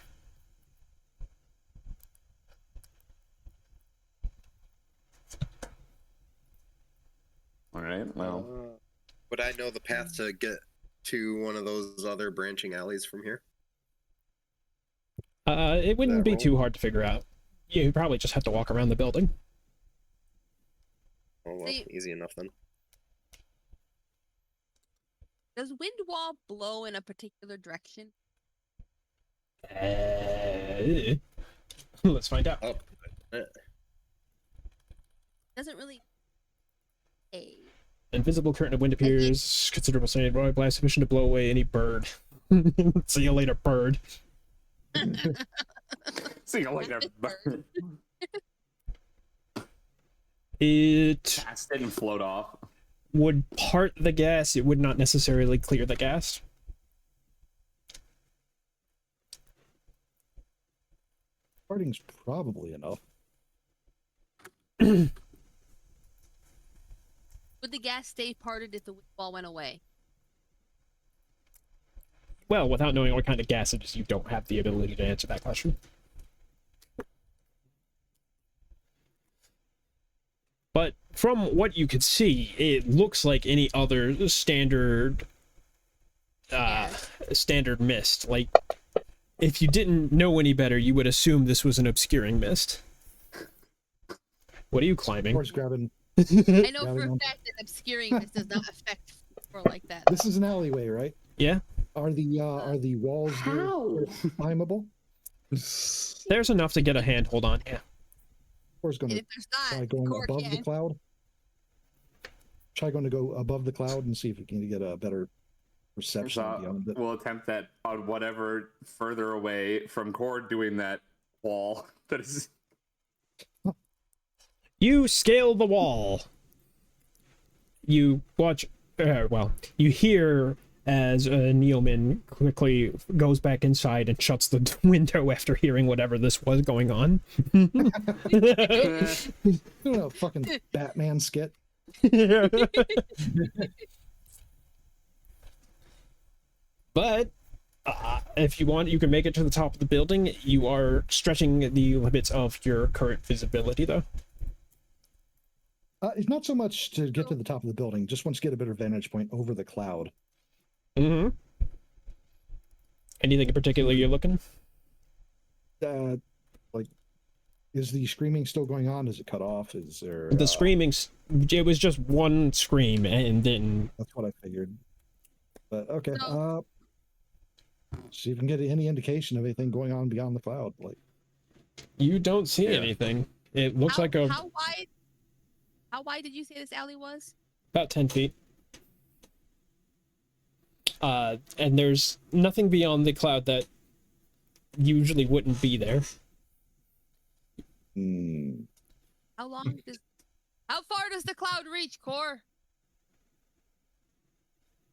All right, well. Would I know the path to get to one of those other branching alleys from here? It wouldn't be roll? too hard to figure out. You probably just have to walk around the building. Oh, well, See- easy enough then. Does wind wall blow in a particular direction? Let's find out. Up. Doesn't really. Hey. Invisible curtain of wind appears. Considerable standing roy blast sufficient to blow away any bird. See you later, bird. See you later. It Gas didn't float off. would part the gas. It would not necessarily clear the gas. Parting's probably enough. Would the gas stay parted if the wind wall went away? Well, without knowing what kind of gas it is, you don't have the ability to answer that question. But from what you could see, it looks like any other standard standard mist. Like, if you didn't know any better, you would assume this was an obscuring mist. What are you climbing? Core's grabbing. I know for Grabbing a on- fact that obscuring this does not affect or like that. This is an alleyway, right? Yeah, Are the walls there climbable? there's enough to get a handhold on. Yeah. Core's going And to if there's try not, going Core above the can. cloud. Try going to go above the cloud and see if we can get a better perception beyond it. We'll attempt that on whatever further away from Cord doing that wall. That is. You scale the wall. You watch. Well, you hear as Neoman quickly goes back inside and shuts the window after hearing whatever this was going on. Fucking Batman skit. But if you want, you can make it to the top of the building. You are stretching the limits of your current visibility, though. It's not so much to get to the top of the building, just once you get a better vantage point over the cloud. Mm-hmm. Anything in particular you're looking? Like, is the screaming still going on? Is it cut off? Is there The screaming, it was just one scream, and then That's what I figured. But okay. No. See if you can get any indication of anything going on beyond the cloud. Like, you don't see Yeah. anything. It looks like a How wide did you say this alley was? About 10 feet. And there's nothing beyond the cloud that usually wouldn't be there. Hmm. How how far does the cloud reach, Core?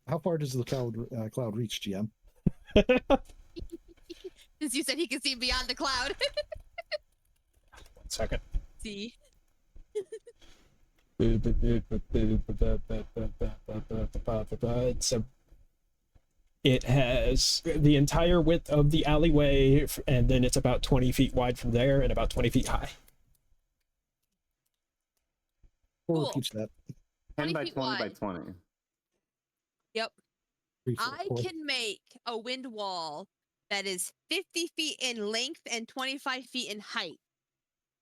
How far does the cloud reach, GM? Since you said he can see beyond the cloud. 1 second. See? It has the entire width of the alleyway, and then it's about 20 feet wide from there and about 20 feet high. Or Cool. repeats that. 10 by feet 20 by wide. 20. Yep. I Four. can make a wind wall that is 50 feet in length and 25 feet in height.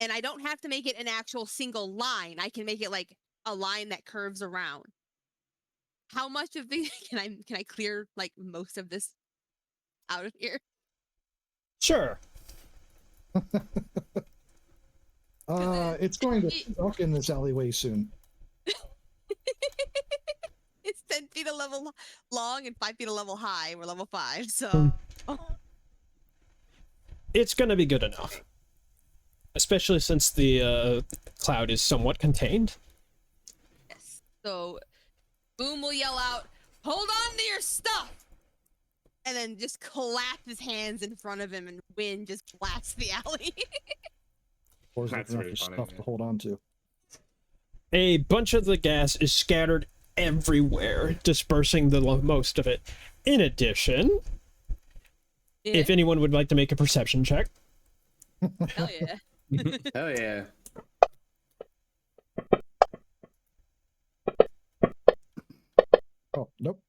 And I don't have to make it an actual single line. I can make it like a line that curves around. How much of the can I clear like most of this out of here? Sure. It's going to suck in this alleyway soon. It's 10 feet a level long and 5 feet a level high. We're level 5, so It's gonna be good enough. Especially since the cloud is somewhat contained. yes. So Boom will yell out, "Hold on to your stuff!" And then just clap his hands in front of him, and wind just blasts the alley. Or is That's enough very for funny, stuff yeah. to hold on to? A bunch of the gas is scattered everywhere, dispersing the most of it. In addition, if anyone would like to make a perception check. Hell yeah. Hell yeah. Oh, nope.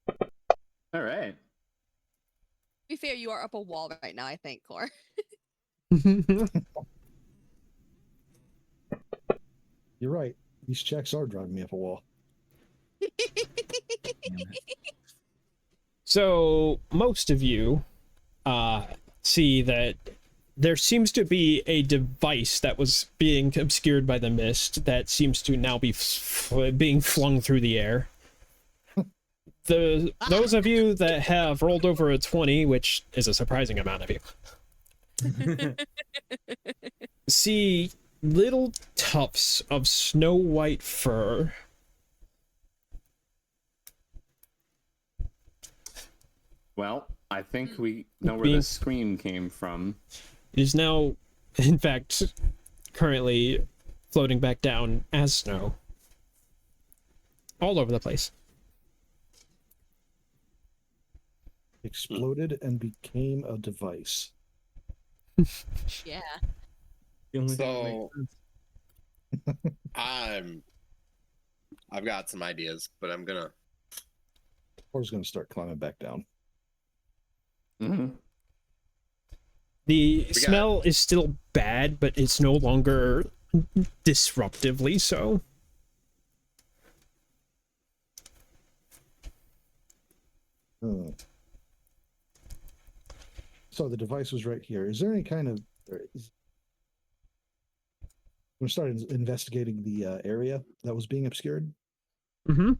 All right. To be fair, you are up a wall right now, I think, Core. You're right. These checks are driving me up a wall. So most of you see that there seems to be a device that was being obscured by the mist that seems to now be being flung through the air. Those of you that have rolled over a 20, which is a surprising amount of you, see little tufts of snow white fur. Well, I think we know where Being- the scream came from. It is now, in fact, currently floating back down as snow. All over the place. Exploded and became a device. Yeah. The only thing that So makes sense. I've got some ideas, but I'm gonna Or is going to start climbing back down. Mm-hmm. The got smell is still bad, but it's no longer disruptively so. So the device was right here. Is there any kind of... We started investigating the area that was being obscured. Mm-hmm.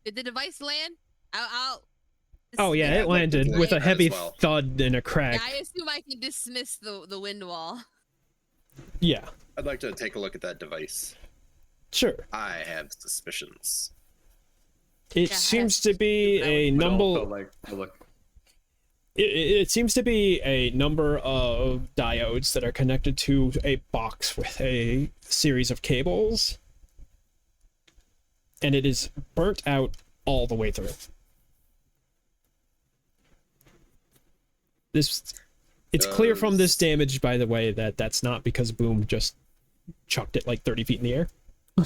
Did the device land? I'll Oh yeah, Yeah, I'd it like to landed do with a that as heavy well. thud and a Yeah, crack. I assume I can dismiss the wind wall. Yeah, I'd like to take a look at that device. sure. I have suspicions. It Yeah, seems to be a But also, number. like, look, It seems to be a number of diodes that are connected to a box with a series of cables, and it is burnt out all the way through. It's clear from this Does- damage, by the way, that that's not because Boom just chucked it like 30 feet in the air. I'm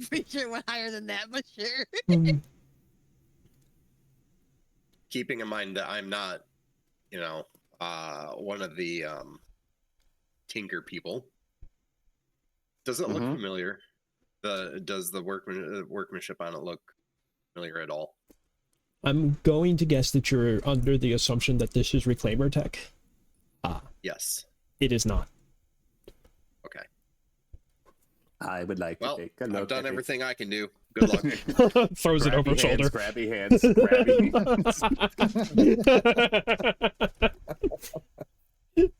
pretty sure it went higher than that, but sure. Keeping in mind that I'm not, one of the tinker people. Does it look Mhm. familiar? Does the workmanship on it look familiar at all? I'm going to guess that you're under the assumption that this is reclaimer tech. Yes. It is not. Okay. I would like Well, to take a look I've done at it. everything I can do. Good luck. Throws it over Grabby shoulder. Grabby hands. Grabby hands.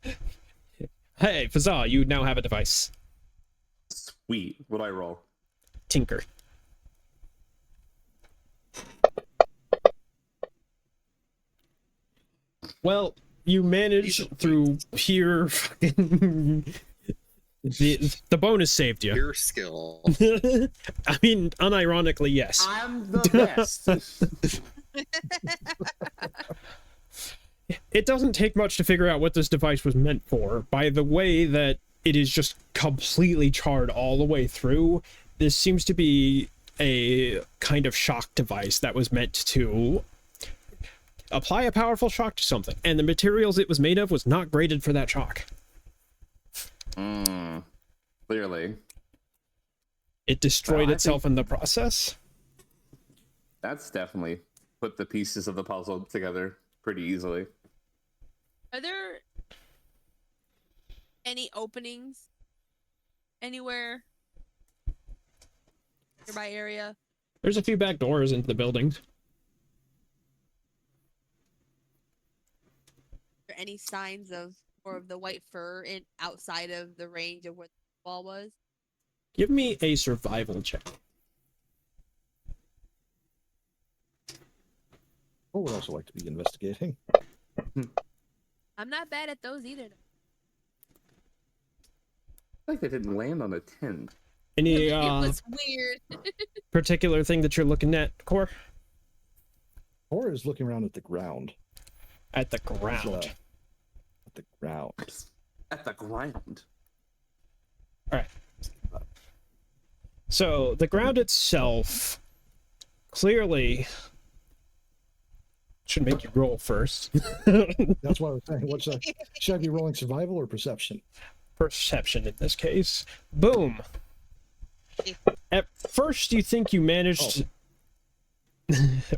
Hey, Fazal, you now have a device. Sweet. What do I roll? Tinker. Well, you manage through pure fucking... The bonus saved you. Your skill. I mean, unironically, yes. I'm the best. It doesn't take much to figure out what this device was meant for. By the way that it is just completely charred all the way through, this seems to be a kind of shock device that was meant to apply a powerful shock to something, and the materials it was made of was not graded for that shock. Clearly. It destroyed Well, I itself in the process. That's definitely put the pieces of the puzzle together pretty easily. Are there any openings anywhere nearby area? There's a few back doors into the buildings. Are there any signs of more of the white fur outside of the range of where the wall was? Give me a survival check. I would also like to be investigating. I'm not bad at those either. I feel like they didn't land on a 10. Any It was weird. particular thing that you're looking at, Core? Or is looking around at the ground. At the ground. At the ground. At the ground. Alright. So, the ground itself clearly should make you roll first. That's what I was saying. Should I be rolling survival or perception? Perception in this case. Boom. At first, you think you managed.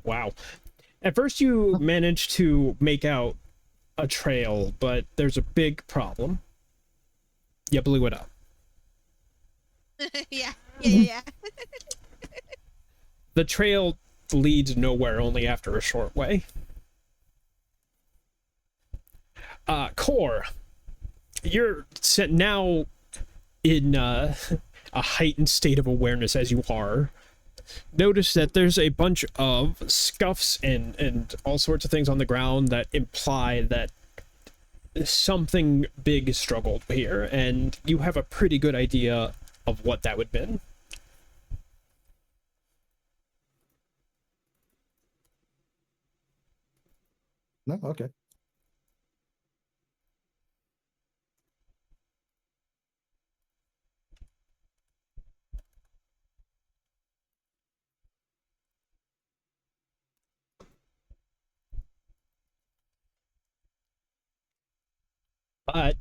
Wow. At first, you managed to make out a trail, but there's a big problem. You blew it up. yeah. The trail leads nowhere, only after a short way. Core, you're now in a heightened state of awareness as you are. Notice that there's a bunch of scuffs and all sorts of things on the ground that imply that something big struggled here, and you have a pretty good idea of what that would have been. No? Okay. But,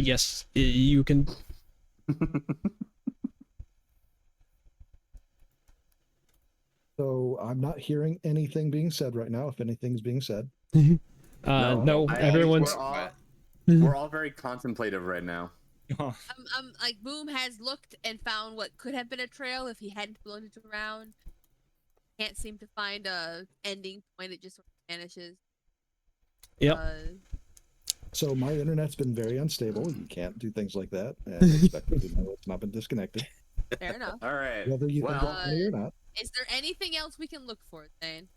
yes, you can... So I'm not hearing anything being said right now, if anything's being said. No, everyone's... We're all very contemplative right now. Like Boom has looked and found what could have been a trail if he hadn't blown it around. Can't seem to find a ending point. It just sort of vanishes. Yep. So my internet's been very unstable. You can't do things like that. And expect me to know it's not been disconnected. Fair enough. All right. Whether you think Well, that's funny or not. Is there anything else we can look for, Thane?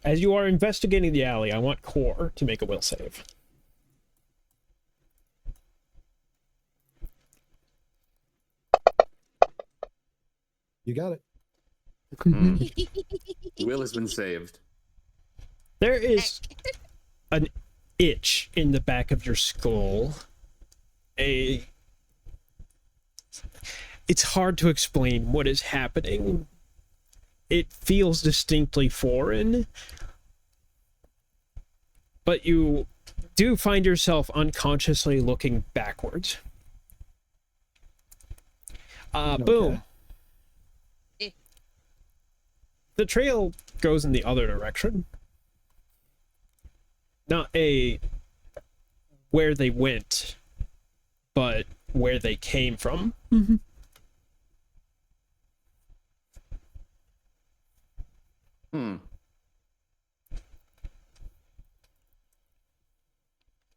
As you are investigating the alley, I want Core to make a will save. You got it. Will has been saved. There is an itch in the back of your skull. It's hard to explain what is happening. It feels distinctly foreign, but you do find yourself unconsciously looking backwards. Boom. The trail goes in the other direction. Not where they went, but where they came from.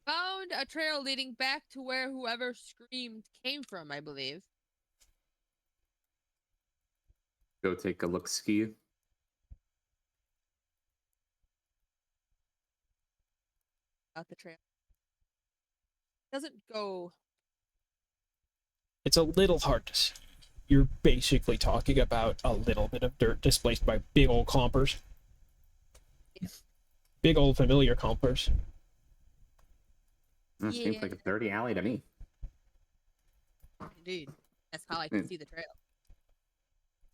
Found a trail leading back to where whoever screamed came from, I believe. Go take a look ski. Out the trail. Doesn't go. It's a little hard to see. You're basically talking about a little bit of dirt displaced by big old clompers. Yeah. Big old familiar clompers. Seems like a dirty alley to me. Indeed. That's how I can see the trail.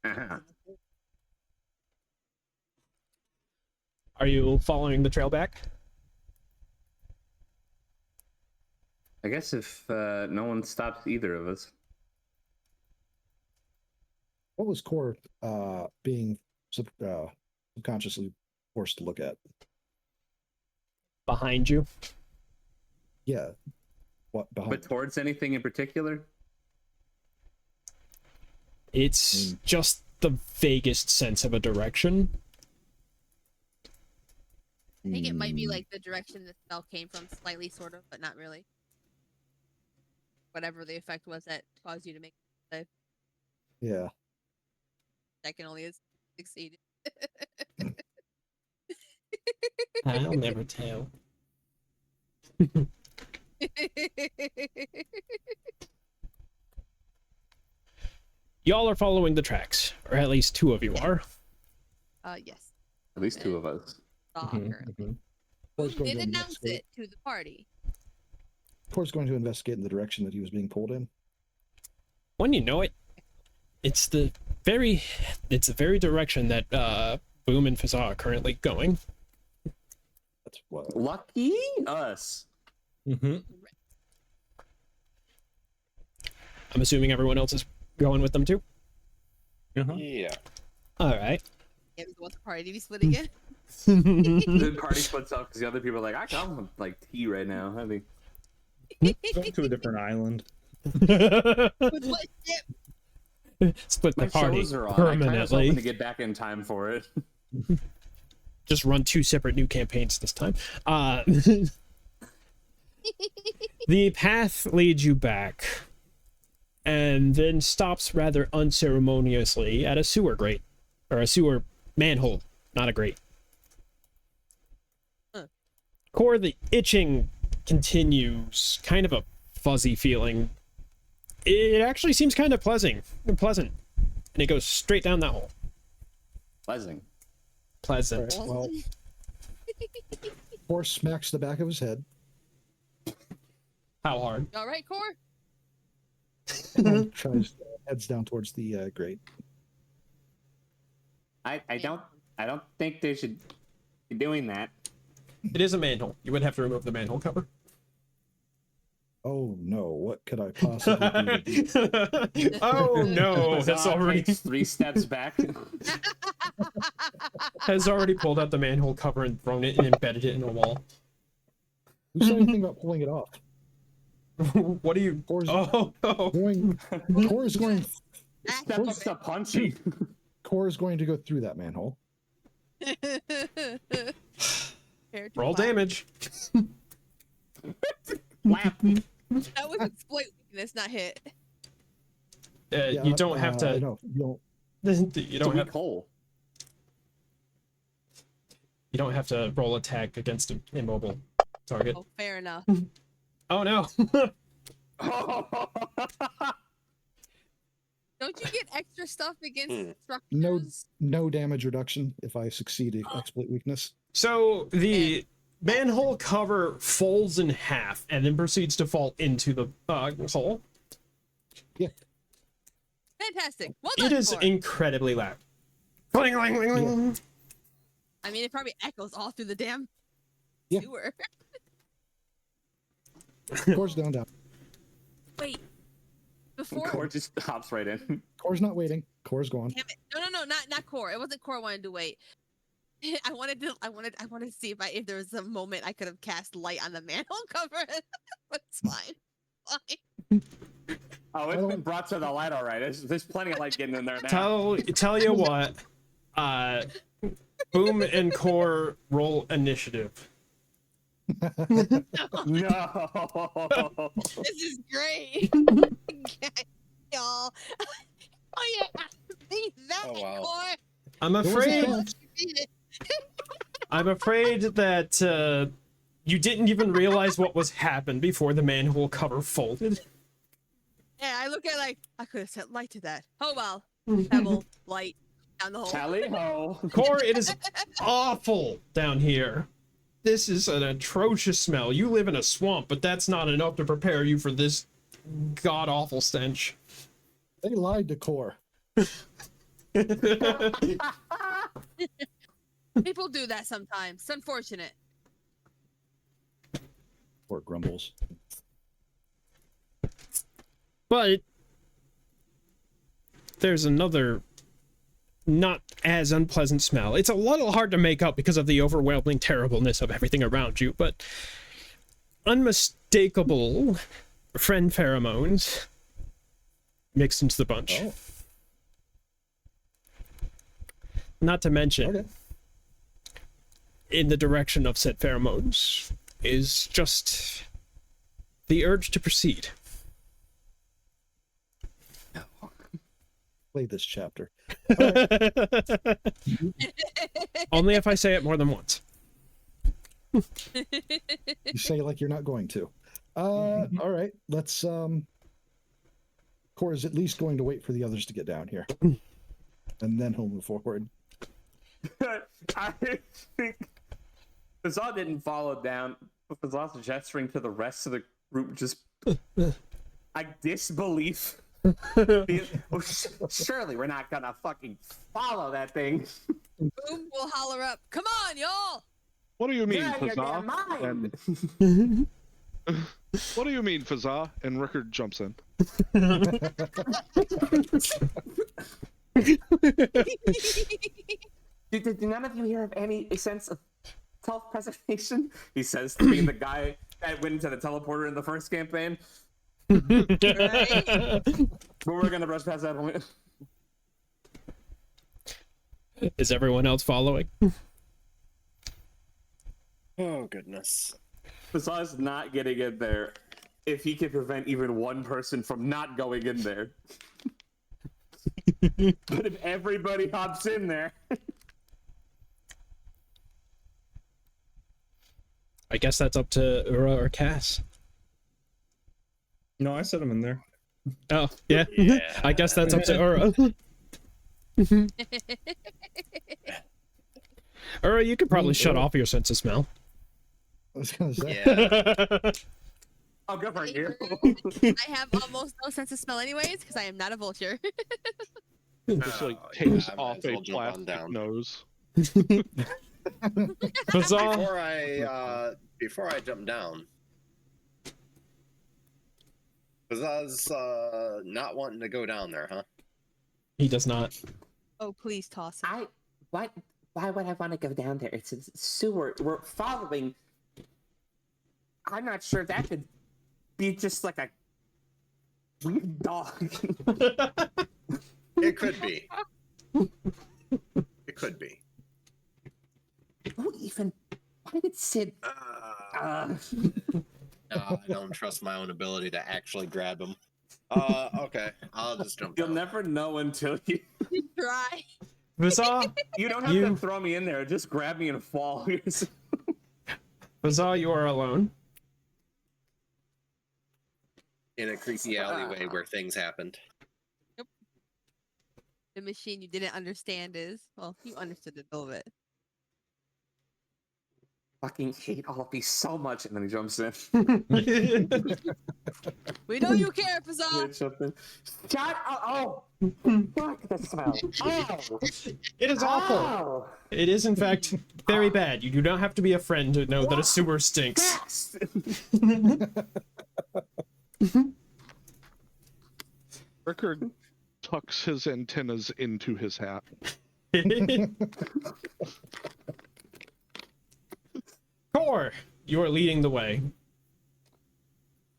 Uh-huh. Are you following the trail back? I guess if no one stops either of us. What was Core being subconsciously forced to look at? Behind you? Yeah. What behind? But towards anything in particular? It's just the vaguest sense of a direction. I think it might be like the direction the smell came from, slightly, sort of, but not really. Whatever the effect was that caused you to make it. Yeah. That can only succeed. I'll never tell. Y'all are following the tracks, or at least two of you are. Yes. At least two of us. Currently. Core's Who going did to announce investigate. it to the party? Core's going to investigate in the direction that he was being pulled in. When you know it, it's the very direction that Boom and Fazza are currently going. That's what. Lucky us. I'm assuming everyone else is going with them too. Yeah. All right. Yeah, we want the party to be split again. The party splits up because the other people are like, I come with like tea right now. I mean, Going to a different island. With what ship? Split the my party shows are on. I kind of was permanently. hoping to get back in time for it. Just run two separate new campaigns this time. The path leads you back, and then stops rather unceremoniously at a sewer grate, or a sewer manhole, not a grate. Core, the itching continues, kind of a fuzzy feeling. It actually seems kind of pleasant, and it goes straight down that hole. Pleasant. Pleasant. Right, well, Core smacks the back of his head. How hard? All right, Core. And heads down towards the grate. I don't think they should be doing that. It is a manhole. You would have to remove the manhole cover. Oh no! What could I possibly do? Oh no! Huzzah Has already takes 3 steps back. has already pulled out the manhole cover and thrown it and embedded it in a wall. Who said anything about pulling it off? What are you? Core's Oh, oh. Core's going. Step up to punchy. Core's going to go through that manhole. Roll damage. Lap. That was exploit weakness, not hit. Yeah, You don't have to. No, you don't. You don't have. hole. You don't have to roll attack against an immobile target. Oh, fair enough. Oh no! Don't you get extra stuff against structures? No damage reduction if I succeed in exploit weakness. So the manhole cover folds in half and then proceeds to fall into the hole. Yeah. Fantastic. Well done, It is Core. incredibly loud. Cling, cling, cling, cling. I mean, it probably echoes all through the damn Yeah. sewer. Core's down. Wait. Before. Core just hops right in. Core's not waiting. Core's gone. Damn it. No, not Core. It wasn't Core wanted to wait. I wanted to see if there was a moment I could have cast light on the manhole cover, but it's fine. Fine. Oh, it's been brought to the light, all right. There's plenty of light getting in there now. Tell you what, Boom and Core roll initiative. No. This is great. Y'all. Oh yeah. Beat that Oh, wow. Core. I'm afraid that you didn't even realize what was happened before the manhole cover folded. Yeah, I look at like I could have set light to that. Oh well. Pebble, light, down the hole. Tally ho. Core, it is awful down here. This is an atrocious smell. You live in a swamp, but that's not enough to prepare you for this god-awful stench. They lied to Core. People do that sometimes. It's unfortunate. Core grumbles. But there's another not as unpleasant smell. It's a little hard to make out because of the overwhelming terribleness of everything around you, but unmistakable friend pheromones mixed into the bunch. Oh. Not to mention, Okay. in the direction of said pheromones is just the urge to proceed. Play this chapter. Only if I say it more than once. You say like you're not going to. All right. Let's Core is at least going to wait for the others to get down here. And then he'll move forward. I think Fazal didn't follow down, but Fazal's gesturing to the rest of the group, just like disbelief. Surely we're not gonna fucking follow that thing. Boom will holler up. Come on, y'all. What do you mean, Get out of your damn Fazah? mind. What do you mean, Fazah? And Rickard jumps in. Did none of you hear of any sense of self-preservation? He says to being the guy that went into the teleporter in the first campaign. Right? But we're gonna rush past that point. Is everyone else following? Oh, goodness. Fazal's not getting in there if he can prevent even one person from not going in there. But if everybody hops in there... I guess that's up to Ura or Cass. No, I set him in there. Oh, yeah. Yeah. I guess that's up to Ura. Ura, you could probably shut off your sense of smell. I was gonna say. Yeah. I'll go for you. I have almost no sense of smell anyways, because I am not a vulture. Just like Oh, takes yeah, I might off as well a jump on plastic down. nose. Fazal, Before I jump down, Fazaz's not wanting to go down there, huh? he does not. Oh, please toss it. Why would I want to go down there? It's a sewer. We're following. I'm not sure that could be just like a weird dog. It could be. It could be. Why did Sid? I don't trust my own ability to actually grab him. Okay, I'll just jump You'll down. never know until you. Try. Fazal, You don't have to throw me in there. Just grab me and fall. Fazal, you are alone. In a creepy alleyway where things happened. The machine you didn't understand is, well, you understood it a little bit. Fucking hate all of these so much, and then he jumps in. We know you care, Fazal. Shut up! Oh, fuck the smell. Oh, It is awful. oh. It is, in fact, very bad. You do not have to be a friend to know that a sewer stinks. Yes. Rickard tucks his antennas into his hat. Core, you are leading the way.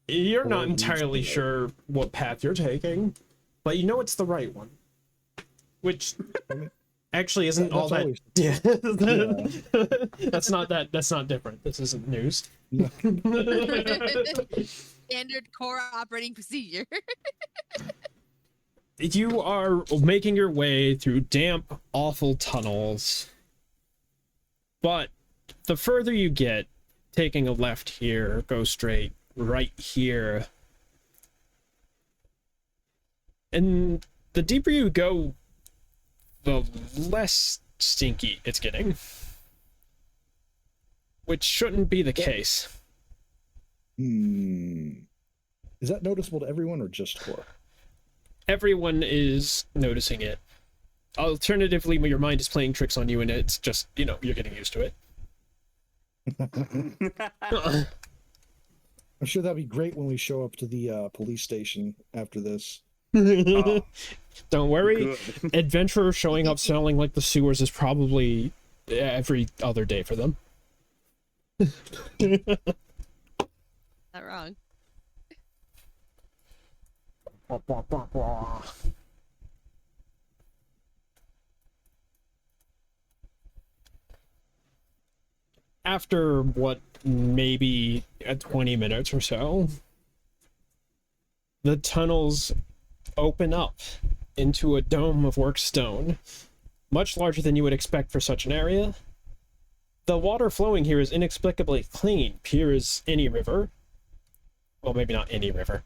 You're not Or leads entirely to it. sure what path you're taking, but you know it's the right one. Which I mean, actually isn't all that's that. always- Yeah. That's not different. This isn't news. No. Standard core operating procedure. You are making your way through damp, awful tunnels. But the further you get, taking a left here, go straight, right here. And the deeper you go, the less stinky it's getting. Which shouldn't be the case. Is that noticeable to everyone or just Core? Everyone is noticing it. Alternatively, when your mind is playing tricks on you and it's just, you're getting used to it. I'm sure that'd be great when we show up to the police station after this. Don't worry. Good. Adventurers showing up smelling like the sewers is probably every other day for them. Not wrong. After what, maybe 20 minutes or so, the tunnels open up into a dome of worked stone, much larger than you would expect for such an area. The water flowing here is inexplicably clean, pure as any river. Well, maybe not any river.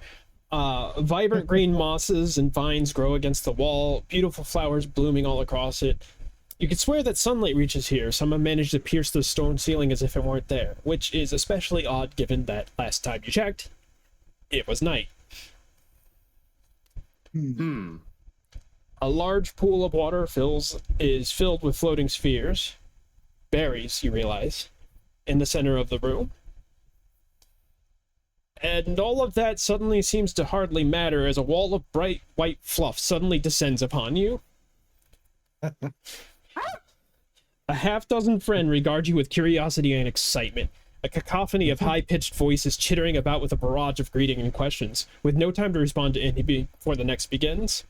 Vibrant green mosses and vines grow against the wall, beautiful flowers blooming all across it. You could swear that sunlight reaches here. Someone managed to pierce the stone ceiling as if it weren't there, which is especially odd given that last time you checked, it was night. A large pool of water is filled with floating spheres, berries, you realize, in the center of the room. And all of that suddenly seems to hardly matter as a wall of bright white fluff suddenly descends upon you. A half-dozen friend regard you with curiosity and excitement. A cacophony of high-pitched voices chittering about with a barrage of greeting and questions, with no time to respond to any before the next begins.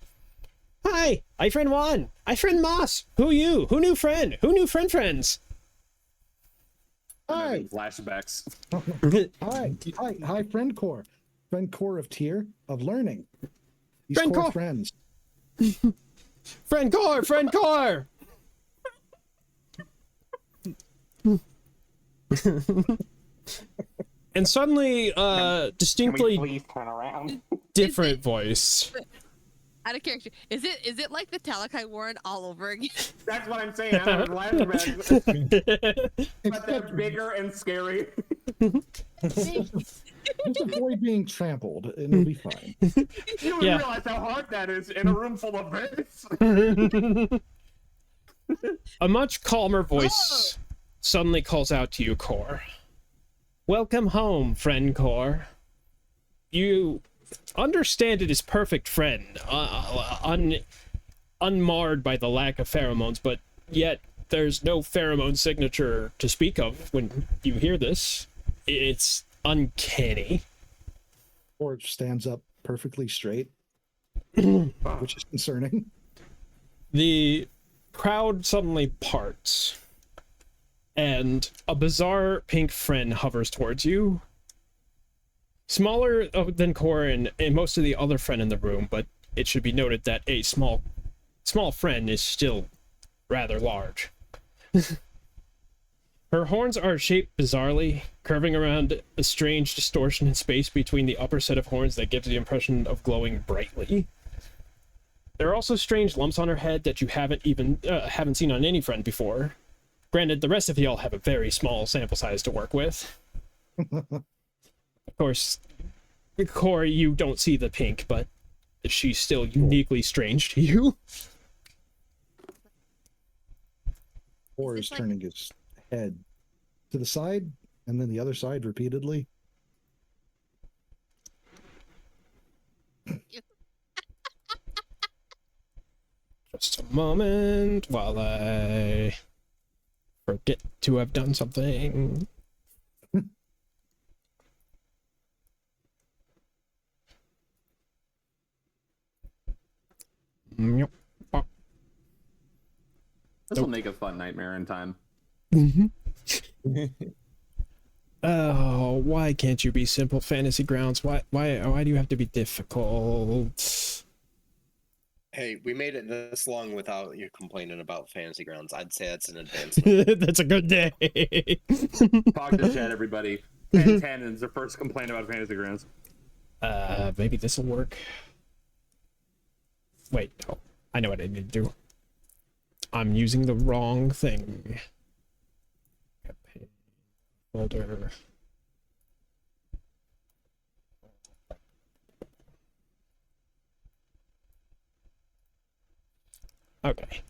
Hi, I friend Juan. I friend Moss. Who you? Who new friend? Who new friends? Hi, Flashbacks. hi, friend Core of tier of learning. These Friend core Core. friends. Friend core! And suddenly, distinctly please turn around? different voice. Out of character. Is it like the Talakai Warren all over again? That's what I'm saying. I have flashbacks, but they're bigger and scary. Just avoid being trampled, and it'll be fine. You don't Yeah. realize how hard that is in a room full of vents. A much calmer voice suddenly calls out to you, Core. Welcome home, friend Core. You understand it is perfect friend, unmarred by the lack of pheromones, but yet there's no pheromone signature to speak of when you hear this. It's uncanny. Core stands up perfectly straight, which is concerning. The crowd suddenly parts, and a bizarre pink friend hovers towards you. Smaller than Core and most of the other friend in the room, but it should be noted that a small friend is still rather large. Her horns are shaped bizarrely, curving around a strange distortion in space between the upper set of horns that gives the impression of glowing brightly. There are also strange lumps on her head that you haven't seen on any friend before. Granted, the rest of y'all have a very small sample size to work with. Of course, Core, you don't see the pink, but she's still uniquely strange to you. Core this is like- turning his head to the side and then the other side repeatedly. Just a moment while I forget to have done something. This will make a fun nightmare in time. Oh, why can't you be simple, Fantasy Grounds? Why do you have to be difficult? Hey, we made it this long without you complaining about Fantasy Grounds. I'd say that's an advancement. That's a good day. Talk to chat, everybody. 10 is the first complaint about Fantasy Grounds. Maybe this will work. Wait, no. I know what I need to do. I'm using the wrong thing. Campaign folder. Okay.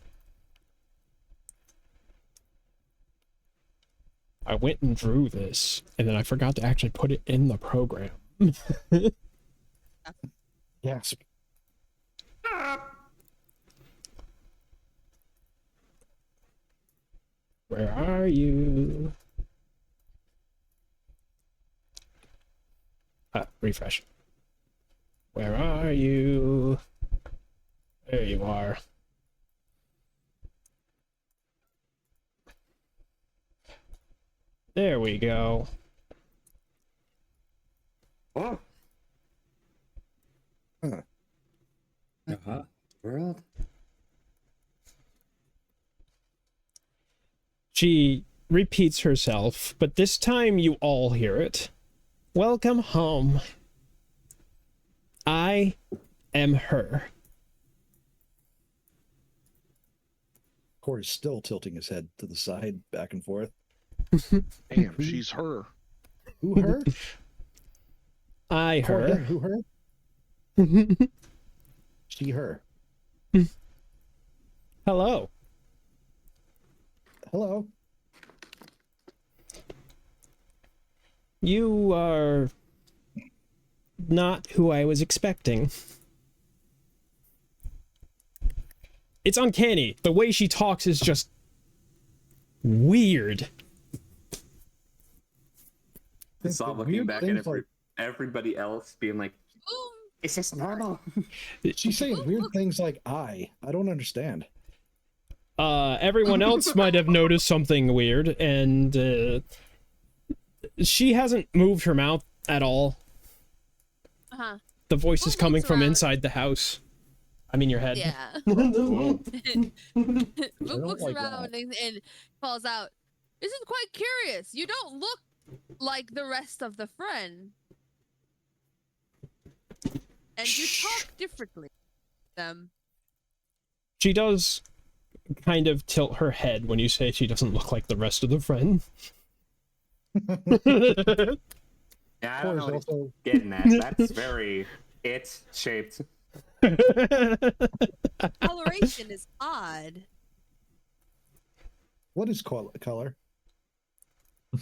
I went and drew this, and then I forgot to actually put it in the program. Yes. Where are you? Refresh. Where are you? There you are. There we go. Oh. Huh. World. She repeats herself, but this time you all hear it. Welcome home. I am her. Corey's still tilting his head to the side, back and forth. Damn, she's her. Who her? I Corey, her. who her? She her. Hello. Hello. You are not who I was expecting. It's uncanny. The way she talks is just weird. I saw looking back at everybody else being like, is this normal? She's saying weird things like I don't understand. Everyone else might have noticed something weird, and she hasn't moved her mouth at all. Uh-huh. The voice is Boom coming looks from around. inside the house. I mean your head. Yeah. don't Boop looks like around and calls out, "This is quite curious. You don't look like the rest of the friend. And you talk differently to them." She does kind of tilt her head when you say she doesn't look like the rest of the friend. Yeah, I don't know Corey's what he's also getting at. That's very it-shaped. Coloration is odd. what is color?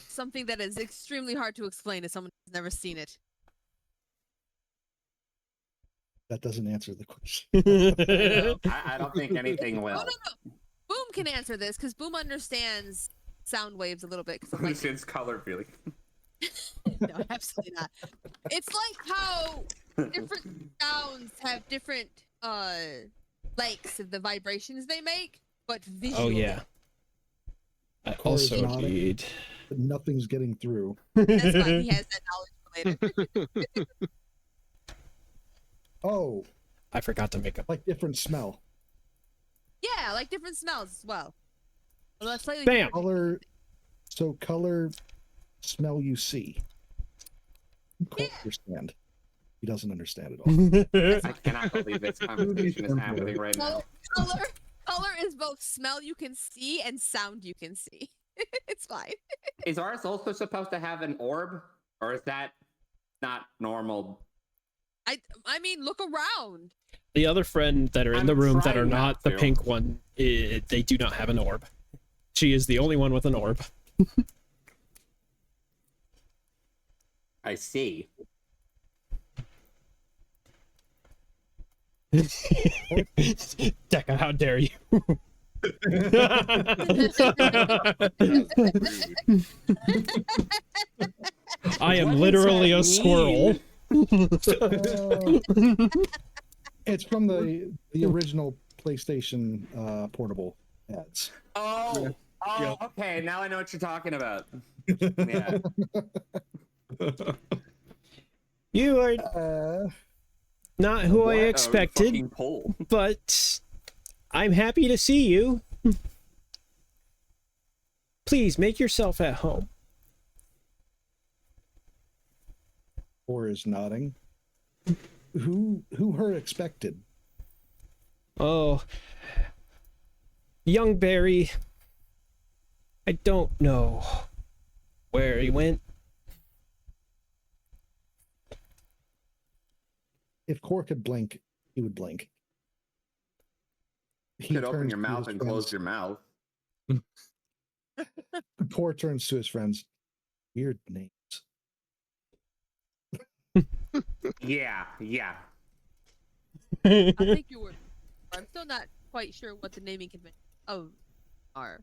Something that is extremely hard to explain to someone who's never seen it. That doesn't answer the question. I don't think anything Oh, will. no. Boom can answer this because Boom understands sound waves a little bit. 'Cause I'm like, Understands color feeling. no, absolutely not. It's like how different sounds have different likes of the vibrations they make, but Oh visually. yeah. I Corey's also nodding. need. But nothing's getting through. That's fine. He has that knowledge later. Oh, I forgot to make up. like different smell. Yeah, like different smells as well. Although that's slightly Bam! Color. So color, smell you see. Cole understand. He doesn't understand at all. I cannot believe this conversation is happening right now. Color is both smell you can see and sound you can see. It's fine. Is ours also supposed to have an orb? Or is that not normal? I mean, look around. The other friend that are in I'm the room that are trying not not the to. pink one, they do not have an orb. She is the only one with an orb. I see. Deca, how dare you? I am What does literally that a squirrel. And It's from the original PlayStation portable ads. Oh, Yeah. okay. Now I know what you're talking about. Yeah. You are not who I What a expected, fucking poll. but I'm happy to see you. Please make yourself at home. Or is nodding. Who her expected? Oh, young Barry. I don't know where he went. If Core could blink, he would blink. You could open turns your to mouth his and friends. close your mouth. Core turns to his friends. Weird names. Yeah, yeah. I think you were. I'm still not quite sure what the naming convention are.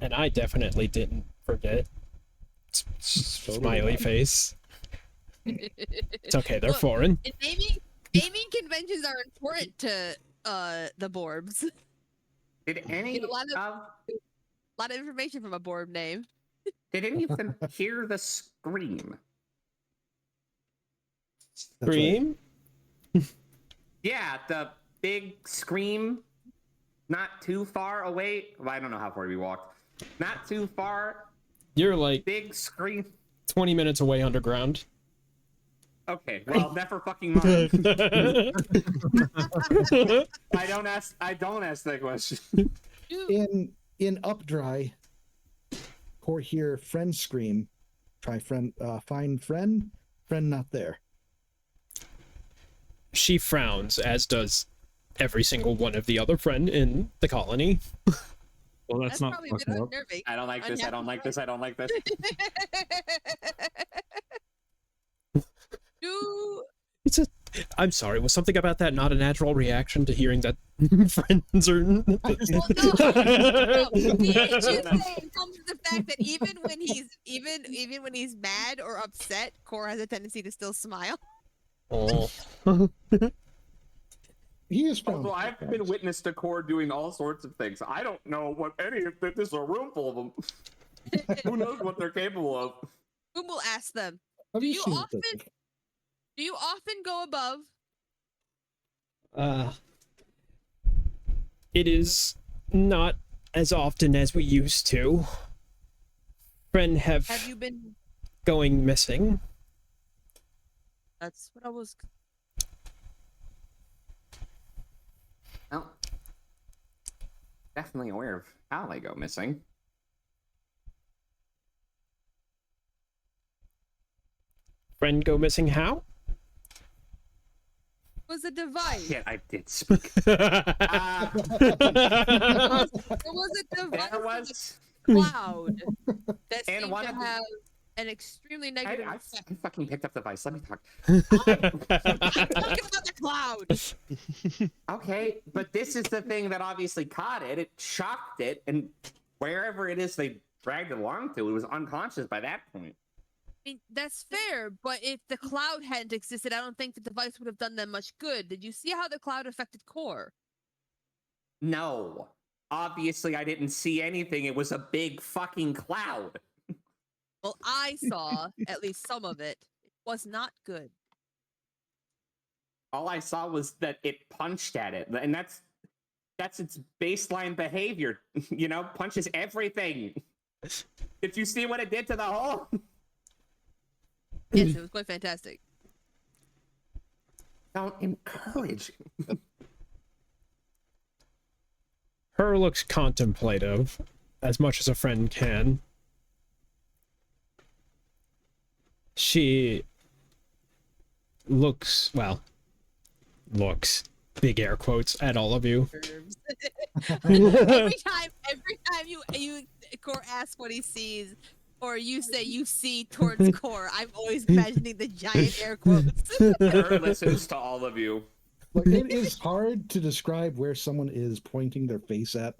And I definitely didn't forget. Smiley face. It's okay, they're Look, foreign. And naming conventions are important to the Borbs. Did any Get a lot of information from a Borb name. did any of them hear the scream? That's right. Scream? Yeah, the big scream. Not too far away. Well, I don't know how far we walked. Not too far. You're like Big scream. 20 minutes away underground. Okay, well, never fucking mind. I don't ask that question. In Updry, Core hear friend scream. Try friend find friend. Friend not there. She frowns, as does every single one of the other friend in the colony. Well, That's not probably a bit fucking up. unnerving. I don't like this. I don't like this. I don't like this. It's a. I'm sorry. Was something about that not a natural reaction to hearing that friends are? Well, no, the issue comes to the fact that even when he's mad or upset, Core has a tendency to still smile. Oh. He is found. Although I've been witness to Core doing all sorts of things. I don't know what any of this is a room full of them. Who knows what they're capable of? Whom will ask them? Have Do you you seen often this? do you often go above? It is not as often as we used to. Friend Have you been? going missing. That's what I was. Well, definitely aware of how they go missing. Friend go missing how? Was a device. Shit, I did speak. There was a device There in was. the cloud that And seemed one to of the- have an extremely negative I effect. fucking picked up the device. Let me talk. I'm talking about the cloud. Okay, but this is the thing that obviously caught it. It shocked it, and wherever it is they dragged it along to, it was unconscious by that point. I mean, that's fair, but if the cloud hadn't existed, I don't think the device would have done them much good. Did you see how the cloud affected Core? No. Obviously, I didn't see anything. It was a big fucking cloud. Well, I saw at least some of it. It was not good. All I saw was that it punched at it, and that's its baseline behavior. You know, punches everything. Did you see what it did to the hole? Yes, it was quite fantastic. Don't encourage. Her looks contemplative, as much as a friend can. She looks, well, looks, big air quotes, at all of you. every time you Core asks what he sees, or you say you see towards Core, I'm always imagining the giant air quotes. Her listens to all of you. Like, it is hard to describe where someone is pointing their face at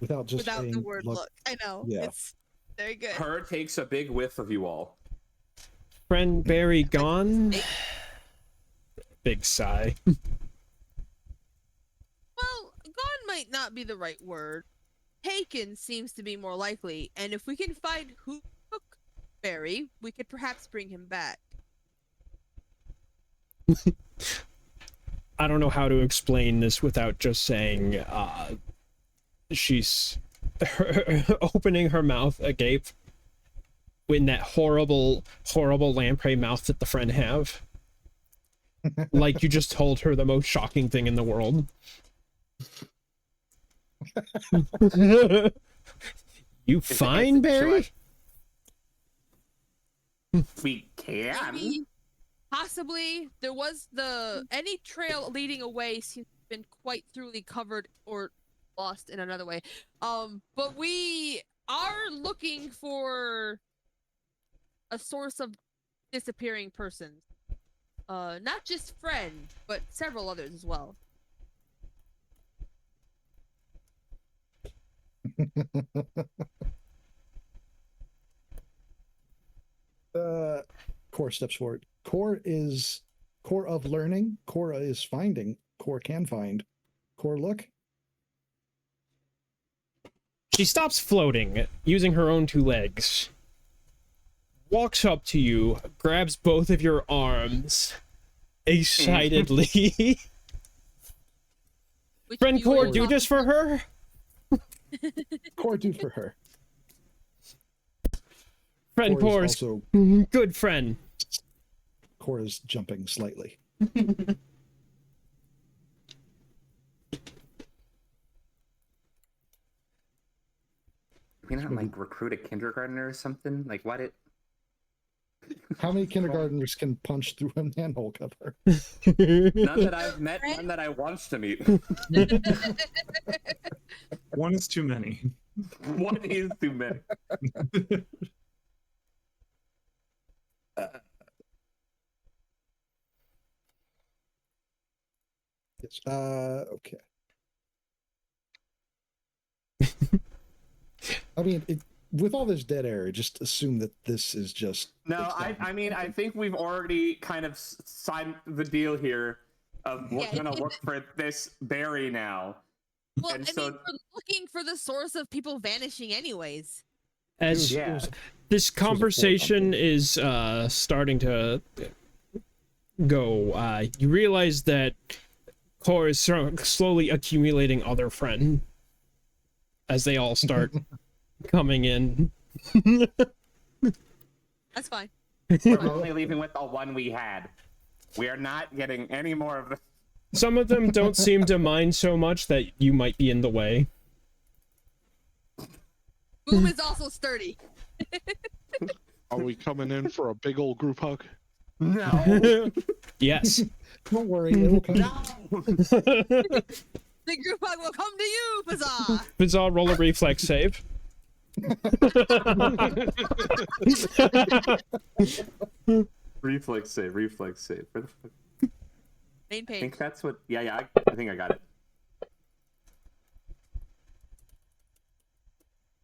without just Without saying, the word look. I know. Yeah. It's very good. Her takes a big whiff of you all. Friend Barry gone? big sigh. Well, gone might not be the right word. Taken seems to be more likely, and if we can find who took Barry, we could perhaps bring him back. I don't know how to explain this without just saying she's opening her mouth agape in that horrible lamprey mouth that the friend have. Like you just told her the most shocking thing in the world. You fine, Barry? We can. Maybe, possibly, there was any trail leading away seems to have been quite thoroughly covered or lost in another way. But we are looking for a source of disappearing persons. Not just friend, but several others as well. Core steps forward. Core is core of learning. Cora is finding. Core can find. Core look. She stops floating, using her own 2 legs. Walks up to you, grabs both of your arms, excitedly. Friend Core, do this for her? Core do for her. Friend Core is Core's also good friend. Core is jumping slightly. We not like recruit a kindergartner or something? Like why did? How many kindergartners can punch through a manhole cover? None that I've met, none that I want to meet. One is too many. One is too many. Yes. Okay. I mean, with all this dead air, just assume that this is just. No, I mean, I think we've already kind of signed the deal here of we're gonna look for this Barry now. Well, And I so- mean, we're looking for the source of people vanishing anyways. As Yeah. this conversation is starting to go, you realize that Core is slowly accumulating other friends as they all start coming in. That's fine. We're only leaving with the one we had. We are not getting any more of this. Some of them don't seem to mind so much that you might be in the way. Boom is also sturdy. Are we coming in for a big old group hug? No. Yes. Don't worry, it will come. The group hug will come to you, Bazaar. Bizarre, roll a reflex save. Reflex save. Where the fuck? Main I page. think that's what. Yeah. I think I got it.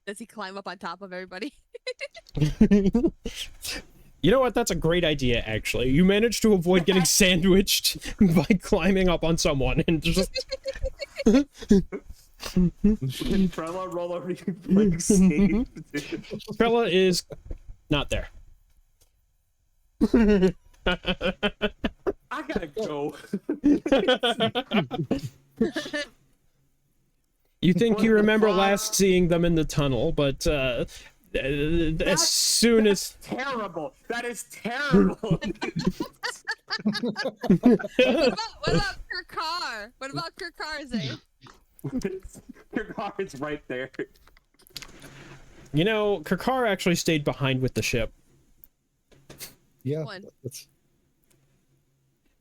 Does he climb up on top of everybody? You know what? That's a great idea, actually. You managed to avoid getting sandwiched by climbing up on someone and just... Can Trella roll a reflex save? Trella is not there. I gotta go. You think you remember last seeing them in the tunnel, but as soon as... Terrible. That is terrible. What about Kirkar? What about Kirkar, Zay? Your car is right there. You know, Kirkar actually stayed behind with the ship. Yeah. One. That's,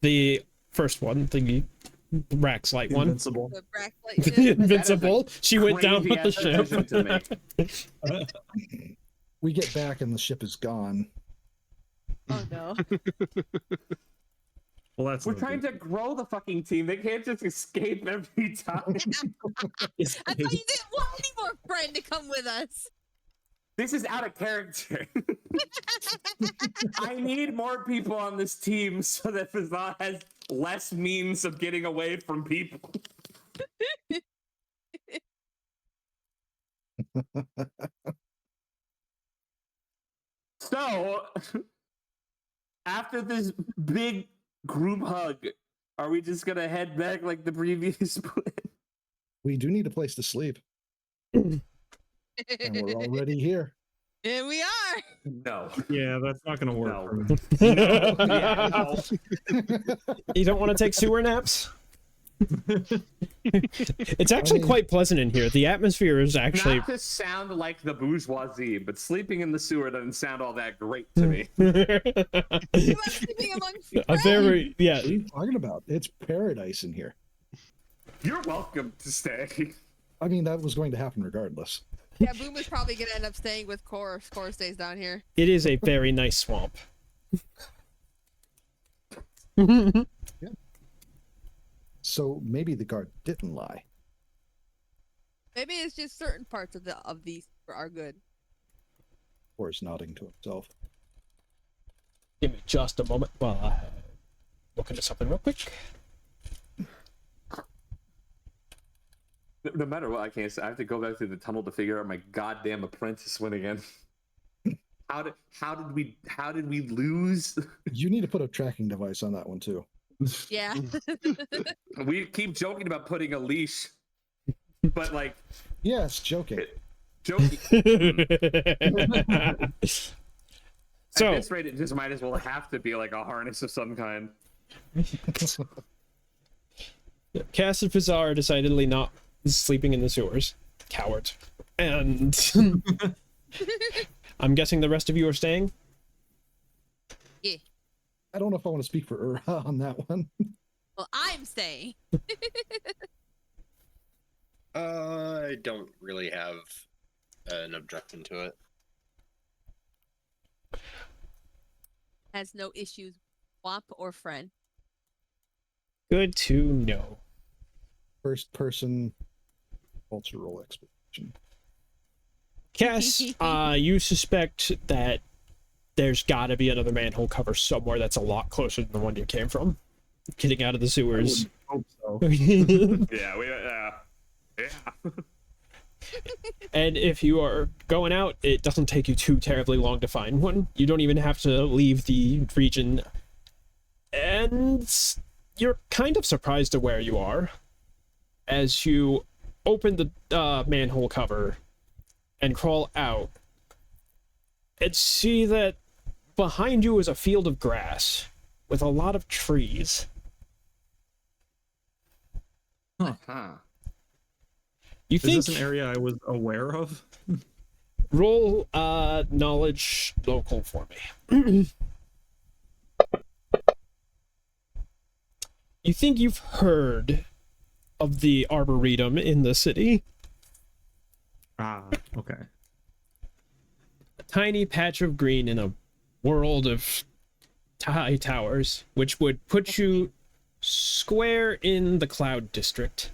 The first one, the Raxlight one. Invincible. The Bracklight ship? The Invincible. She went down Crazy with the ass decision ship. to make. we get back and the ship is gone. Oh no. Well, that's We're trying to grow the fucking team. They can't just escape every time. I thought you didn't want any more friend to come with us. This is out of character. I need more people on this team so that Fazan has less means of getting away from people. So, after this big group hug, are we just gonna head back like the previous plan? We do need a place to sleep, and we're already here. Here we are. No. Yeah, that's not gonna work No. for me. Yeah, no. You don't want to take sewer naps? It's actually quite pleasant in here. The atmosphere is actually Not to sound like the bourgeoisie, but sleeping in the sewer doesn't sound all that great to me. You are sleeping amongst a very What are you talking about? It's paradise in here. You're welcome to stay. I mean, that was going to happen regardless. Yeah, Boom is probably gonna end up staying with Core if Core stays down here. It is a very nice swamp. So maybe the guard didn't lie. Maybe it's just certain parts of these are good. Or is nodding to himself. Give me just a moment while I look into something real quick. No matter what, I can't say. I have to go back through the tunnel to figure out my goddamn apprentice win again. How did we lose? You need to put a tracking device on that one too. Yeah. We keep joking about putting a leash, but like, yes, joking. Joking. So at this rate, it just might as well have to be like a harness of some kind. Cass and Fazar are decidedly not sleeping in the sewers. Cowards. And I'm guessing the rest of you are staying? Yeah. I don't know if I want to speak for Ura on that one. Well, I'm staying. I don't really have an objection to it. Has no issues, Womp or friend. Good to know. First person cultural expedition. Cass, you suspect that there's gotta be another manhole cover somewhere that's a lot closer than the one you came from. Getting out of the sewers. I hope so. Yeah, yeah. And if you are going out, it doesn't take you too terribly long to find one. You don't even have to leave the region. And you're kind of surprised at where you are. As you open the manhole cover and crawl out, and see that behind you is a field of grass with a lot of trees. Huh. You Is think this an area I was aware of? roll knowledge local for me. You think you've heard of the Arboretum in the city? Ah, okay. A tiny patch of green in a world of high towers, which would put you square in the Cloud District.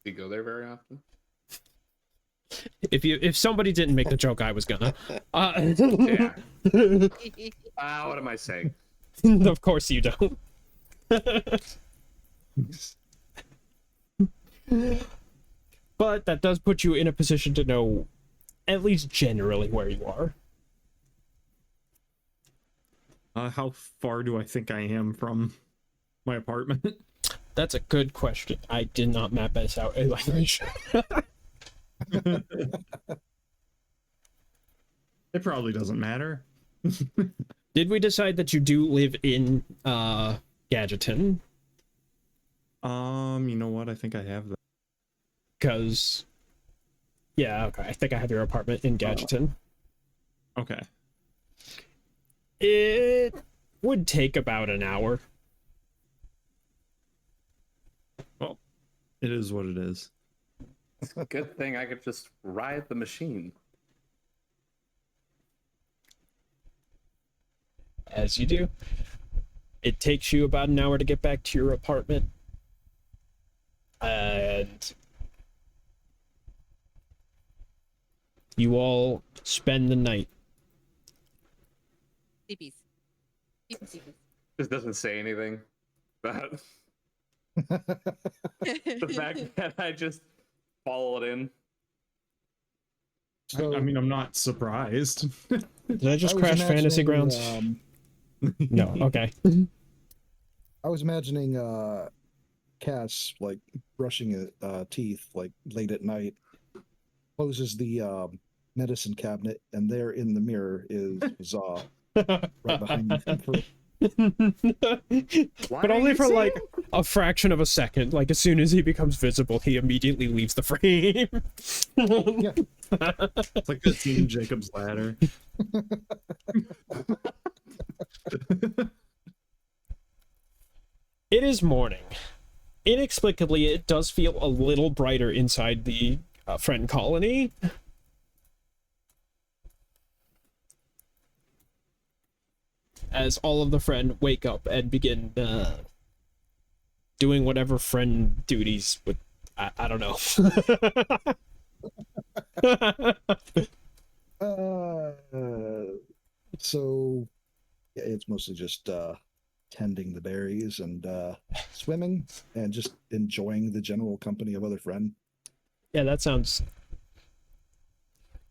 Do you go there very often? If somebody didn't make the joke, I was gonna. Yeah. What am I saying? Of course you don't. But that does put you in a position to know at least generally where you are. How far do I think I am from my apartment? That's a good question. I did not map this out. It probably doesn't matter. Did we decide that you do live in Gadgeton? You know what? I think I have that. Because yeah, okay. I think I have your apartment in Gadgeton. Okay. It would take about an hour. Well, it is what it is. It's a good thing I could just ride the machine. As you do. It takes you about an hour to get back to your apartment. And you all spend the night. CPs. CPs. Just doesn't say anything. But the fact that I just followed in. So I mean, I'm not surprised. Did I just I was crash Fantasy imagining, Grounds? No. Okay. I was imagining Cass like brushing teeth like late at night, closes the medicine cabinet, and there in the mirror is Zaw right behind him. But only for like a fraction of a second. Like as soon as he becomes visible, he immediately leaves the frame. Yeah. It's like the Team Jacob's Ladder. It is morning. Inexplicably, it does feel a little brighter inside the friend colony. As all of the friend wake up and begin doing whatever friend duties would... I don't know. So yeah, it's mostly just tending the berries and swimming and just enjoying the general company of other friend. Yeah, that sounds...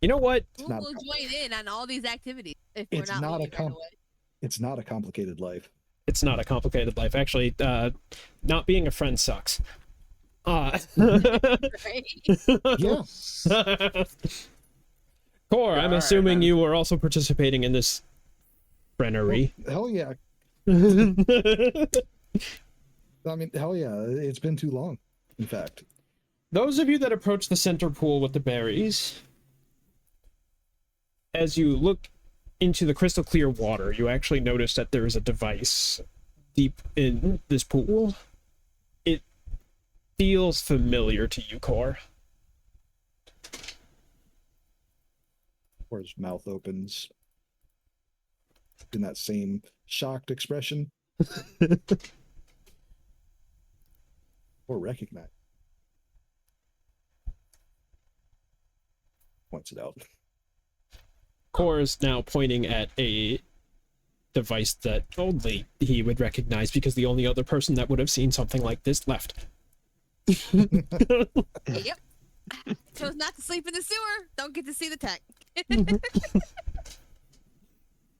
You know what? Who not- will join in on all these activities if we're It's not not a leaving right away? It's not a complicated life. It's not a complicated life. Actually, not being a friend sucks. Right? Yeah. Core, I'm Alright, assuming then. you were also participating in this friendery. Hell yeah. I mean, hell yeah. It's been too long, in fact. Those of you that approach the center pool with the berries, as you look into the crystal clear water, you actually notice that there is a device deep in this pool. It feels familiar to you, Core. Or his mouth opens in that same shocked expression. Or recognize. Points it out. Core is now pointing at a device that only he would recognize because the only other person that would have seen something like this left. Yep. Chose not to sleep in the sewer. Don't get to see the tech.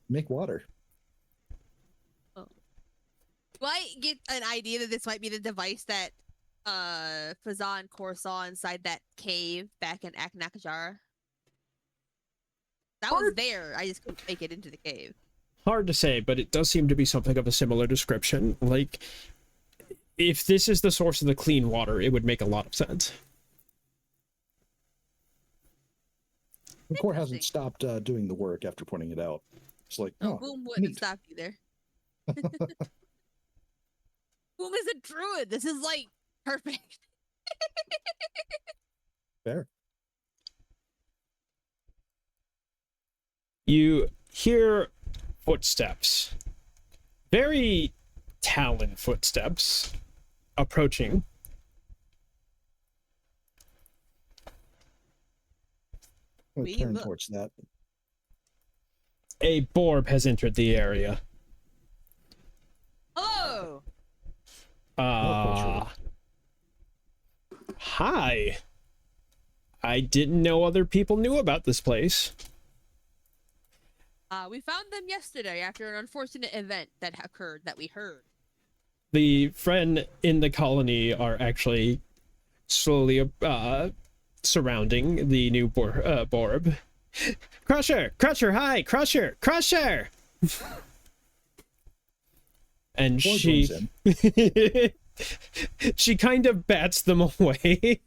Make water. Do I get an idea that this might be the device that Fazan and Core saw inside that cave back in Aknakajara? That was there. I just couldn't make it into the cave. Hard to say, but it does seem to be something of a similar description. Like, if this is the source of the clean water, it would make a lot of sense. The core hasn't stopped doing the work after pointing it out. It's like, Oh, oh, Boom wouldn't have neat. stopped you there. Boom is a druid. This is like perfect. Fair. You hear footsteps. Very Talon footsteps approaching. I'm We gonna turn look. towards that. A Borb has entered the area. Hello. Hi. I didn't know other people knew about this place. We found them yesterday after an unfortunate event that occurred that we heard. The friend in the colony are actually slowly surrounding the new Borb. Crusher! Crusher, hi! Crusher! Crusher! And Boy she... joins she kind of bats them away.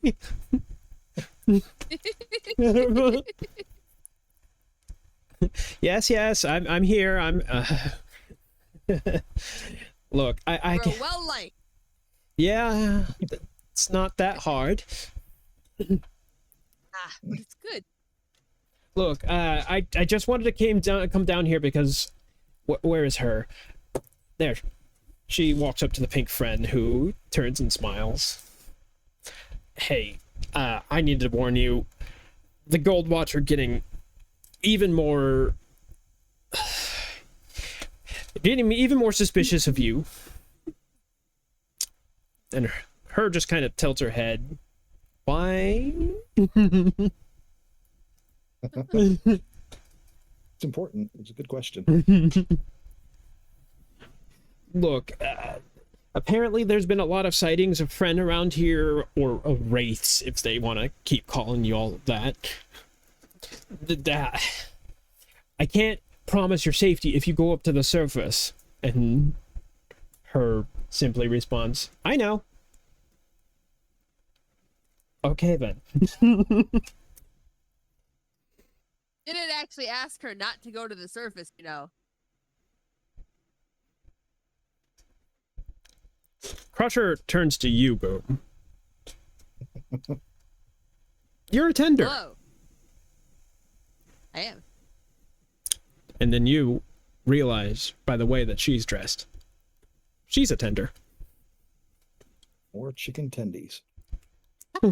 Yes, I'm here. I'm Look, I We're can... well liked. Yeah, it's not that hard. But it's good. Look, I just wanted to come down here because where is her? There. She walks up to the pink friend who turns and smiles. Hey, I need to warn you. The Gold Watch are getting even more Getting even more suspicious of you. And her just kind of tilts her head. Why? It's important. It's a good question. Look, apparently there's been a lot of sightings of Friend around here, or of wraiths, if they want to keep calling you all of that. I can't promise your safety if you go up to the surface. And her simply responds, I know. Okay, then. Didn't actually ask her not to go to the surface, you know. Crusher turns to you, Boom. You're a tender. Hello. I am. And then you realize, by the way that she's dressed, she's a tender. More chicken tendies. As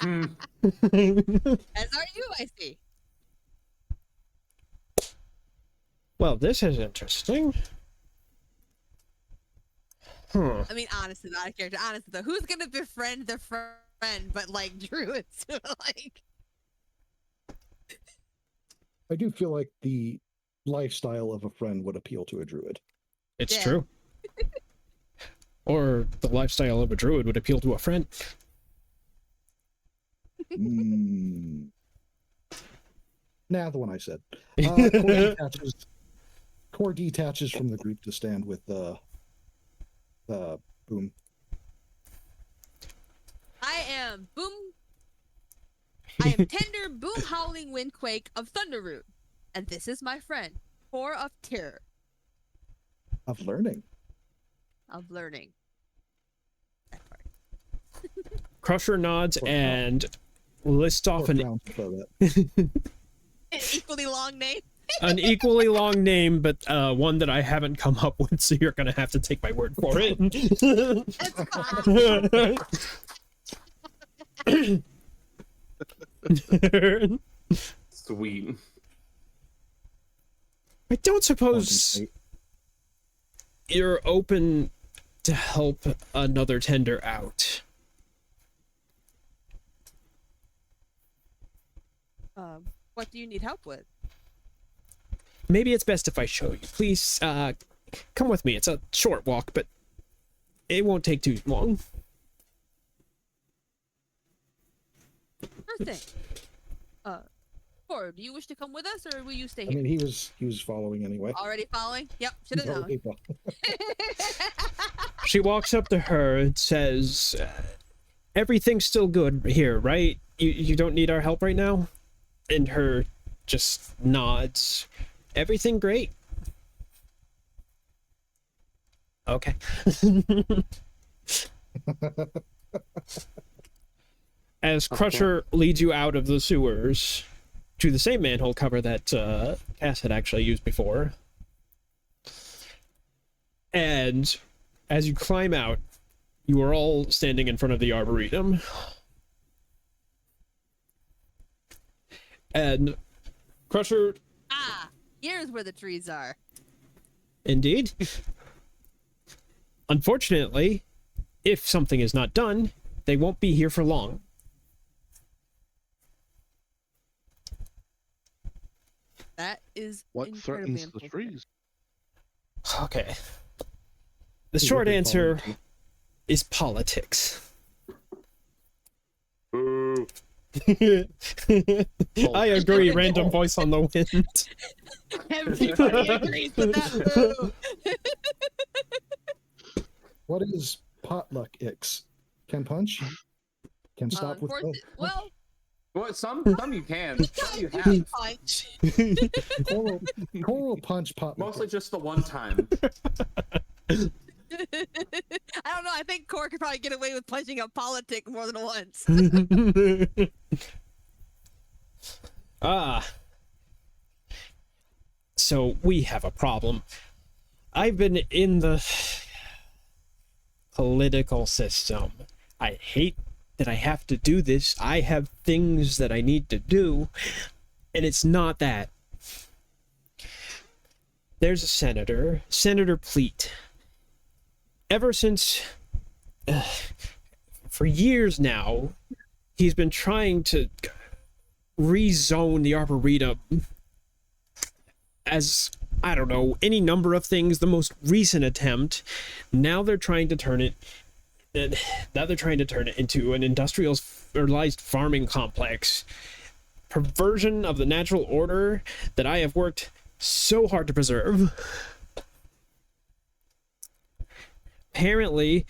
are you, I see. Well, this is interesting. I mean, honestly, not a character. Honestly, though, who's gonna befriend the friend but like druids? Like, I do feel like the lifestyle of a friend would appeal to a druid. It's Yeah. true. Or the lifestyle of a druid would appeal to a friend. Nah, the one I said. Core detaches from the group to stand with Boom. I am Boom. I am Tender Boom Howling Windquake of Thunderroot, and this is my friend, Core of Terror. Of learning. Of learning. That part. Crusher nods and lists off an Equally long name. equally long name, but one that I haven't come up with, so you're gonna have to take my word for it. Sweet. I don't suppose you're open to help another tender out. What do you need help with? Maybe it's best if I show you. Please, come with me. It's a short walk, but it won't take too long. Sure thing. Core, do you wish to come with us, or will you stay I here? mean, he was following anyway. Already following? Yep, should have known. She walks up to her and says, everything's still good here, right? You don't need our help right now? And her just nods. Everything great? Okay. As Crusher leads you out of the sewers to the same manhole cover that Cass had actually used before. And as you climb out, you are all standing in front of the Arboretum. And Crusher... Ah, here's where the trees are. Indeed. Unfortunately, if something is not done, they won't be here for long. That is What incredibly threatens the unfortunate. trees? Okay. The short answer is politics. Boo. I agree, random voice on the wind. Everybody agrees with that. Boo. What is potluck ix? Can punch? Can stop with Well, What? Some you can. we Some you can have. punch. Coral punch potluck. Mostly just the one time. I don't know. I think Core could probably get away with punching a politic more than once. So we have a problem. I've been in the political system. I hate that I have to do this. I have things that I need to do, and it's not that. there's a senator, Senator Pleat. Ever since, for years now, he's been trying to rezone the Arboretum as, I don't know, any number of things. The most recent attempt, now they're trying to turn it into an industrialized farming complex. Perversion of the natural order that I have worked so hard to preserve. Apparently,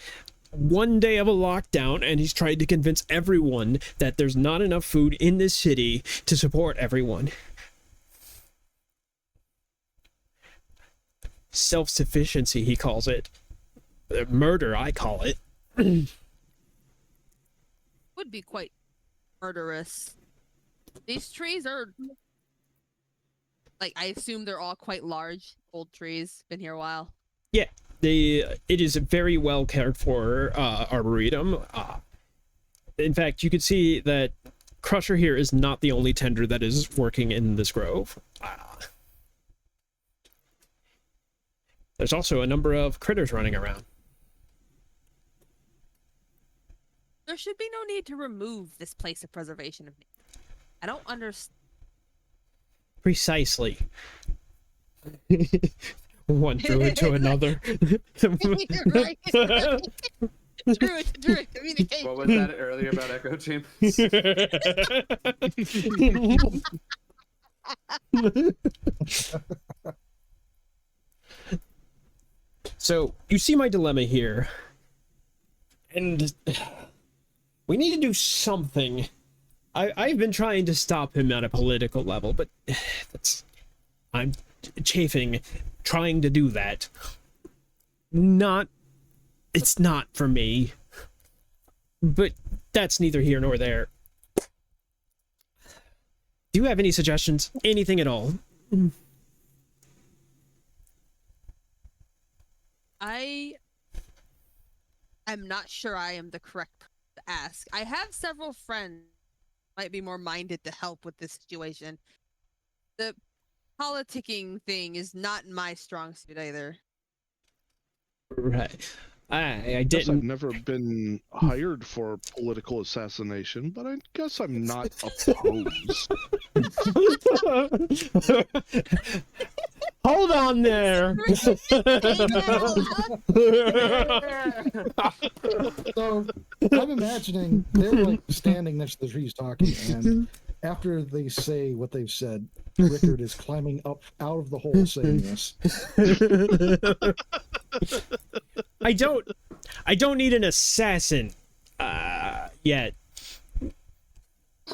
one day of a lockdown, and he's tried to convince everyone that there's not enough food in this city to support everyone. Self-sufficiency, he calls it. Murder, I call it. Would be quite murderous. These trees are like, I assume they're all quite large, old trees. Been here a while. Yeah, it is a very well cared for arboretum. In fact, you could see that Crusher here is not the only tender that is working in this grove. There's also a number of critters running around. There should be no need to remove this place of preservation of nature. I don't understand. Precisely. One druid to another. You're right. Druid, communication. What was that earlier about echo chambers? So, you see my dilemma here. And we need to do something. I've been trying to stop him at a political level, but I'm chafing trying to do that. It's not for me. But that's neither here nor there. Do you have any suggestions? Anything at all? I am not sure I am the correct person to ask. I have several friends might be more minded to help with this situation. The politicking thing is not my strong suit either. Right. I Guess I've didn't. never been hired for political assassination, but I guess I'm not opposed. Hold on there. So I'm imagining they're like standing next to the trees talking, and after they say what they've said, Rickard is climbing up out of the hole saying this. I don't need an assassin yet.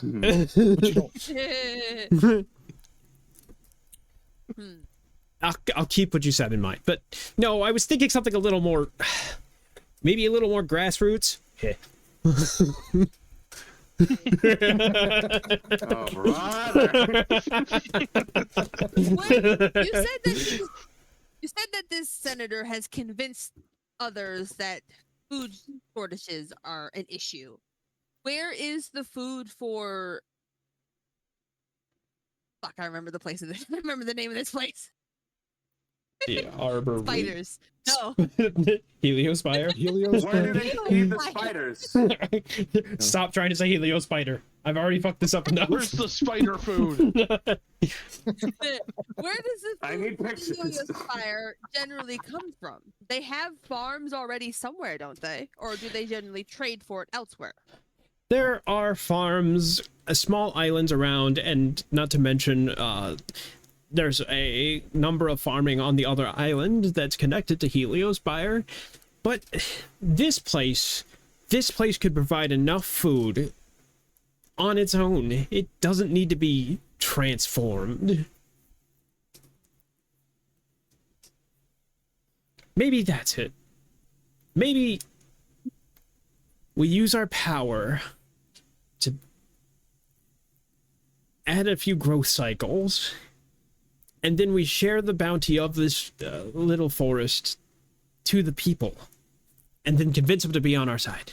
But you don't. I'll keep what you said in mind. But no, I was thinking something a little more, maybe a little more grassroots. Yeah. Oh, brother. You said that this senator has convinced others that food shortages are an issue. Where is the food for? Fuck, I remember the place of this. I remember the name of this place. The arbor. Spiders. No. Heliospire. Where do they feed the spiders? Stop trying to say heliospider. I've already fucked this up enough. Where's the spider food? Where does the I need food pictures. Heliospire generally come from? They have farms already somewhere, don't they? Or do they generally trade for it elsewhere? There are farms, small islands around, and not to mention, there's a number of farming on the other island that's connected to Heliospire. But this place could provide enough food on its own. It doesn't need to be transformed. Maybe that's it. Maybe we use our power to add a few growth cycles, and then we share the bounty of this little forest to the people, and then convince them to be on our side.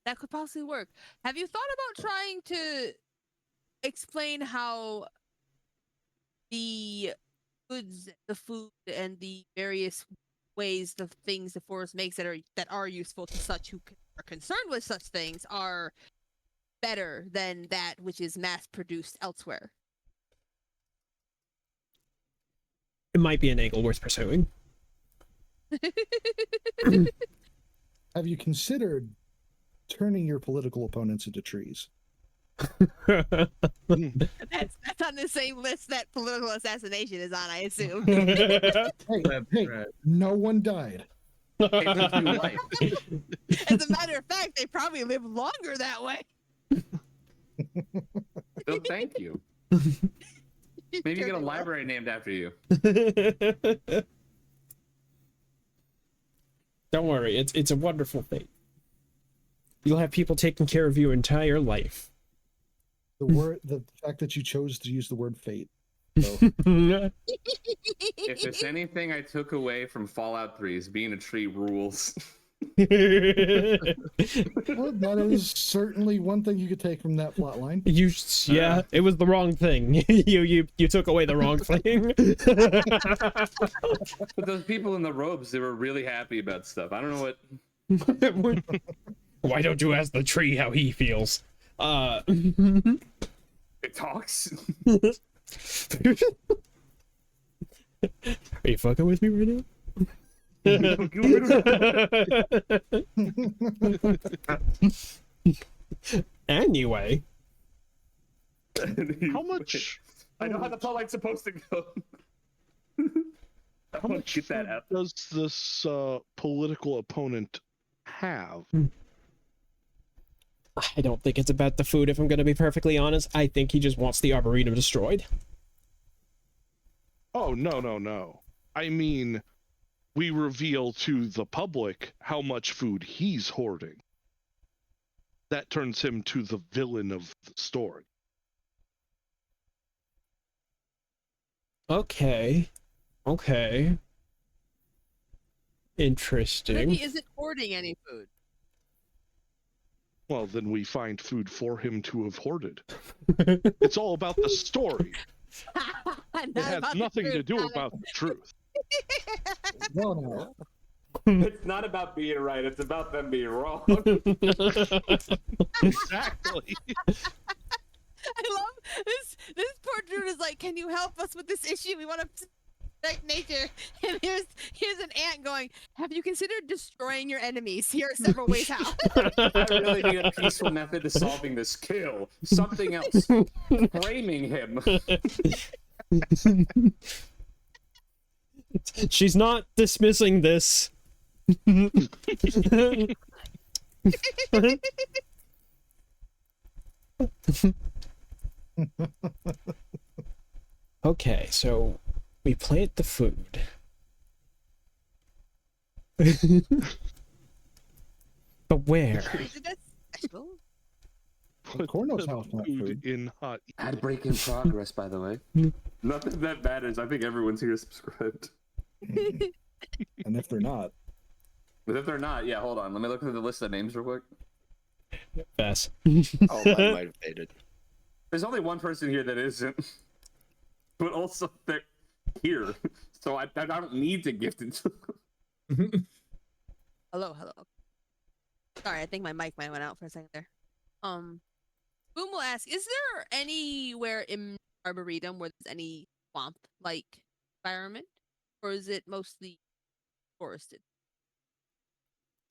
That could possibly work. Have you thought about trying to explain how the goods, the food, and the various ways the things the forest makes that are useful to such who are concerned with such things are better than that which is mass produced elsewhere. It might be an angle worth pursuing. Have you considered turning your political opponents into trees? That's on the same list that political assassination is on, I assume. Hey, no one died. It took you life. As a matter of fact, they probably live longer that way. So thank you. Maybe you get a library named after you. Don't worry, it's a wonderful thing. You'll have people taking care of your entire life. The fact that you chose to use the word fate. So. If there's anything I took away from Fallout 3 is being a tree rules. Well, that is certainly one thing you could take from that plot line. Yeah, it was the wrong thing. You took away the wrong thing. But those people in the robes, they were really happy about stuff. I don't know what. Why don't you ask the tree how he feels? It talks. Are you fucking with me right now? Anyway, How much? I know how the plot line's supposed to go. How much get that out. does this political opponent have? I don't think it's about the food, if I'm going to be perfectly honest. I think he just wants the Arboretum destroyed. Oh, no. I mean, we reveal to the public how much food he's hoarding. That turns him to the villain of the story. Okay. Interesting. But he isn't hoarding any food. Well, then we find food for him to have hoarded. It's all about the story. It has nothing to do about the truth. No. It's not about being right, it's about them being wrong. Exactly. I love this poor dude is like, can you help us with this issue? We want to protect nature. And here's an ant going, have you considered destroying your enemies? Here are several ways how. I really need a peaceful method to solving this. Kill. Something else. Framing him. She's not dismissing this. Okay, so we plant the food. But where? Is it special? Corno's house plant Food food. in hot. Ad break in progress, by the way. Nothing that matters. I think everyone's here subscribed. And if they're not, But if they're not, yeah, hold on. Let me look at the list of names real quick. Fast. Oh, I might have faded. There's only one person here that isn't. But also, they're here. So I don't need to gift it to them. Hello. Sorry, I think my mic might have went out for a second there. Boom will ask, is there anywhere in Arboretum where there's any swamp-like environment? Or is it mostly forested?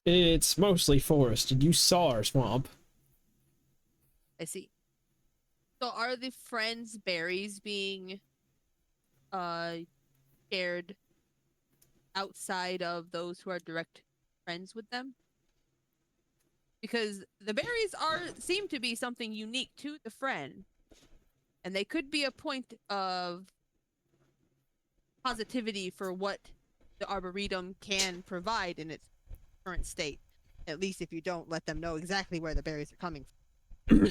It's mostly forested. You saw our swamp. I see. So are the friends' berries being shared outside of those who are direct friends with them? Because the berries seem to be something unique to the friend, and they could be a point of positivity for what the Arboretum can provide in its current state. At least if you don't let them know exactly where the berries are coming from.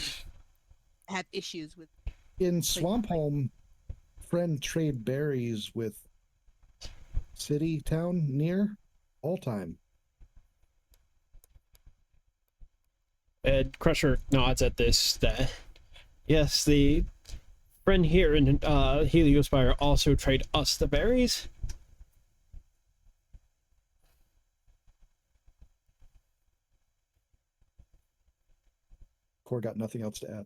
Have issues with. in Swamp Home, friend trade berries with city town near all time. Ed Crusher nods at this. Yes, the friend here in Heliospire also trade us the berries? Core got nothing else to add.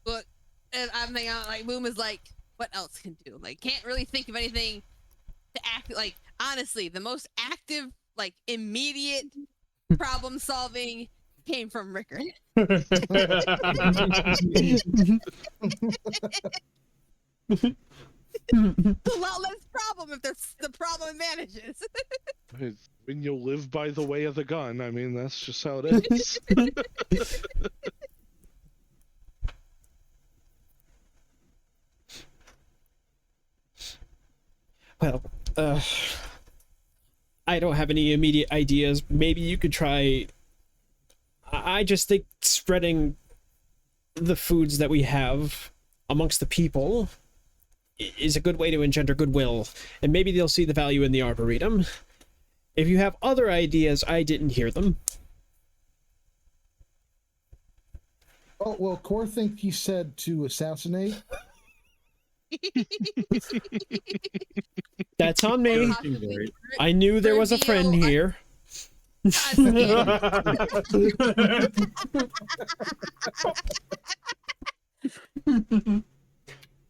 Look, and I'm thinking, like, Boom is like, what else can do? Like, can't really think of anything to act. Like, honestly, the most active, like, immediate problem solving came from Rickard. A lot less problem if there's the problem manages. When you live by the way of the gun, I mean, that's just how it is. Well, I don't have any immediate ideas. Maybe you could try. I just think spreading the foods that we have amongst the people is a good way to engender goodwill, and maybe they'll see the value in the Arboretum. If you have other ideas, I didn't hear them. Oh, well, Core think he said to assassinate. That's on me. Possibly I knew there was a friend Reveal- here.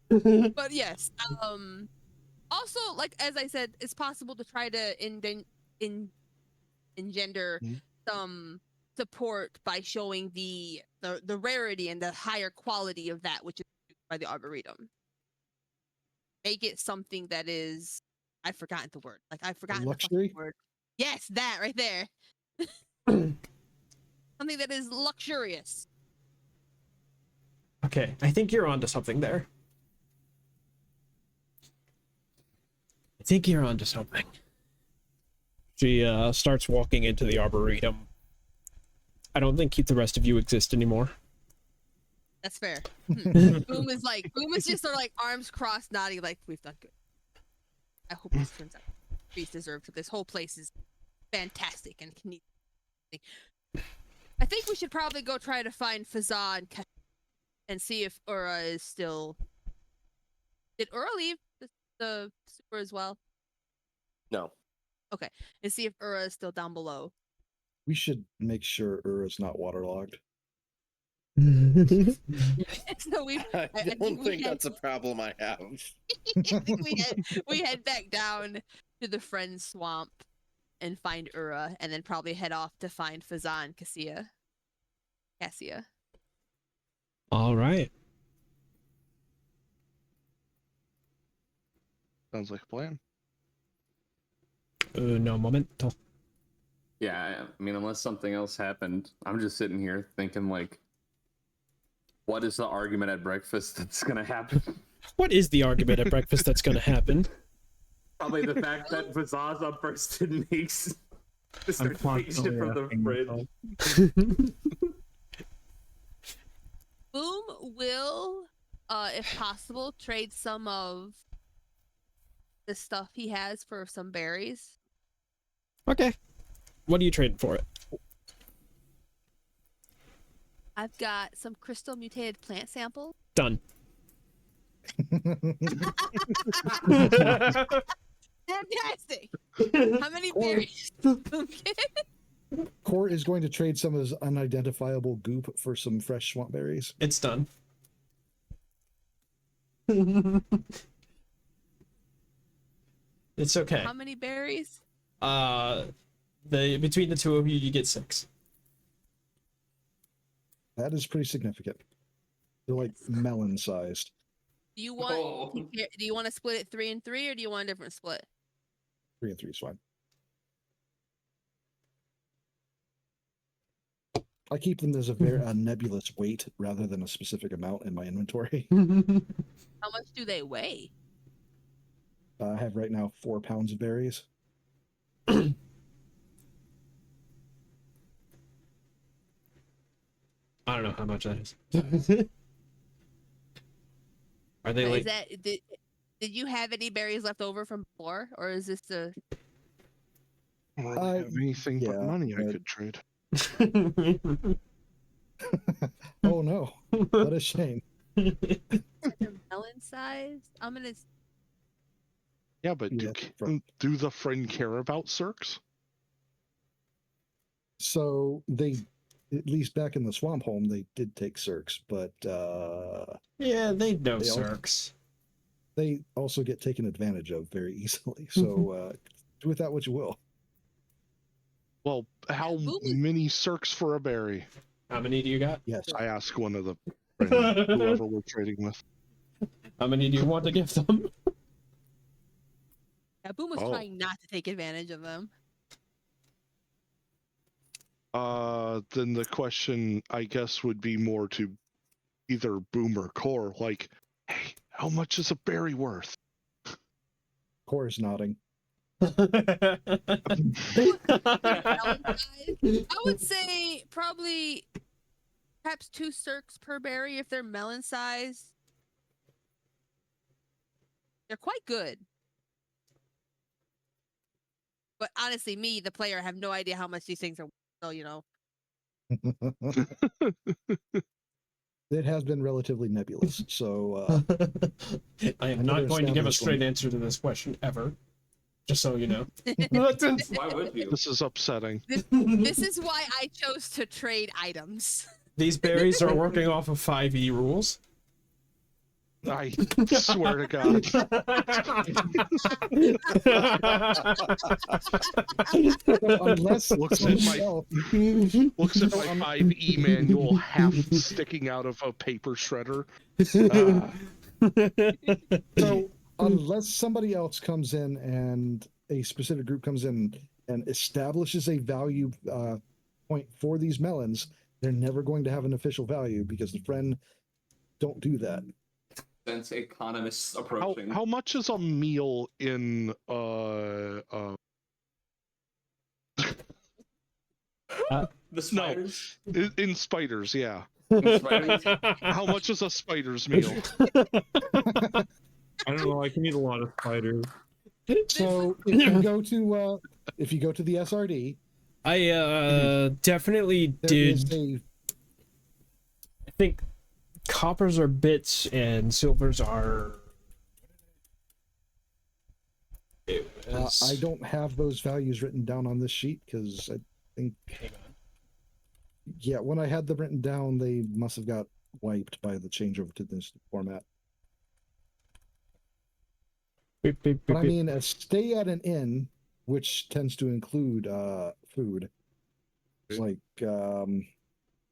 But yes, also, like, as I said, it's possible to try to engender Mhm. some support by showing the rarity and the higher quality of that which is used by the Arboretum. Make it something that is, I've forgotten the word. Like, I've forgotten the Luxury? fucking word. Yes, that right there. Something that is luxurious. Okay, I think you're onto something there. I think you're onto something. She starts walking into the Arboretum. I don't think the rest of you exist anymore. That's fair. Boom is just sort of like arms crossed, nodding, like, we've done good. I hope this turns out trees deserve to. This whole place is fantastic and can. I think we should probably go try to find Fazan and see if Ura is still. Did Ura leave the sewer as well? No. Okay, and see if Ura is still down below. We should make sure Ura's not waterlogged. So I think don't we think had- that's a problem I have. I think we head back down to the Friend Swamp and find Ura, and then probably head off to find Fazan Cassia. All right. Sounds like a plan. No momento. Yeah, I mean, unless something else happened, I'm just sitting here thinking, like, what is the argument at breakfast that's gonna happen? What is the argument at breakfast that's going to happen? Probably the fact that Vazaza bursted makes I'm Mr. Takes it constantly from the asking fridge. myself. Boom will, if possible, trade some of the stuff he has for some berries. Okay. What are you trading for it? I've got some crystal mutated plant samples. Done. Fantastic! How many Or- berries? Core is going to trade some of his unidentifiable goop for some fresh swamp berries. It's done. It's okay. How many berries? Between the two of you, you get 6. That is pretty significant. They're like melon sized. Do you want? Oh. Do you want to split it 3 and 3, or do you want a different split? 3 and 3 is fine. I keep them as a very nebulous weight rather than a specific amount in my inventory. How much do they weigh? I have right now 4 pounds of berries. I don't know how much that is. Are they Is like? that did you have any berries left over from before, or is this the? I don't really have anything but yeah, money I but- could trade. Oh no, what a shame. Melon size. I'm gonna. Yeah, but Yeah, do the friend care about Cirques? So they, at least back in the swamp home, they did take Cirques, but Yeah, they know They all- Cirques. they also get taken advantage of very easily. So do with that what you will. Well, how Boom. many Cirques for a berry? How many do you got? Yes. I asked one of the friends, whoever we're trading with. How many do you want to give them? Yeah, Boom was Oh. trying not to take advantage of them. Then the question, I guess, would be more to either Boom or Core, like, hey, how much is a berry worth? Core is nodding. I would say probably perhaps 2 circs per berry if they're melon size. They're quite good. But honestly, me, the player, have no idea how much these things are. So, you know. It has been relatively nebulous. So I am I not never going to give a established straight one. answer to this question ever. Just so you know. Why would you? This is upsetting. This is why I chose to trade items. These berries are working off of 5e rules. I swear to God. unless Looks at somebody my else- looks at my 5e manual half sticking out of a paper shredder. so unless somebody else comes in and a specific group comes in and establishes a value point for these melons, they're never going to have an official value because the friend don't do that. Since economists approaching. How much is a meal in The spiders? in spiders, yeah. In spiders? How much is a spider's meal? I don't know. I can eat a lot of spiders. So if you go to the SRD, I definitely there did. is a I think coppers are bits and silvers are. I don't have those values written down on this sheet because I think, yeah, when I had them written down, they must have got wiped by the changeover to this format. Beep, beep, But beep, I beep. mean, a stay at an inn, which tends to include food, it's like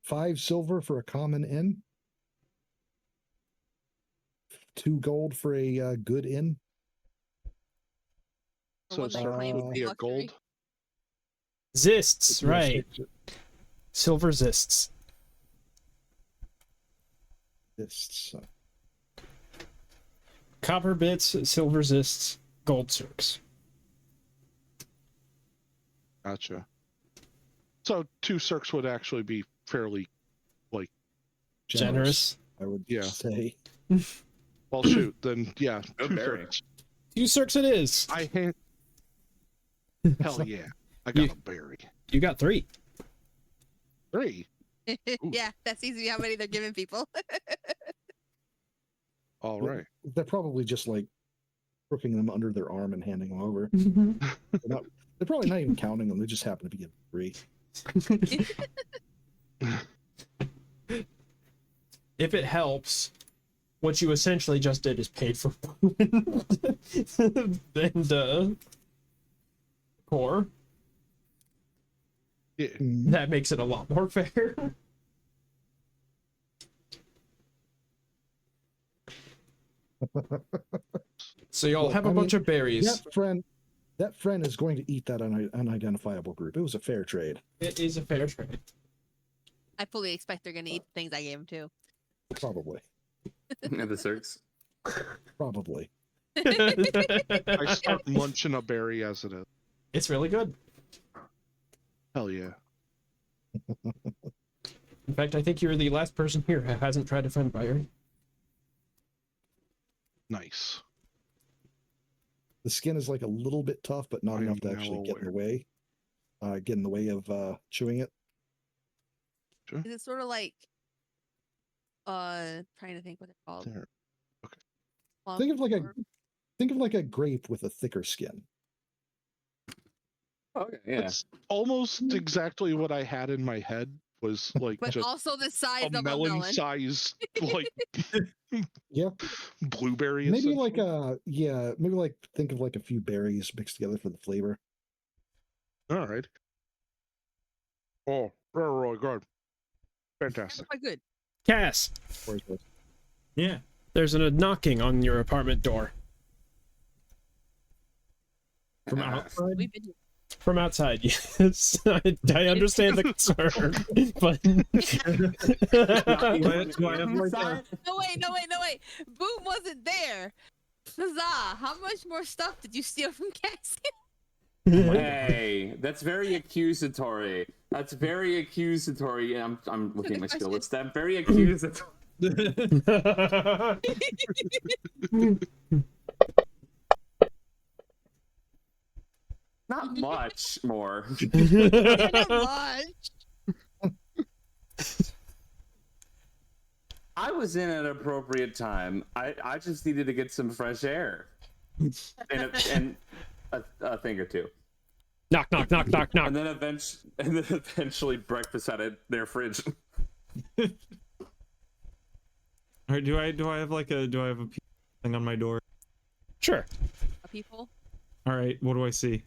5 silver for a common inn, 2 gold for a good inn. For So one that Cirques claims would be a luxury. gold. Zists, Yes, right? Silver zists. It's Copper bits, silver zists, gold circs. Gotcha. So 2 Cirques would actually be fairly, like, Generous. I would Yeah. say. well, shoot. Then yeah, Good 2 berry. Cirques. 2 circs it is. I had. Hell yeah! I got a berry. You got 3. 3. Yeah, that seems to be how many they're giving people. All right. They're probably just like crooking them under their arm and handing them over. They're probably not even counting them. They just happen to be free. If it helps, what you essentially just did is paid for and core. Yeah. That makes it a lot more fair. So y'all have a bunch of berries. That friend is going to eat that unidentifiable group. It was a fair trade. It is a fair trade. I fully expect they're going to eat the things I gave them too. Probably. And the Cirques? Probably. I start munching a berry as it is. It's really good. Hell yeah. In fact, I think you're the last person here who hasn't tried a friend fire. Nice. The skin is like a little bit tough, but not I enough to am actually now get in the way. Get in the way of chewing it. Is it sort of like Trying to think what they're called. There. Plum Think or- of like a grape with a thicker skin. Okay, yeah. That's almost exactly what I had in my head. Was like But just also the size a of a melon melon. sized like Yeah. blueberry. Maybe like essentially. maybe like think of like a few berries mixed together for the flavor. All right. Oh, really good. Fantastic. Quite good. Cass, Yeah. there's a knocking on your apartment door From outside. We've been from outside. Yes, I understand the concern, but Do I have like a, No wait. Boom wasn't there. Huzzah! How much more stuff did you steal from Cassie? Hey, that's very accusatory. That's very accusatory. And I'm looking at my skill list. That's very accusatory. Not much more. Not much. I was in an appropriate time. I just needed to get some fresh air and a thing or two. knock, knock, knock, knock, knock. And then eventually breakfast out of their fridge. all right, do I have like a thing on my door? Sure. People. All right, what do I see?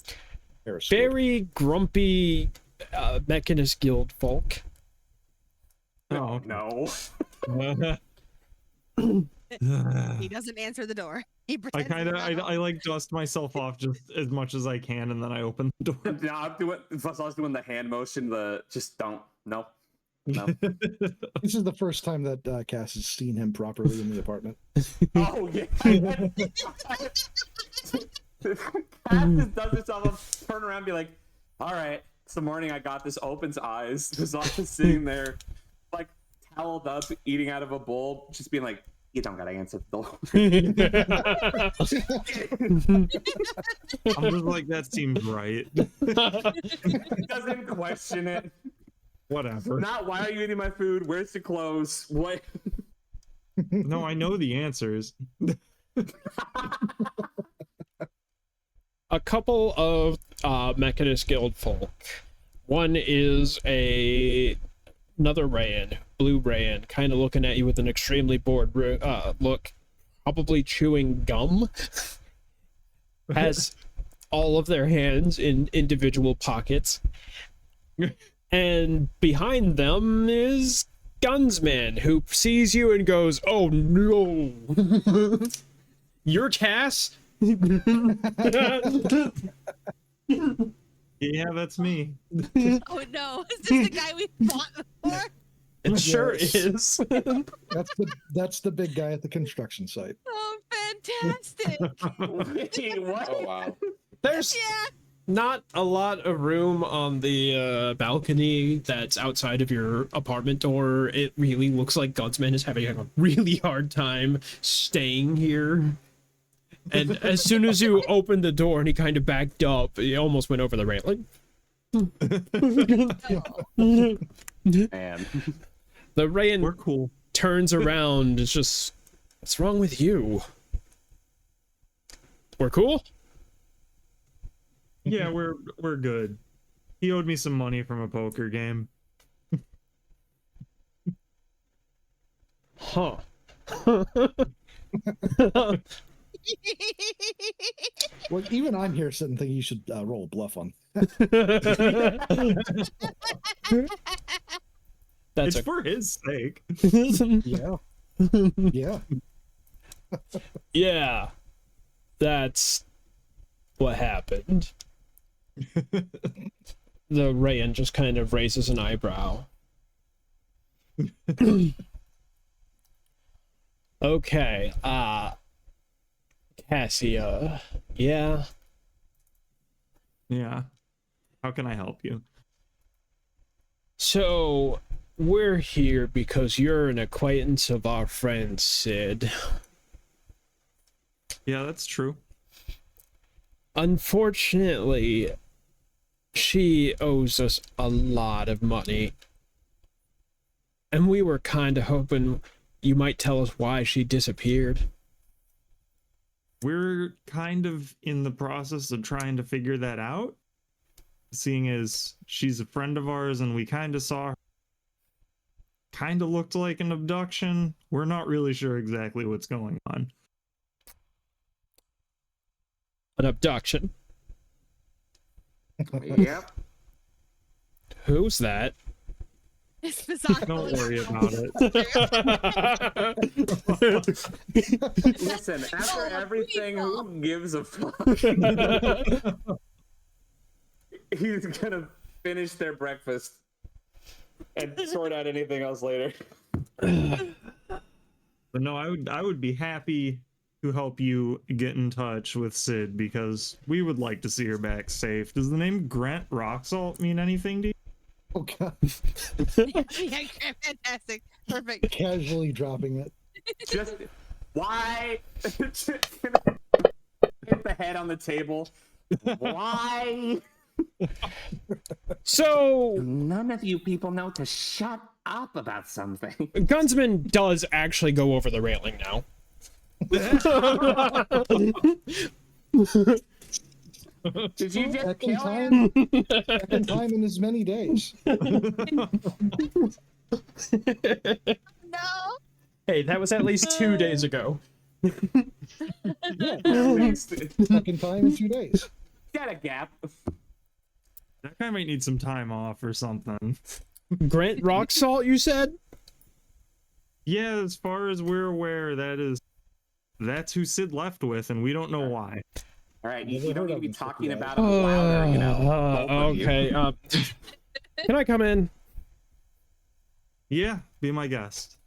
Periscope. Very grumpy Mechanist Guild folk. Oh No. He doesn't answer the door. He I pretends kind of he's not I like dust myself off just as much as I can, and then I open the door. No, I'm doing. Plus, I was doing the hand motion. Just don't. No. This is the first time that Cass has seen him properly in the apartment. Oh yeah. Cat just does itself. Turn around, and be like, "All right, it's the morning. I got this." Opens eyes. Just sitting there, like toweled up, eating out of a bowl, just being like, "You don't gotta answer the door." I'm just like, that seems right. Doesn't question it. Whatever. Not why are you eating my food? Where's your clothes? What? No, I know the answers. A couple of Mechanist Guild folk. One is another Rayan, blue Rayan, kind of looking at you with an extremely bored look, probably chewing gum. Has all of their hands in individual pockets. And behind them is Gunsman, who sees you and goes, "Oh no, you're Cass." Yeah, that's me. Oh no, is this the guy we fought before? It sure Yes. is. That's the big guy at the construction site. Oh, fantastic! Wait, what? Oh wow. There's Yeah. not a lot of room on the balcony that's outside of your apartment door. It really looks like Gunsman is having a really hard time staying here. And as soon as you opened the door and he kind of backed up, he almost went over the railing. Man. The Rayan We're cool. turns around. It's just, what's wrong with you? We're cool? Yeah, we're good. He owed me some money from a poker game. Huh. Well, even I'm here sitting thinking you should roll a bluff on. That's It's for his sake. Yeah. Yeah. Yeah. That's what happened. The Rayan just kind of raises an eyebrow. Okay, Cassia. Yeah. Yeah. How can I help you? So, we're here because you're an acquaintance of our friend Sid. Yeah, that's true. Unfortunately, she owes us a lot of money. And we were kind of hoping you might tell us why she disappeared. We're kind of in the process of trying to figure that out, seeing as she's a friend of ours and we kind of saw her. Kind of looked like an abduction. We're not really sure exactly what's going on. An abduction? Yep. Who's that? It's bizarre. Don't worry about it. Listen, after everything, who gives a fuck? He's gonna finish their breakfast and sort out anything else later. But no, I would be happy to help you get in touch with Sid because we would like to see her back safe. Does the name Grant Rocksalt mean anything to you? Oh god. Yeah, fantastic. Perfect. Casually dropping it. Just why? Hit the head on the table. Why? So, None of you people know to shut up about something. Gunsman does actually go over the railing now. Did you just Second kill time? him? Second time in as many days. No. Hey, that was at least 2 days ago. Second time in 2 days. Got a gap. That guy might need some time off or something. Grant Rocksalt, you said? Yeah, as far as we're aware, that's who Sid left with, and we don't know why. All right, Never you don't heard need to of be him, talking Sid, about him louder, you know. both of you. Okay. Can I come in? Yeah, be my guest.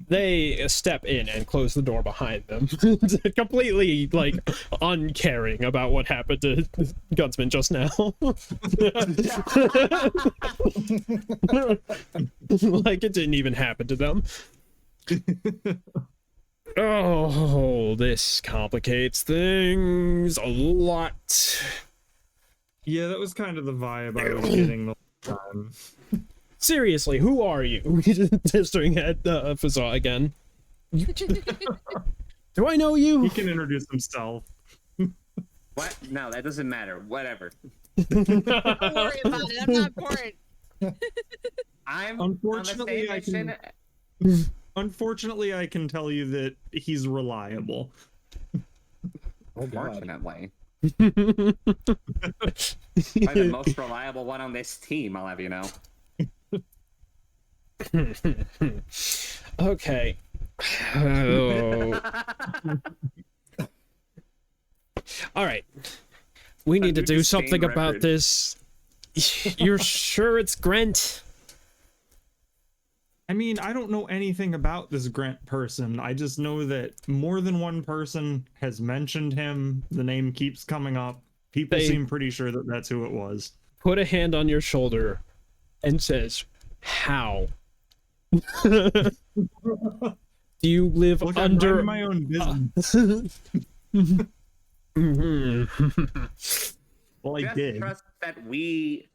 They step in and close the door behind them, completely like uncaring about what happened to Gunsman just now. Like it didn't even happen to them. Oh, this complicates things a lot. Yeah, that was kind of the vibe I was getting the whole time. Seriously, who are you? Just staring at Fazza again. Do I know you? He can introduce himself. What? No, that doesn't matter. Whatever. Don't worry about it. I'm not important. I'm Unfortunately, on the same I mission. Unfortunately, I can tell you that he's reliable. Oh god. Unfortunately. I'm the most reliable one on this team, I'll have you know. Okay. Oh. All right. We need to new do something sustained about record. this. You're sure it's Grant? I mean, I don't know anything about this Grant person. I just know that more than one person has mentioned him. The name keeps coming up. People They- seem pretty sure that that's who it was. Put a hand on your shoulder and says, "How?" Do you live Look, I'm under minding my own business. Well, I Just did. trust that we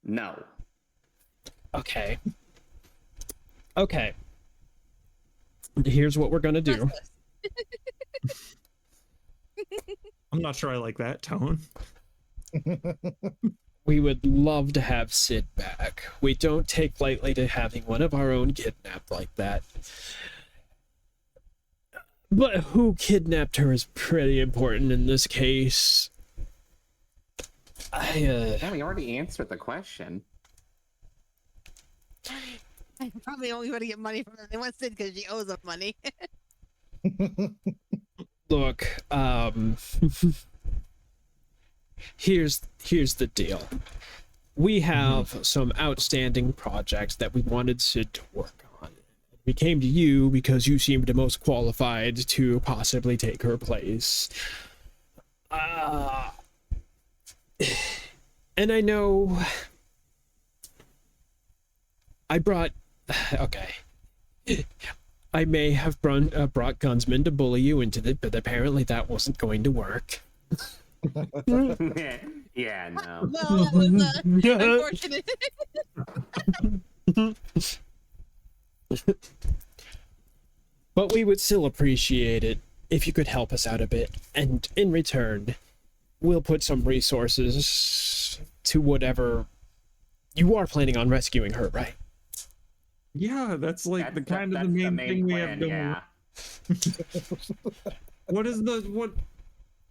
know. Okay. Okay. Here's what we're gonna do. I'm not sure I like that tone. We would love to have Sid back. We don't take lightly to having one of our own kidnapped like that. But who kidnapped her is pretty important in this case. Yeah, we already answered the question. I probably only want to get money from them. They want Sid because she owes them money. Look, here's the deal. We have some outstanding projects that we wanted Sid to work on. We came to you because you seemed the most qualified to possibly take her place. And I know I brought... Okay. I may have brought Gunsman to bully you into it, but apparently that wasn't going to work. Yeah, no. Well, that was unfortunate. But we would still appreciate it if you could help us out a bit. And in return, we'll put some resources to whatever you are planning on rescuing her, right? Yeah, that's like That's the kind of that's the main thing we plan, have going. yeah. What is what?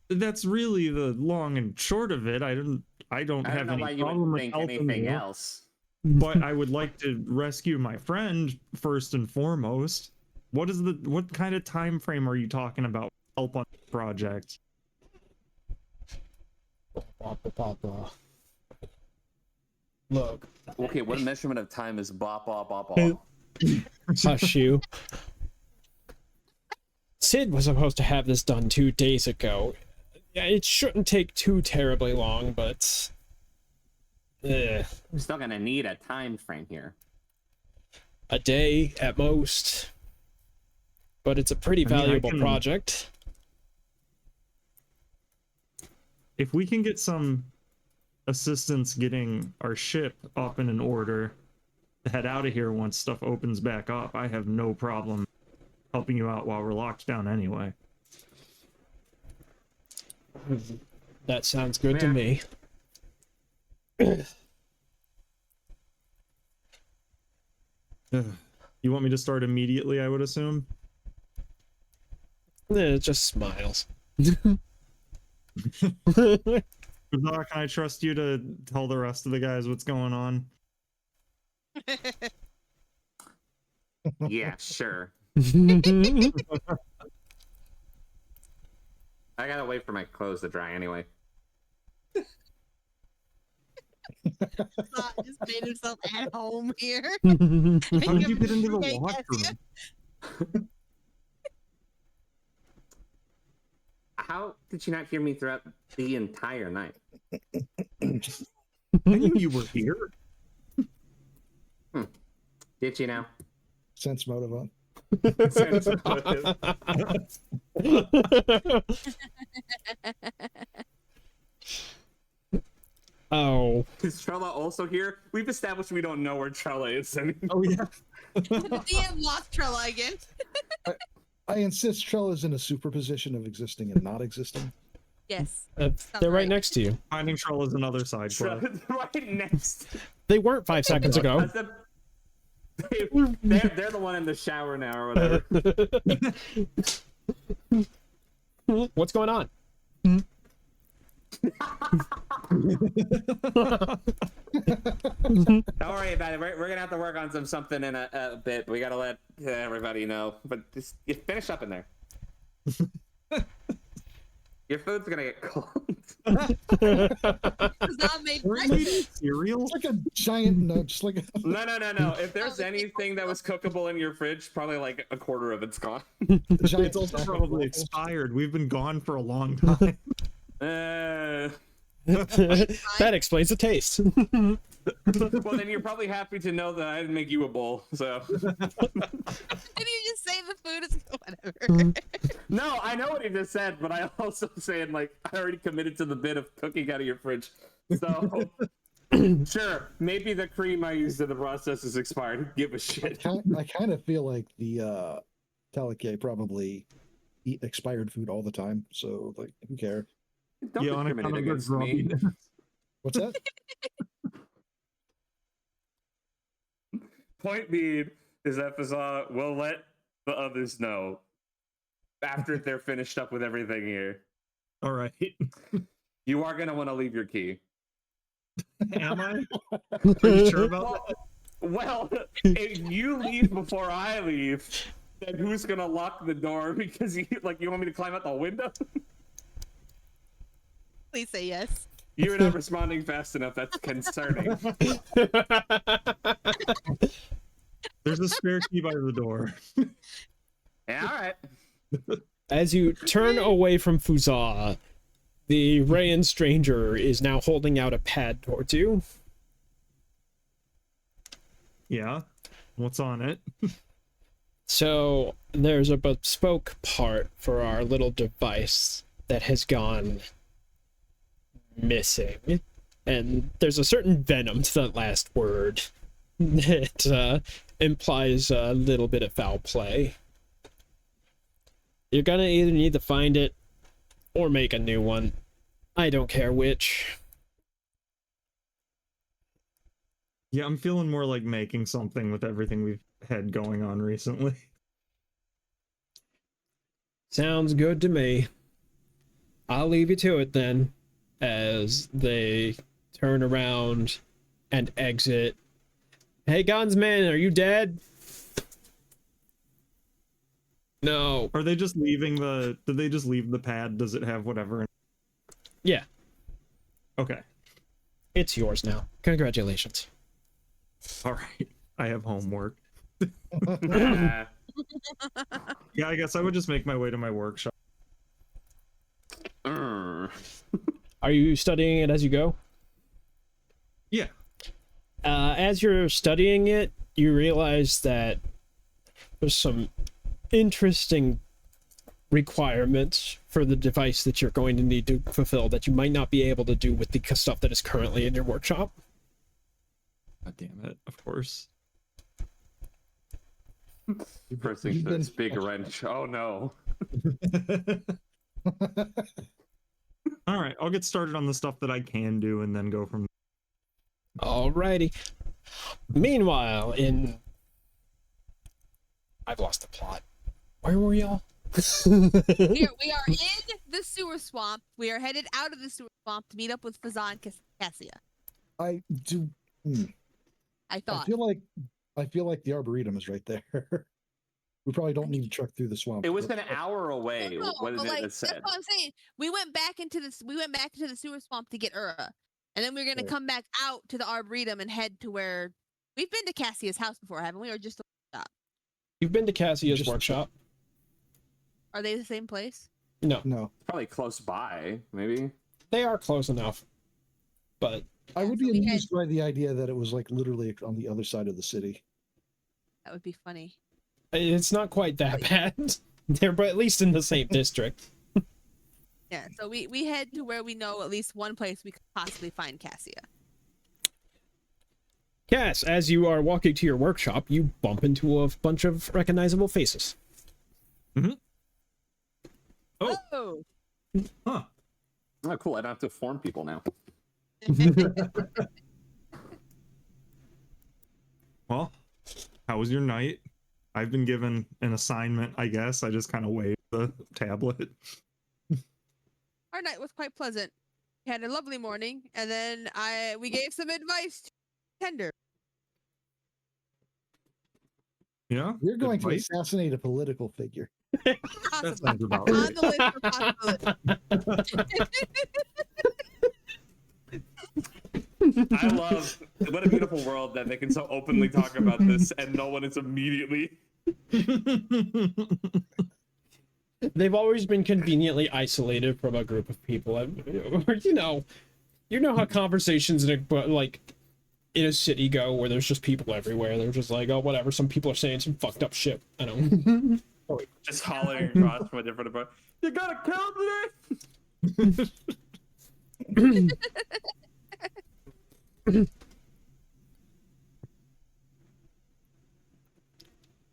That's really the long and short of it. I don't I don't have know any why you problem would with think helping anything you, else. but I would like to rescue my friend first and foremost. What kind of time frame are you talking about? Help on the project. Look, Okay, what measurement of time is bop bop bop bop? hush you. Sid was supposed to have this done 2 days ago. Yeah, it shouldn't take too terribly long, but... We're still gonna need a time frame here. a day at most. But it's a pretty I mean, I valuable can- project. If we can get some assistance getting our ship up and in order to head out of here once stuff opens back up, I have no problem helping you out while we're locked down anyway. That sounds good to Yeah. me. You want me to start immediately, I would assume? It just smiles. Can I trust you to tell the rest of the guys what's going on? Yeah, sure. I gotta wait for my clothes to dry anyway. Zot just made himself at home here. How did you get into the Hey, washroom? How did you not hear me throughout the entire night? I knew you were here. Did you now? Sense motive on. Sense motive. Oh. Is Trella also here? We've established we don't know where Trella is anymore. Oh yeah. The DM lost Trella again. I insist Trell is in a superposition of existing and not existing. Yes. They're right next to you. Finding Troll is another side quest. Trella's right next. They weren't 5 seconds ago. They're the one in the shower now or whatever. What's going on? Don't worry about it. We're gonna have to work on something in a bit. We gotta let everybody know. But just you finish up in there. Your food's gonna get cold. Zot made Were you breakfast. eating cereal? It's like a giant, no, just like a, No. If there's anything that was cookable in your fridge, probably like a quarter of it's gone. giant It's also stack of probably waffles. expired. We've been gone for a long time. That explains the taste. Well, then you're probably happy to know that I didn't make you a bowl. So Did you just say the food is whatever? no, I know what he just said, but I also saying like I already committed to the bit of cooking out of your fridge. So sure, maybe the cream I used in the process is expired. Who give a shit? I kind of feel like the Talike probably eat expired food all the time. So like, who cares? Don't Yeah, on account discriminate of against their me. grumpiness. What's that? Point being is that Fazal will let the others know after they're finished up with everything here. All right. You are gonna want to leave your key. Am I? Are you sure about that? Well, if you leave before I leave, then who's gonna lock the door? Because you want me to climb out the window? Please say yes. You're not responding fast enough. That's concerning. There's a spare key by the door. Yeah, all right. As you turn away from Fuzaa, the Rayan stranger is now holding out a pad towards you. Yeah. What's on it? So there's a bespoke part for our little device that has gone missing. And there's a certain venom to that last word that implies a little bit of foul play. You're gonna either need to find it or make a new one. I don't care which. Yeah, I'm feeling more like making something with everything we've had going on recently. Sounds good to me. I'll leave you to it then, as they turn around and exit. Hey, gunsman, are you dead? No. Are they just leaving the... Did they just leave the pad? Does it have whatever? Yeah, Okay. it's yours now. Congratulations. All right. I have homework. Ah, Yeah, I guess I would just make my way to my workshop. mm. Are you studying it as you go? Yeah. As you're studying it, you realize that there's some interesting requirements for the device that you're going to need to fulfill that you might not be able to do with the stuff that is currently in your workshop. God damn it. Of course. First thing You've been- this big wrench. Oh no. All right. I'll get started on the stuff that I can do and then go from... Alrighty. Meanwhile, I've lost the plot. Where were y'all? We are in the sewer swamp. We are headed out of the sewer swamp to meet up with Fazan and Cassia. I do. I I thought. feel like the Arboretum is right there. We probably don't need to truck through the swamp. It was an hour away. No, What but did like, it that's said? what I'm saying. We went back into the sewer swamp to get Ura, and then we're gonna Right. come back out to the Arboretum and head to where we've been to Cassia's house before, haven't we? Or just You've been to Cassia's Just- workshop? are they the same place? No, No, Probably close by, maybe. they are close enough. But I would so be we had- amused by the idea that it was like literally on the other side of the city. That would be funny. it's not quite that bad. They're at least in the same district. Yeah. So we head to where we know at least one place we could possibly find Cassia. Cass, as you are walking to your workshop, you bump into a bunch of recognizable faces. Oh. Oh. Huh. Oh, cool. I don't have to form people now. Well, how was your night? I've been given an assignment, I guess. I just kind of waved the tablet. Our night was quite pleasant. We had a lovely morning, and then we gave some advice to Tender. Yeah? We're going to Advice? assassinate a political figure. That Possibly. sounds about On right. the list for possibility. I love what a beautiful world that they can so openly talk about this and no one is immediately. They've always been conveniently isolated from a group of people. You know how conversations in a city go, where there's just people everywhere. They're just like, oh, whatever. Some people are saying some fucked up shit. I don't. Just hollering across from a different apartment. You gotta kill me!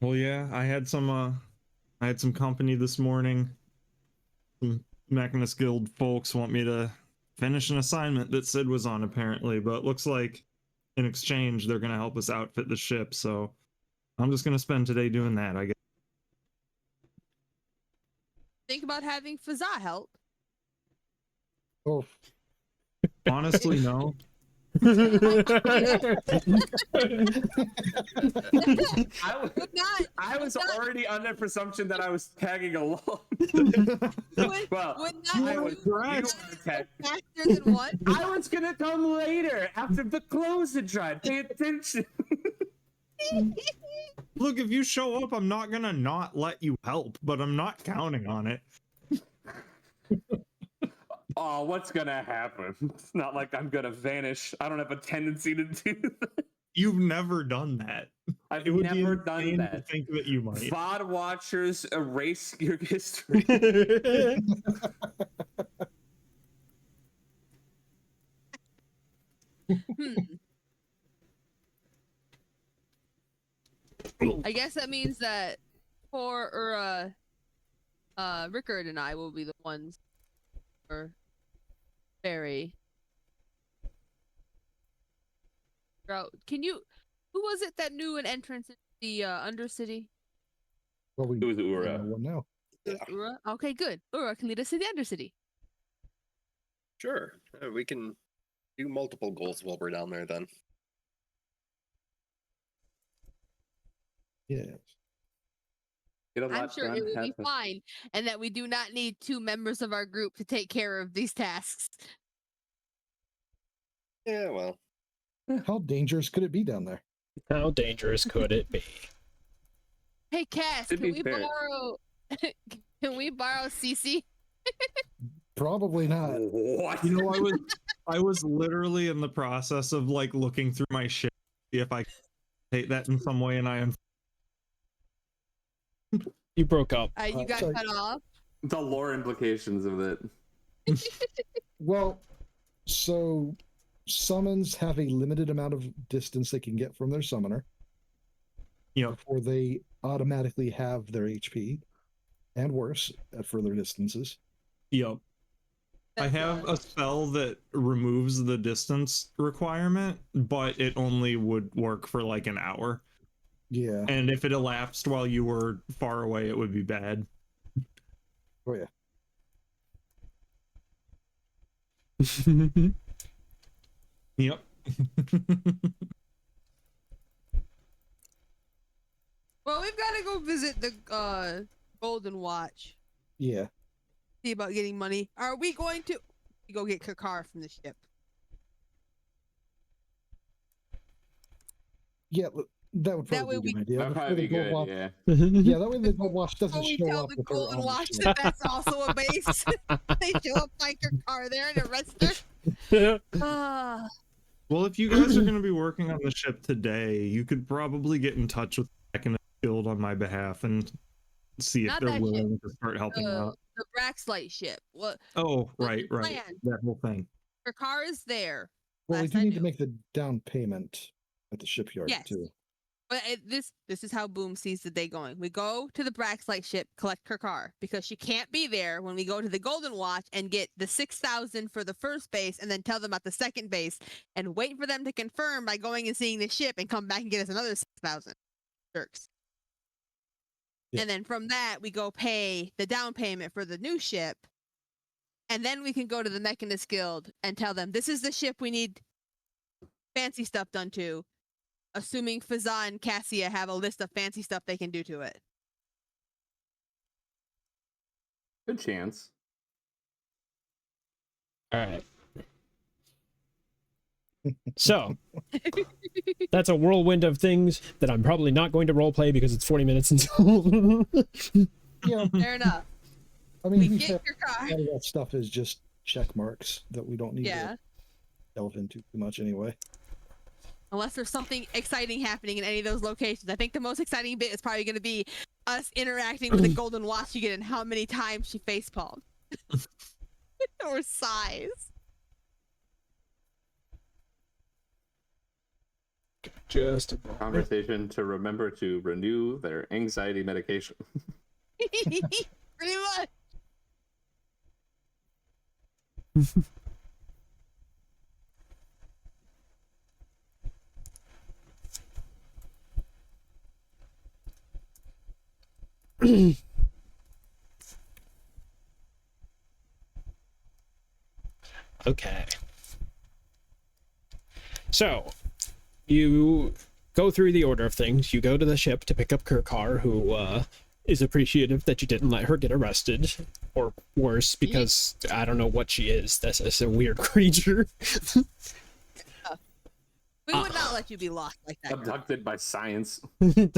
Well, yeah, I had some company this morning. Some Machinist Guild folks want me to finish an assignment that Sid was on, apparently, but it looks like in exchange they're gonna help us outfit the ship, so I'm just gonna spend today doing that, I guess. Think about having Fazah help. Oh, Honestly, no. I was, Would not. I was already under presumption that I was tagging along. Would, Well, would I not was you correct. faster than one? I was gonna come later after the clothes had dried. Pay attention. Look, if you show up, I'm not gonna not let you help, but I'm not counting on it. Oh, what's gonna happen? It's not like I'm gonna vanish. I don't have a tendency to do that. You've never done that. I've It would never be done insane to that. think that you might. VOD watchers erase your history. I guess that means that poor Ura Rickard and I will be the ones for Barry. Can you? Who was it that knew an entrance in the Undercity? Well, we It was know Ura. one now. It was Ura? Okay, good. Ura can lead us to the Undercity. Sure. We can do multiple goals while we're down there then. Yes. Get a I'm lot sure done, it will be have- fine, and that we do not need 2 members of our group to take care of these tasks. Yeah, well. How dangerous could it be down there? How dangerous could it be? Hey, Cass, To can be we fair- borrow? Can we borrow CC? Probably not. What? You know, I was literally in the process of like looking through my shit, see if I could take that in some way, and You broke up. You got sorry. cut off. The lore implications of it. Well, so summons have a limited amount of distance they can get from their summoner before they automatically have their HP, and worse at further distances. Yep. I have a spell that removes the distance requirement, but it only would work for like an hour. Yeah. And if it elapsed while you were far away, it would be bad. Oh yeah. Yep. Well, we've got to go visit the Golden Watch. Yeah. See about getting money. Are we going to go get Kakar from the ship? Yeah, that would That probably way be a good idea. That'd Before probably the be Gold good, Watch- yeah. Yeah, that way the Gold Watch So doesn't we show tell up the with her Golden on the Watch ship. that that's also a base. They show up, find Kakar there, and arrest her. Ah. Well, if you guys are going to be working on the ship today, you could probably get in touch with the Mechanist Guild on my behalf and see if Not they're that ship. willing to start helping out. The Braxlight ship. What? Oh, what's right, the right. plan? That whole thing. Kakar is there. Well, we Last do I need to knew. make the down payment at the shipyard Yes. too. But this is how Boom sees the day going. We go to the Braxlight ship, collect Kakar, because she can't be there when we go to the Golden Watch and get the 6,000 for the first base, and then tell them about the second base, and wait for them to confirm by going and seeing the ship, and come back and get us another 6,000. Jerks. Yeah. And then from that, we go pay the down payment for the new ship, and then we can go to the Mechanist Guild and tell them this is the ship we need fancy stuff done to. Assuming Fazza and Cassia have a list of fancy stuff they can do to it. Good chance. All right. So that's a whirlwind of things that I'm probably not going to roleplay because it's 40 minutes until. Yeah, Fair enough. I mean, We to be get fair, your a car. lot of that stuff is just check marks that we don't need Yeah. to delve into too much anyway. Unless there's something exciting happening in any of those locations. I think the most exciting bit is probably going to be us interacting with the Golden Watch you get and how many times she facepalmed. Or size. Just Conversation to remember to renew their anxiety medication. Pretty much. Okay. So, you go through the order of things. You go to the ship to pick up Kirkar, who is appreciative that you didn't let her get arrested. Or worse, because I don't know what she is. That's a weird creature. We would not let you be lost like that. Abducted by science. Then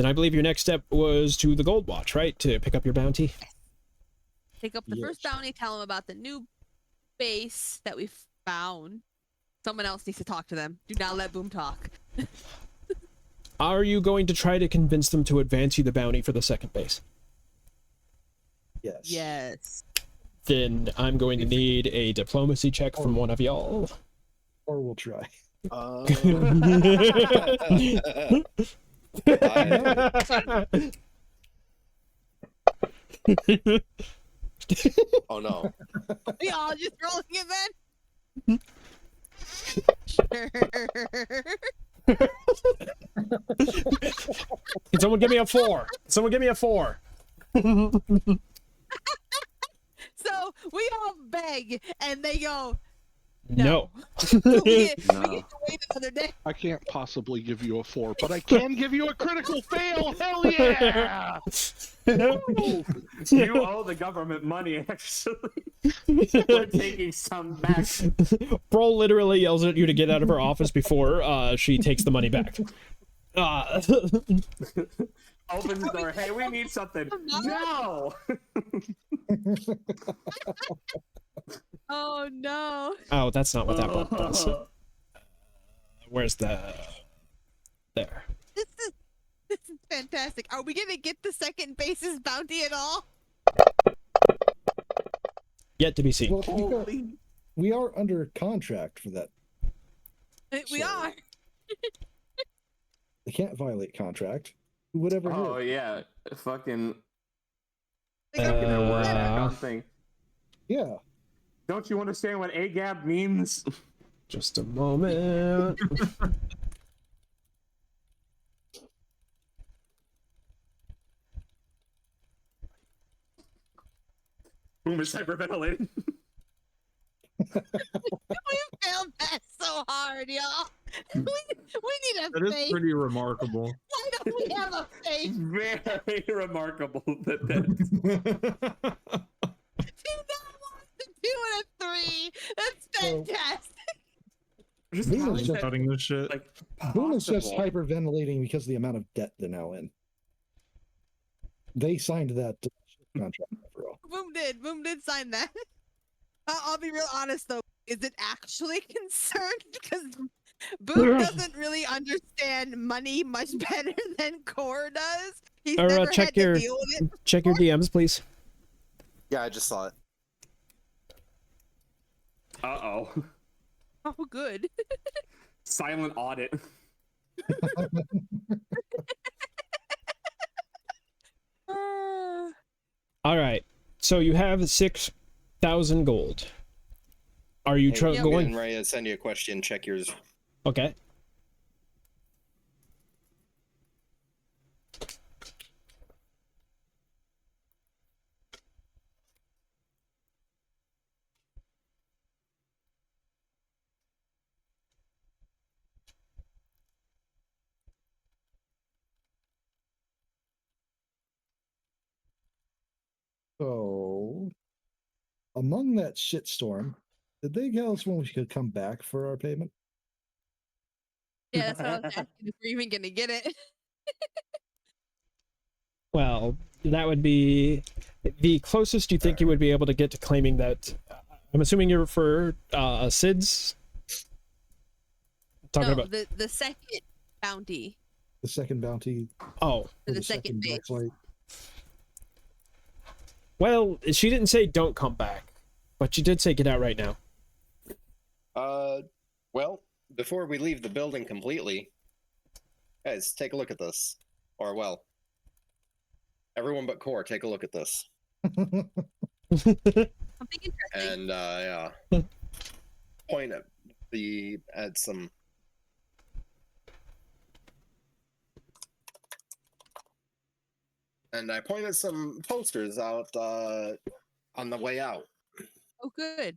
I believe your next step was to the Gold Watch, right? To pick up your bounty? Take up the first bounty, tell them about the new base that we found. Someone else needs to talk to them. Do not let Boom talk. Are you going to try to convince them to advance you the bounty for the second base? Yes. Yes. Then I'm going to need a diplomacy check from one of y'all. Or we'll try. Oh no. We all just rolling it then? Sure. Can someone give me a 4? Someone give me a 4. So we all beg, and they go, No. so we get No. to wait another day. I can't possibly give you a 4, but I can give you a critical fail. Hell yeah! You owe the government money, actually. We're taking some back. Bro literally yells at you to get out of her office before she takes the money back. Opens the door. Hey, we need something. No! Oh no. Oh, that's not what that button does. Where's the... There. This is fantastic. Are we gonna get the second base's bounty at all? Yet to be seen. Well, to be fair, we are under contract for that. We So- are. They can't violate contract. Who would ever Oh, hear? yeah. Fucking Uh, thing. Yeah. Don't you understand what AGAB means? Just a moment. Boom is hyperventilating. We failed that so hard, y'all. We need a That is face. pretty remarkable. Why don't we have a face? Very remarkable that Do not want to 2 and a 3. That's So- fantastic. just Luna's how is just- that, Cutting this shit. like, Luna's just possible? hyperventilating because of the amount of debt they're now in. They signed that contract after all. Boom did sign that. I'll be real honest though. Is it actually concerned? Because Boom doesn't really understand money much better than Core does. He's Or, never check had to your- deal with it. Check your DMs, please. Yeah, I just saw it. Uh-oh. Oh, good. Silent audit. All right. So you have 6,000 gold. Are you Hey, going? and Raya, send you a question. Check yours. Okay. So, among that shitstorm, did they tell us when we could come back for our payment? Yeah, that's what I was asking if we're even gonna get it. Well, that would be the closest you think you would be able to get to claiming that. I'm assuming you're for SIDS. Talking No, about. the second bounty. The second bounty? Oh. For or the second base. Blacklight? Well, she didn't say don't come back, but she did say get out right now. Well, before we leave the building completely, guys, take a look at this. Or, well, everyone but Core, take a look at this. Something interesting. And, yeah. Point at some. And I pointed some posters out on the way out. Oh, good.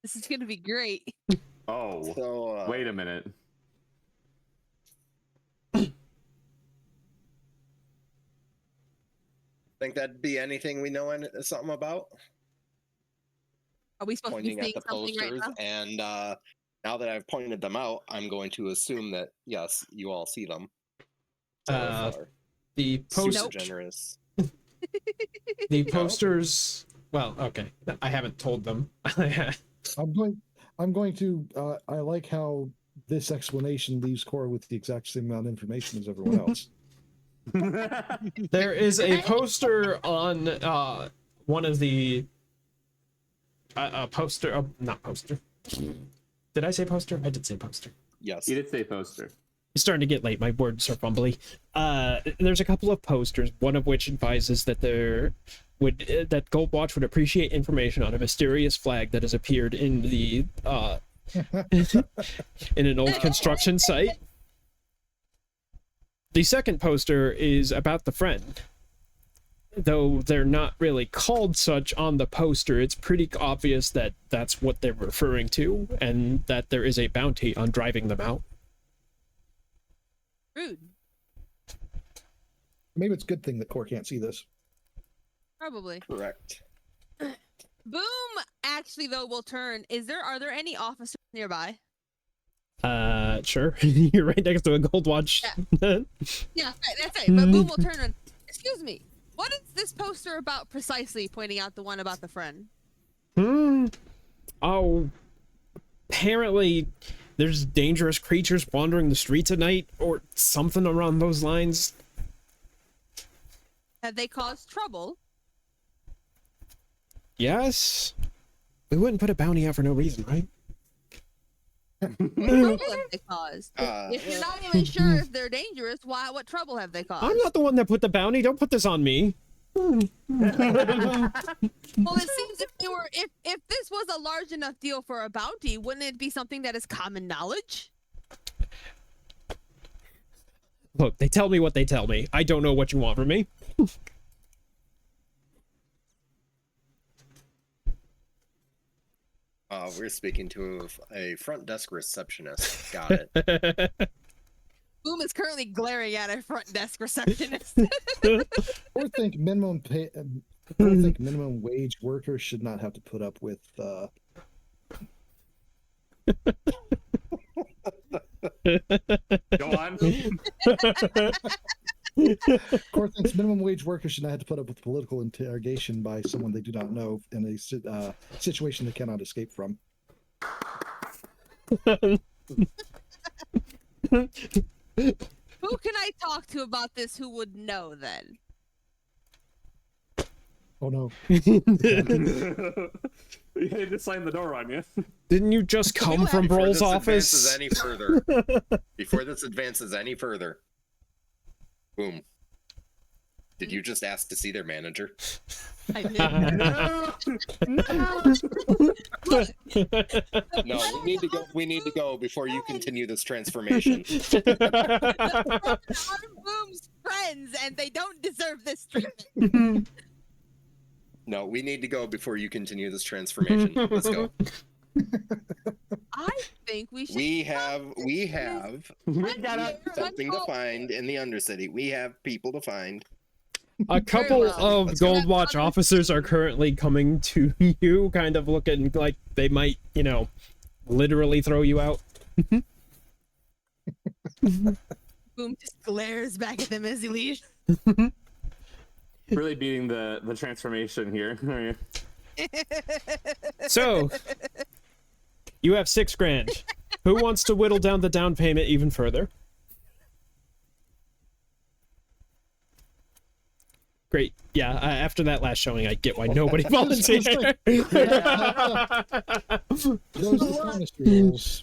This is gonna be great. Oh, So, wait a minute. think that'd be anything we know something about? Are we supposed Pointing to be at seeing the something right posters, now? and now that I've pointed them out, I'm going to assume that yes, you all see them. So far. The Super post, generous. the posters. Well, okay, I haven't told them. I'm going to. I like how this explanation leaves Cora with the exact same amount of information as everyone else. There is a poster on one of the poster. Oh, not poster. Did I say poster? I did say poster. Yes. You did say poster. It's starting to get late. My words are fumbly. There's a couple of posters, one of which advises that that Goldwatch would appreciate information on a mysterious flag that has appeared in the in an old construction site. The second poster is about the friend. Though they're not really called such on the poster, it's pretty obvious that that's what they're referring to, and that there is a bounty on driving them out. Rude. Maybe it's a good thing that Core can't see this. Probably. Correct. Boom actually though will turn. Are there any officers nearby? Sure. You're right next to a Goldwatch. Yeah, right, that's right. But Boom will turn and, excuse me, what is this poster about precisely, pointing out the one about the friend? Oh, apparently there's dangerous creatures wandering the streets at night, or something around those lines. Have they caused trouble? Yes. We wouldn't put a bounty out for no reason, right? What trouble have they caused? If you're not even sure if they're dangerous, what trouble have they caused? I'm not the one that put the bounty. Don't put this on me. Well, it seems if this was a large enough deal for a bounty, wouldn't it be something that is common knowledge? Look, they tell me what they tell me. I don't know what you want from me. We're speaking to a front desk receptionist. Got it. Boom is currently glaring at a front desk receptionist. Or think minimum pay. Or think minimum wage workers should not have to put up with. Go on. Core thinks minimum wage workers should not have to put up with political interrogation by someone they do not know in a situation they cannot escape from. Who can I talk to about this who would know then? Oh no. You had to slam the door on you. Didn't you just come from Broll's office? Before this advances any further, Boom. Did you just ask to see their manager? I did. No, we need to go before you continue this transformation. I'm Boom's friends, and they don't deserve this treatment. No, we need to go before you continue this transformation. Let's go. I think we should. We have something to find in the Undercity. We have people to find. A couple of Let's go. Goldwatch officers are currently coming to you, kind of looking like they might, you know, literally throw you out. Boom just glares back at them as he leaves. Really beating the transformation here. So, you have $6 grand. Who wants to whittle down the down payment even further? Great. Yeah, after that last showing, I get why nobody volunteered. Those are chemistry rules.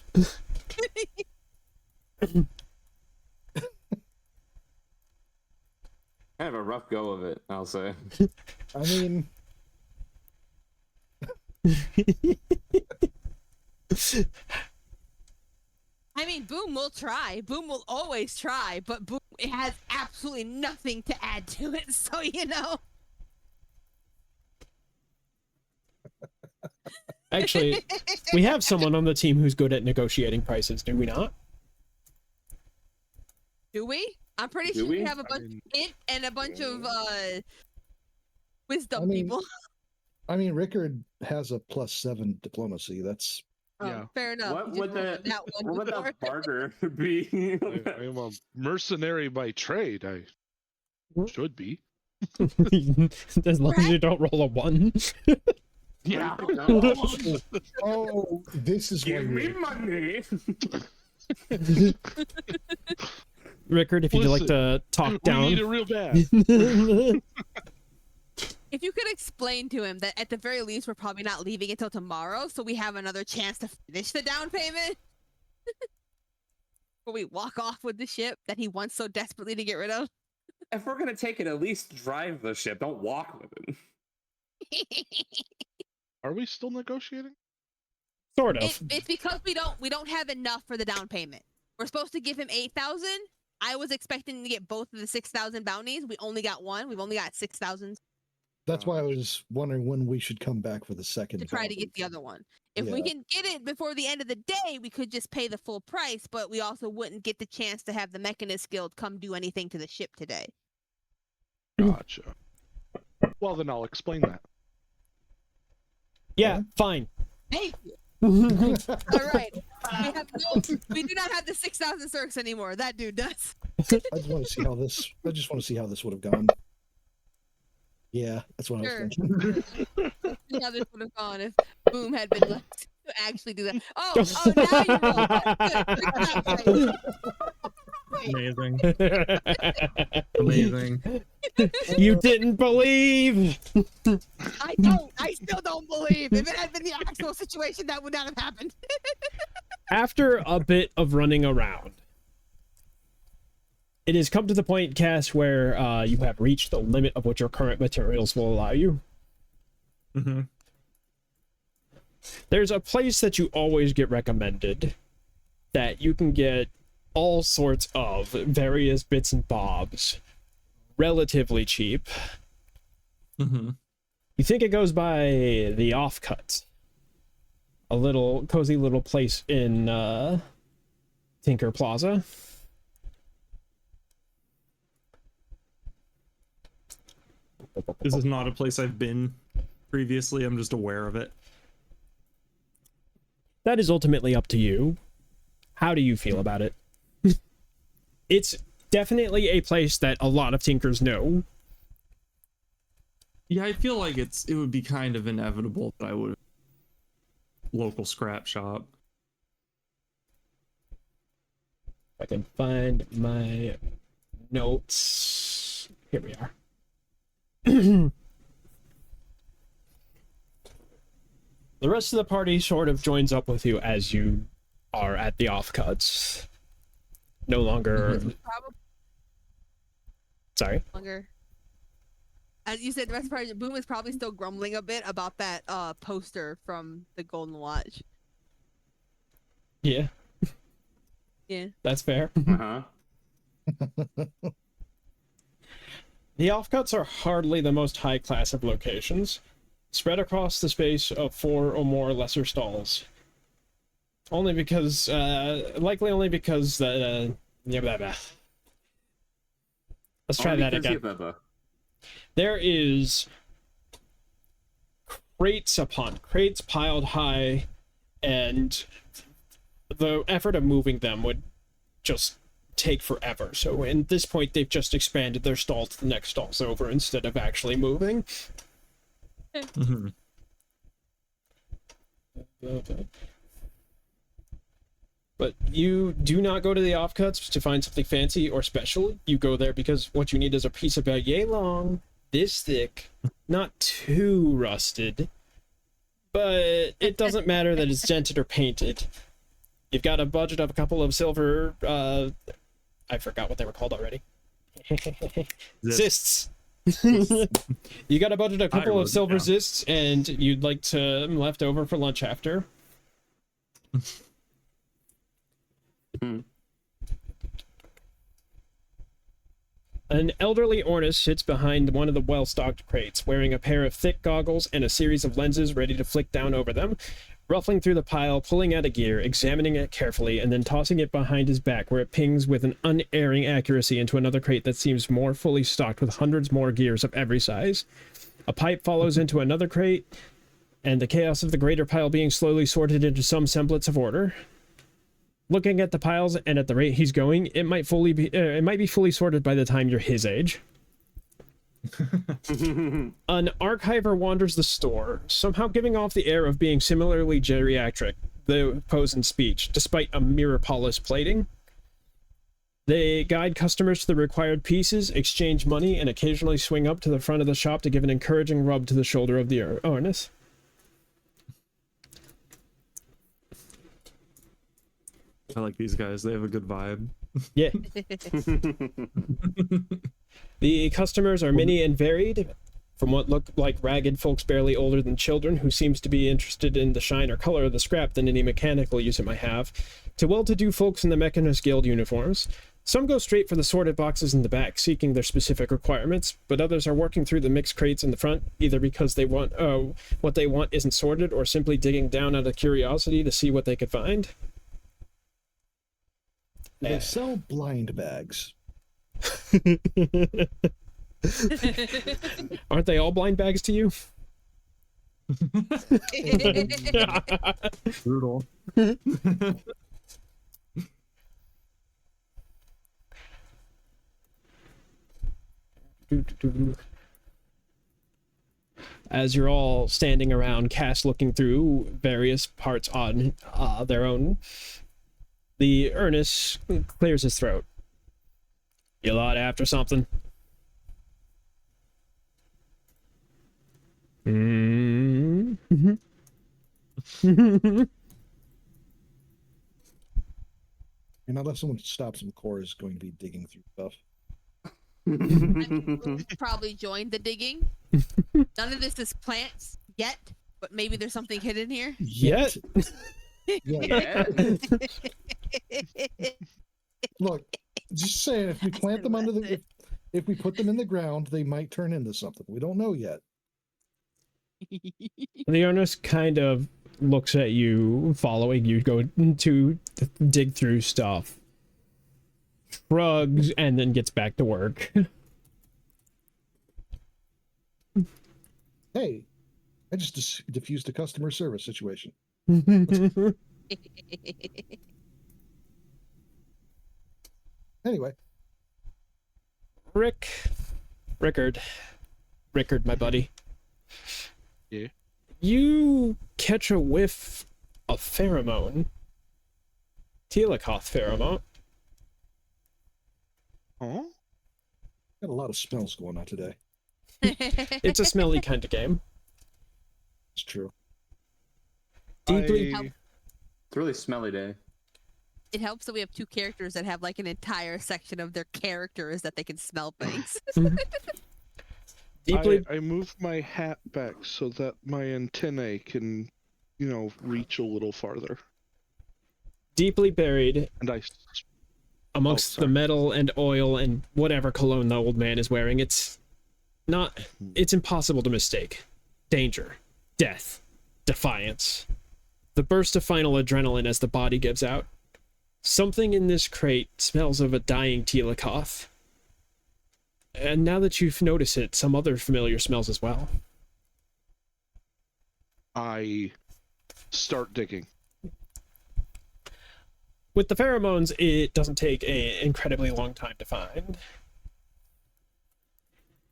I have a rough go of it, I'll say. I mean, Boom will try. Boom will always try, but Boom it has absolutely nothing to add to it, so you know. Actually, we have someone on the team who's good at negotiating prices, do we not? Do we? I'm pretty Do sure we we? have a bunch of it and a bunch of wisdom I mean, people. I mean, Rickard has a +7 diplomacy. That's Yeah. Fair enough. What You would just the rolled that one what would before. that barter be? I am a mercenary by trade. I should be. As long as you don't roll a 1. Yeah. oh, this is Give why me you're- money. Rickard, if you'd like to talk We down. need it real bad. If you could explain to him that at the very least we're probably not leaving until tomorrow, so we have another chance to finish the down payment. Before we walk off with the ship that he wants so desperately to get rid of. If we're gonna take it, at least drive the ship. Don't walk with it. Are we still negotiating? Sort of. It's because we don't have enough for the down payment. We're supposed to give him 8,000. I was expecting to get both of the 6,000 bounties. We only got one. We've only got 6,000 That's why I was wondering when we should come back for the second. to try to bounty. get the other one. If we Yeah. can get it before the end of the day, we could just pay the full price, but we also wouldn't get the chance to have the Mechanist Guild come do anything to the ship today. Gotcha. Well, then I'll explain that. Yeah, fine. Thank you. All right. We do not have the 6,000 circs anymore. That dude does. I just want to see how this. I just want to see how this would have gone. Yeah, that's what I Sure. was thinking. See how this would have gone if Boom had been left to actually do that. Oh, now you roll. Good. Good job, Ray. Amazing. Amazing. You didn't believe. I don't. I still don't believe. If it had been the actual situation, that would not have happened. After a bit of running around, it has come to the point, Cass, where you have reached the limit of what your current materials will allow you. Mm-hmm. There's a place that you always get recommended that you can get all sorts of various bits and bobs relatively cheap. Mm-hmm. You think it goes by the Offcut, a little cozy little place in Tinker Plaza. This is not a place I've been previously. I'm just aware of it. That is ultimately up to you. How do you feel about it? It's definitely a place that a lot of tinkers know. Yeah, I feel like it would be kind of inevitable that I would local scrap shop. I can find my notes. Here we are. The rest of the party sort of joins up with you as you are at the offcuts. No longer. Probably Sorry. longer. As you said, the rest of the party, Boom is probably still grumbling a bit about that poster from the Golden Watch. Yeah, Yeah. that's fair. Uh-huh. The offcuts are hardly the most high class of locations, spread across the space of 4 or more lesser stalls. Only because, likely only because, yeah, blah, blah. Let's try that again. There is crates upon crates piled high, and the effort of moving them would just take forever. So at this point, they've just expanded their stall to the next stalls over instead of actually moving. Mm-hmm. But you do not go to the offcuts to find something fancy or special. You go there because what you need is a piece about yay long, this thick, not too rusted, but it doesn't matter that it's dented or painted. You've got a budget of a couple of silver, I forgot what they were called already. Zists. You got a budget of a couple of silver zists, and you'd like to left over for lunch after. An elderly Ornis sits behind one of the well-stocked crates, wearing a pair of thick goggles and a series of lenses ready to flick down over them, ruffling through the pile, pulling out a gear, examining it carefully, and then tossing it behind his back where it pings with an unerring accuracy into another crate that seems more fully stocked with hundreds more gears of every size. A pipe follows into another crate, and the chaos of the greater pile being slowly sorted into some semblance of order. Looking at the piles and at the rate he's going, it might be fully sorted by the time you're his age. An archiver wanders the store, somehow giving off the air of being similarly geriatric, the pose and speech, despite a mirror-polished plating. They guide customers to the required pieces, exchange money, and occasionally swing up to the front of the shop to give an encouraging rub to the shoulder of the Ornis. I like these guys. They have a good vibe. Yeah. The customers are many and varied, from what look like ragged folks barely older than children who seems to be interested in the shine or color of the scrap than any mechanical use it might have, to well-to-do folks in the Mechanist Guild uniforms. Some go straight for the sorted boxes in the back, seeking their specific requirements, but others are working through the mixed crates in the front, either because they want what they want isn't sorted, or simply digging down out of curiosity to see what they could find. They sell blind bags. Aren't they all blind bags to you? Brutal. As you're all standing around, Cass looking through various parts on their own, the Ernest clears his throat. You lot after something? Mm-hmm. Unless someone stops him, Core is going to be digging through stuff. Probably joined the digging. None of this is plants yet, but maybe there's something hidden here. Yet? Yeah. Look, just saying, if we plant them under the, if we put them in the ground, they might turn into something. We don't know yet. The Ernest kind of looks at you, following you, go to dig through stuff, shrugs, and then gets back to work. Hey, I just diffused a customer service situation. Anyway. Rickard, my buddy. Yeah? You catch a whiff of pheromone. Telekoth pheromone. Huh? Got a lot of smells going on today. It's a smelly kind of game. It's true. Deeply. It's a really smelly day. It helps that we have two characters that have like an entire section of their characters that they can smell things. Deeply. I moved my hat back so that my antennae can, reach a little farther. Deeply buried And amongst the metal and oil and whatever cologne the old man is wearing, it's impossible to mistake. Danger, death, defiance. The burst of final adrenaline as the body gives out. Something in this crate smells of a dying Telekoth. And now that you've noticed it, some other familiar smells as well. I start digging. With the pheromones, it doesn't take an incredibly long time to find.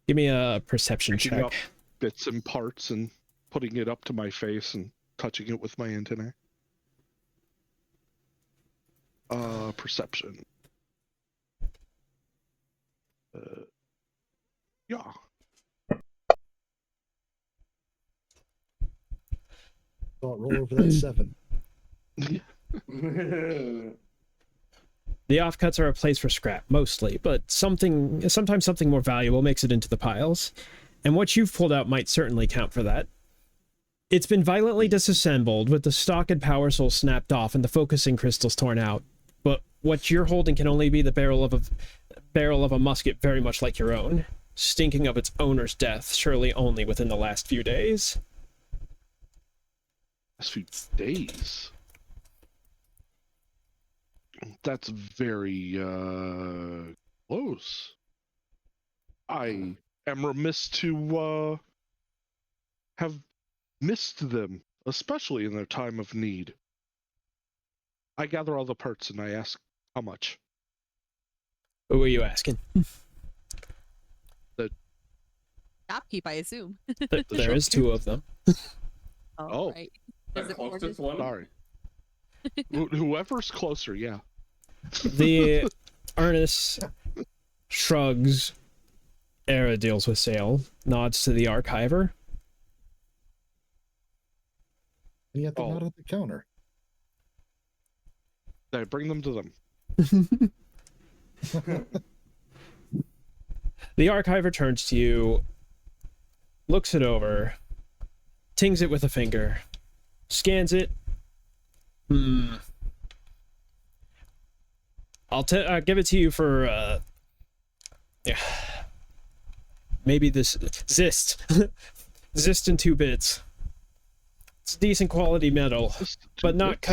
Give me a perception Picking check. up bits and parts and putting it up to my face and touching it with my antennae. Perception. Yeah. Thought roll over that 7. The offcuts are a place for scrap, mostly, but sometimes something more valuable makes it into the piles, and what you've pulled out might certainly count for that. It's been violently disassembled, with the stock and power soul snapped off and the focusing crystals torn out, but what you're holding can only be the barrel of a musket very much like your own, stinking of its owner's death, surely only within the last few days. Last few days? That's very, close. I am remiss to, have missed them, especially in their time of need. I gather all the parts and I ask how much. What were you asking? Shopkeep, I assume. There is 2 of them. Oh. Right. The Is it closest ordered? one? Sorry. Whoever's closer, yeah. The Ernest shrugs. Era deals with sale, nods to the archiver. And yet they're not at the counter. I bring them to them. The archiver turns to you. looks it over, tings it with a finger, scans it. I'll give it to you for yeah, maybe this Zist. Zist in 2 bits. It's decent quality metal, but not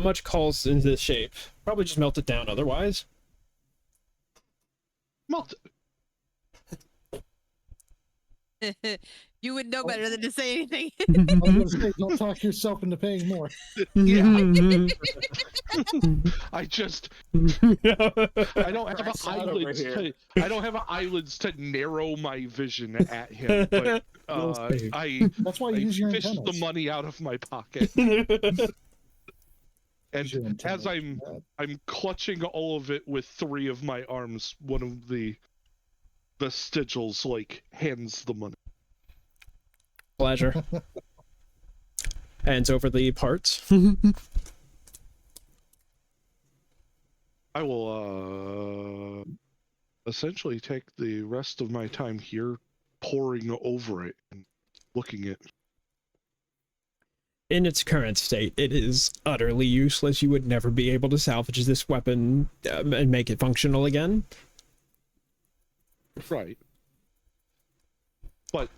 much calls into this shape. Probably just melt it down otherwise. Melt. You would know better than to say anything. I was gonna say, don't talk yourself into paying more. Yeah. I just I don't have Crash out over eyelids here. to I don't have eyelids to narrow my vision at him, but That's why you I use your fished antennas. the money out of my pocket. Use your And antennas as I'm clutching all of it with 3 of my arms, one of the vestigials like hands the money. Pleasure. Hands over the parts. I will essentially take the rest of my time here poring over it and looking at. In its current state, it is utterly useless. You would never be able to salvage this weapon and make it functional again. Right. But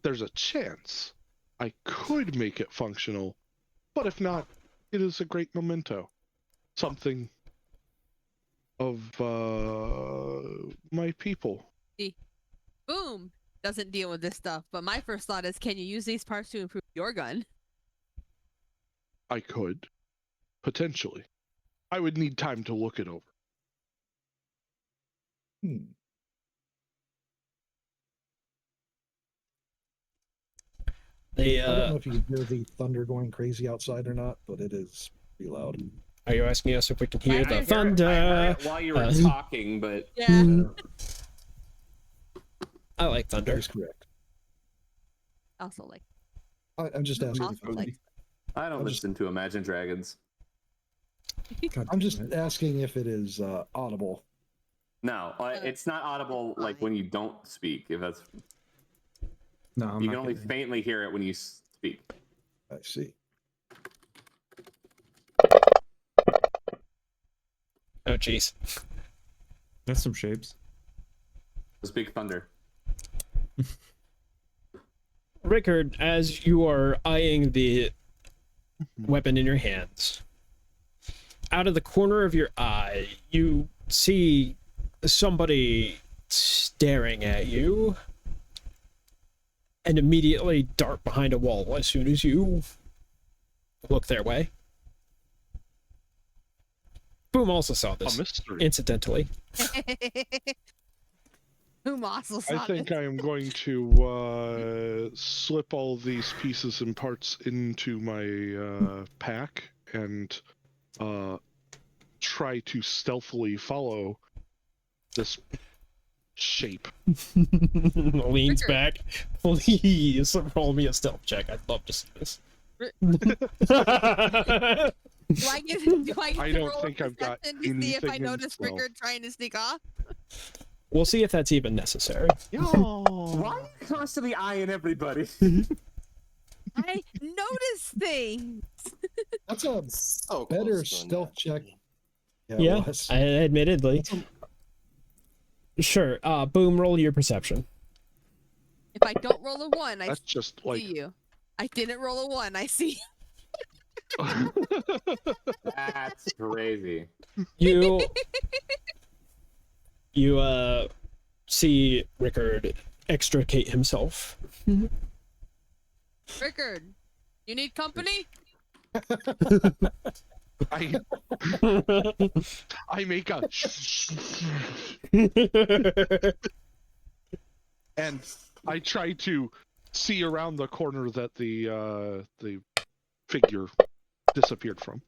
there's a chance I could make it functional, but if not, it is a great memento. Something of my people. Boom doesn't deal with this stuff, but my first thought is, can you use these parts to improve your gun? I could, potentially. I would need time to look it over. They, I don't know if you can hear the thunder going crazy outside or not, but it is pretty loud. Are you asking us if we can hear the I thunder? heard it while you were talking, but Yeah. I like That thunder. is correct. Also, like, I'm just asking. also like, I don't I'm just- listen to Imagine Dragons. I'm just asking if it is audible. No, it's not audible like when you don't speak. If that's No, I'm you not can only kidding. faintly hear it when you speak. I see. Oh, jeez. That's some shapes. It's big thunder. Rickard, as you are eyeing the weapon in your hands, out of the corner of your eye, you see somebody staring at you and immediately dart behind a wall as soon as you look their way. Boom also saw A this, mystery. incidentally. who also saw I think this? I am going to slip all these pieces and parts into my pack and try to stealthily follow this shape. Leans Rickard. back. Please roll me a stealth check. I'd love to see this. Do I get to I don't roll a think I've got perception to see if I anything in notice stealth. Rickard trying to sneak off? We'll see if that's even necessary. Why are you constantly eyeing everybody? I notice things. So That's a close better to a stealth nat check. 20. Yeah, it was. admittedly. Sure. Boom, roll your perception. If I don't roll a 1, I That's just like see you. I didn't roll a 1, I see. That's crazy. You see Rickard extricate himself. Rickard, you need company? I make a and I try to see around the corner that the figure disappeared from.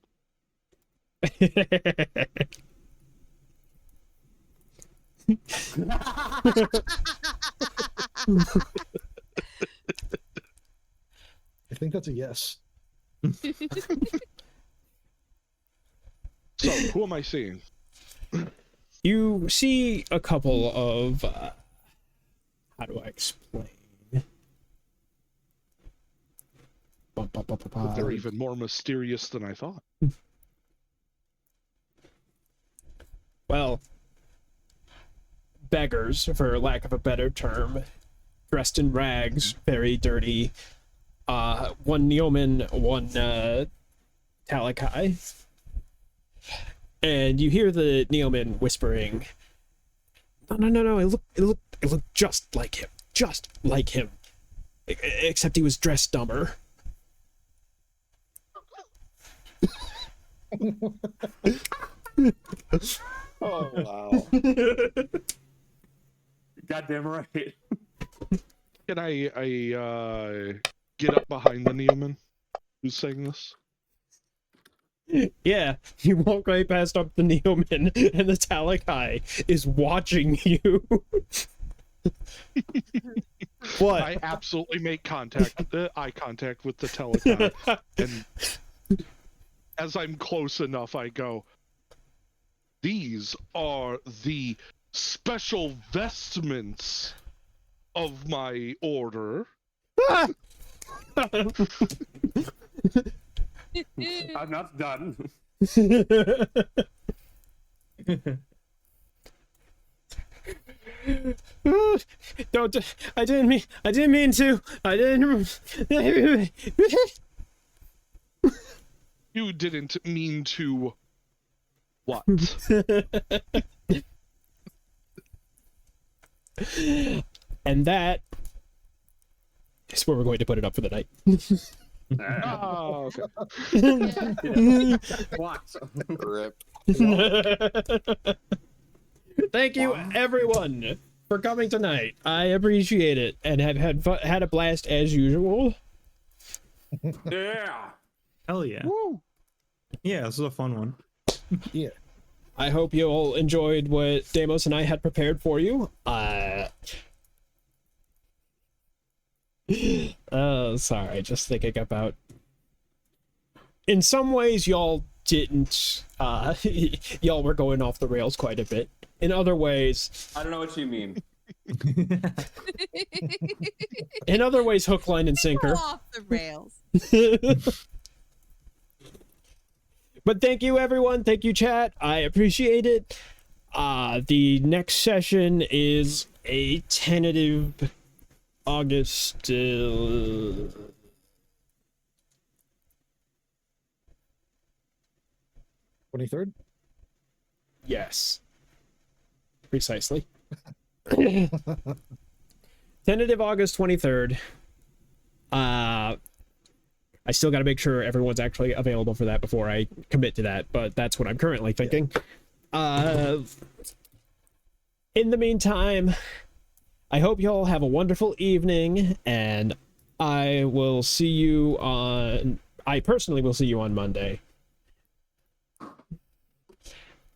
I think that's a yes. So, who am I seeing? You see a couple of how do I explain? But they're even more mysterious than I thought. Well, beggars, for lack of a better term, dressed in rags, very dirty. One Neoman, one Talakai. And you hear the Neoman whispering, No, it looked just like him. Just like him. Except he was dressed dumber. Oh wow. Goddamn right. Can I get up behind the Neoman who's saying this? Yeah, you walk right past up the Neoman, and the Talakai is watching you. What? I absolutely make eye contact with the Telekai, and as I'm close enough, I go, "These are the special vestments of my order." I'm not done. Don't. I didn't mean to. I didn't. You didn't mean to. What? And that is where we're going to put it up for the night. Oh, okay. What? Rip. Thank you, everyone, for coming tonight. I appreciate it, and have had a blast as usual. Yeah. Hell yeah. Woo. Yeah, this was a fun one. Yeah. I hope you all enjoyed what Deimos and I had prepared for you. Sorry, just thinking about. In some ways, y'all didn't. Y'all were going off the rails quite a bit. In other ways, I don't know what you mean. in other ways, hook, line, and sinker. Off the rails. But thank you, everyone. Thank you, chat. I appreciate it. The next session is a tentative August. 23rd? Yes. Precisely. Tentative August 23rd. I still got to make sure everyone's actually available for that before I commit to that, but that's what I'm currently thinking. In the meantime, I hope you all have a wonderful evening, and I will see you on... I personally will see you on Monday.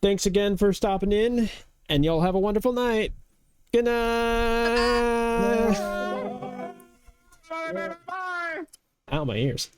Thanks again for stopping in, and y'all have a wonderful night. Good night. Ow, my ears.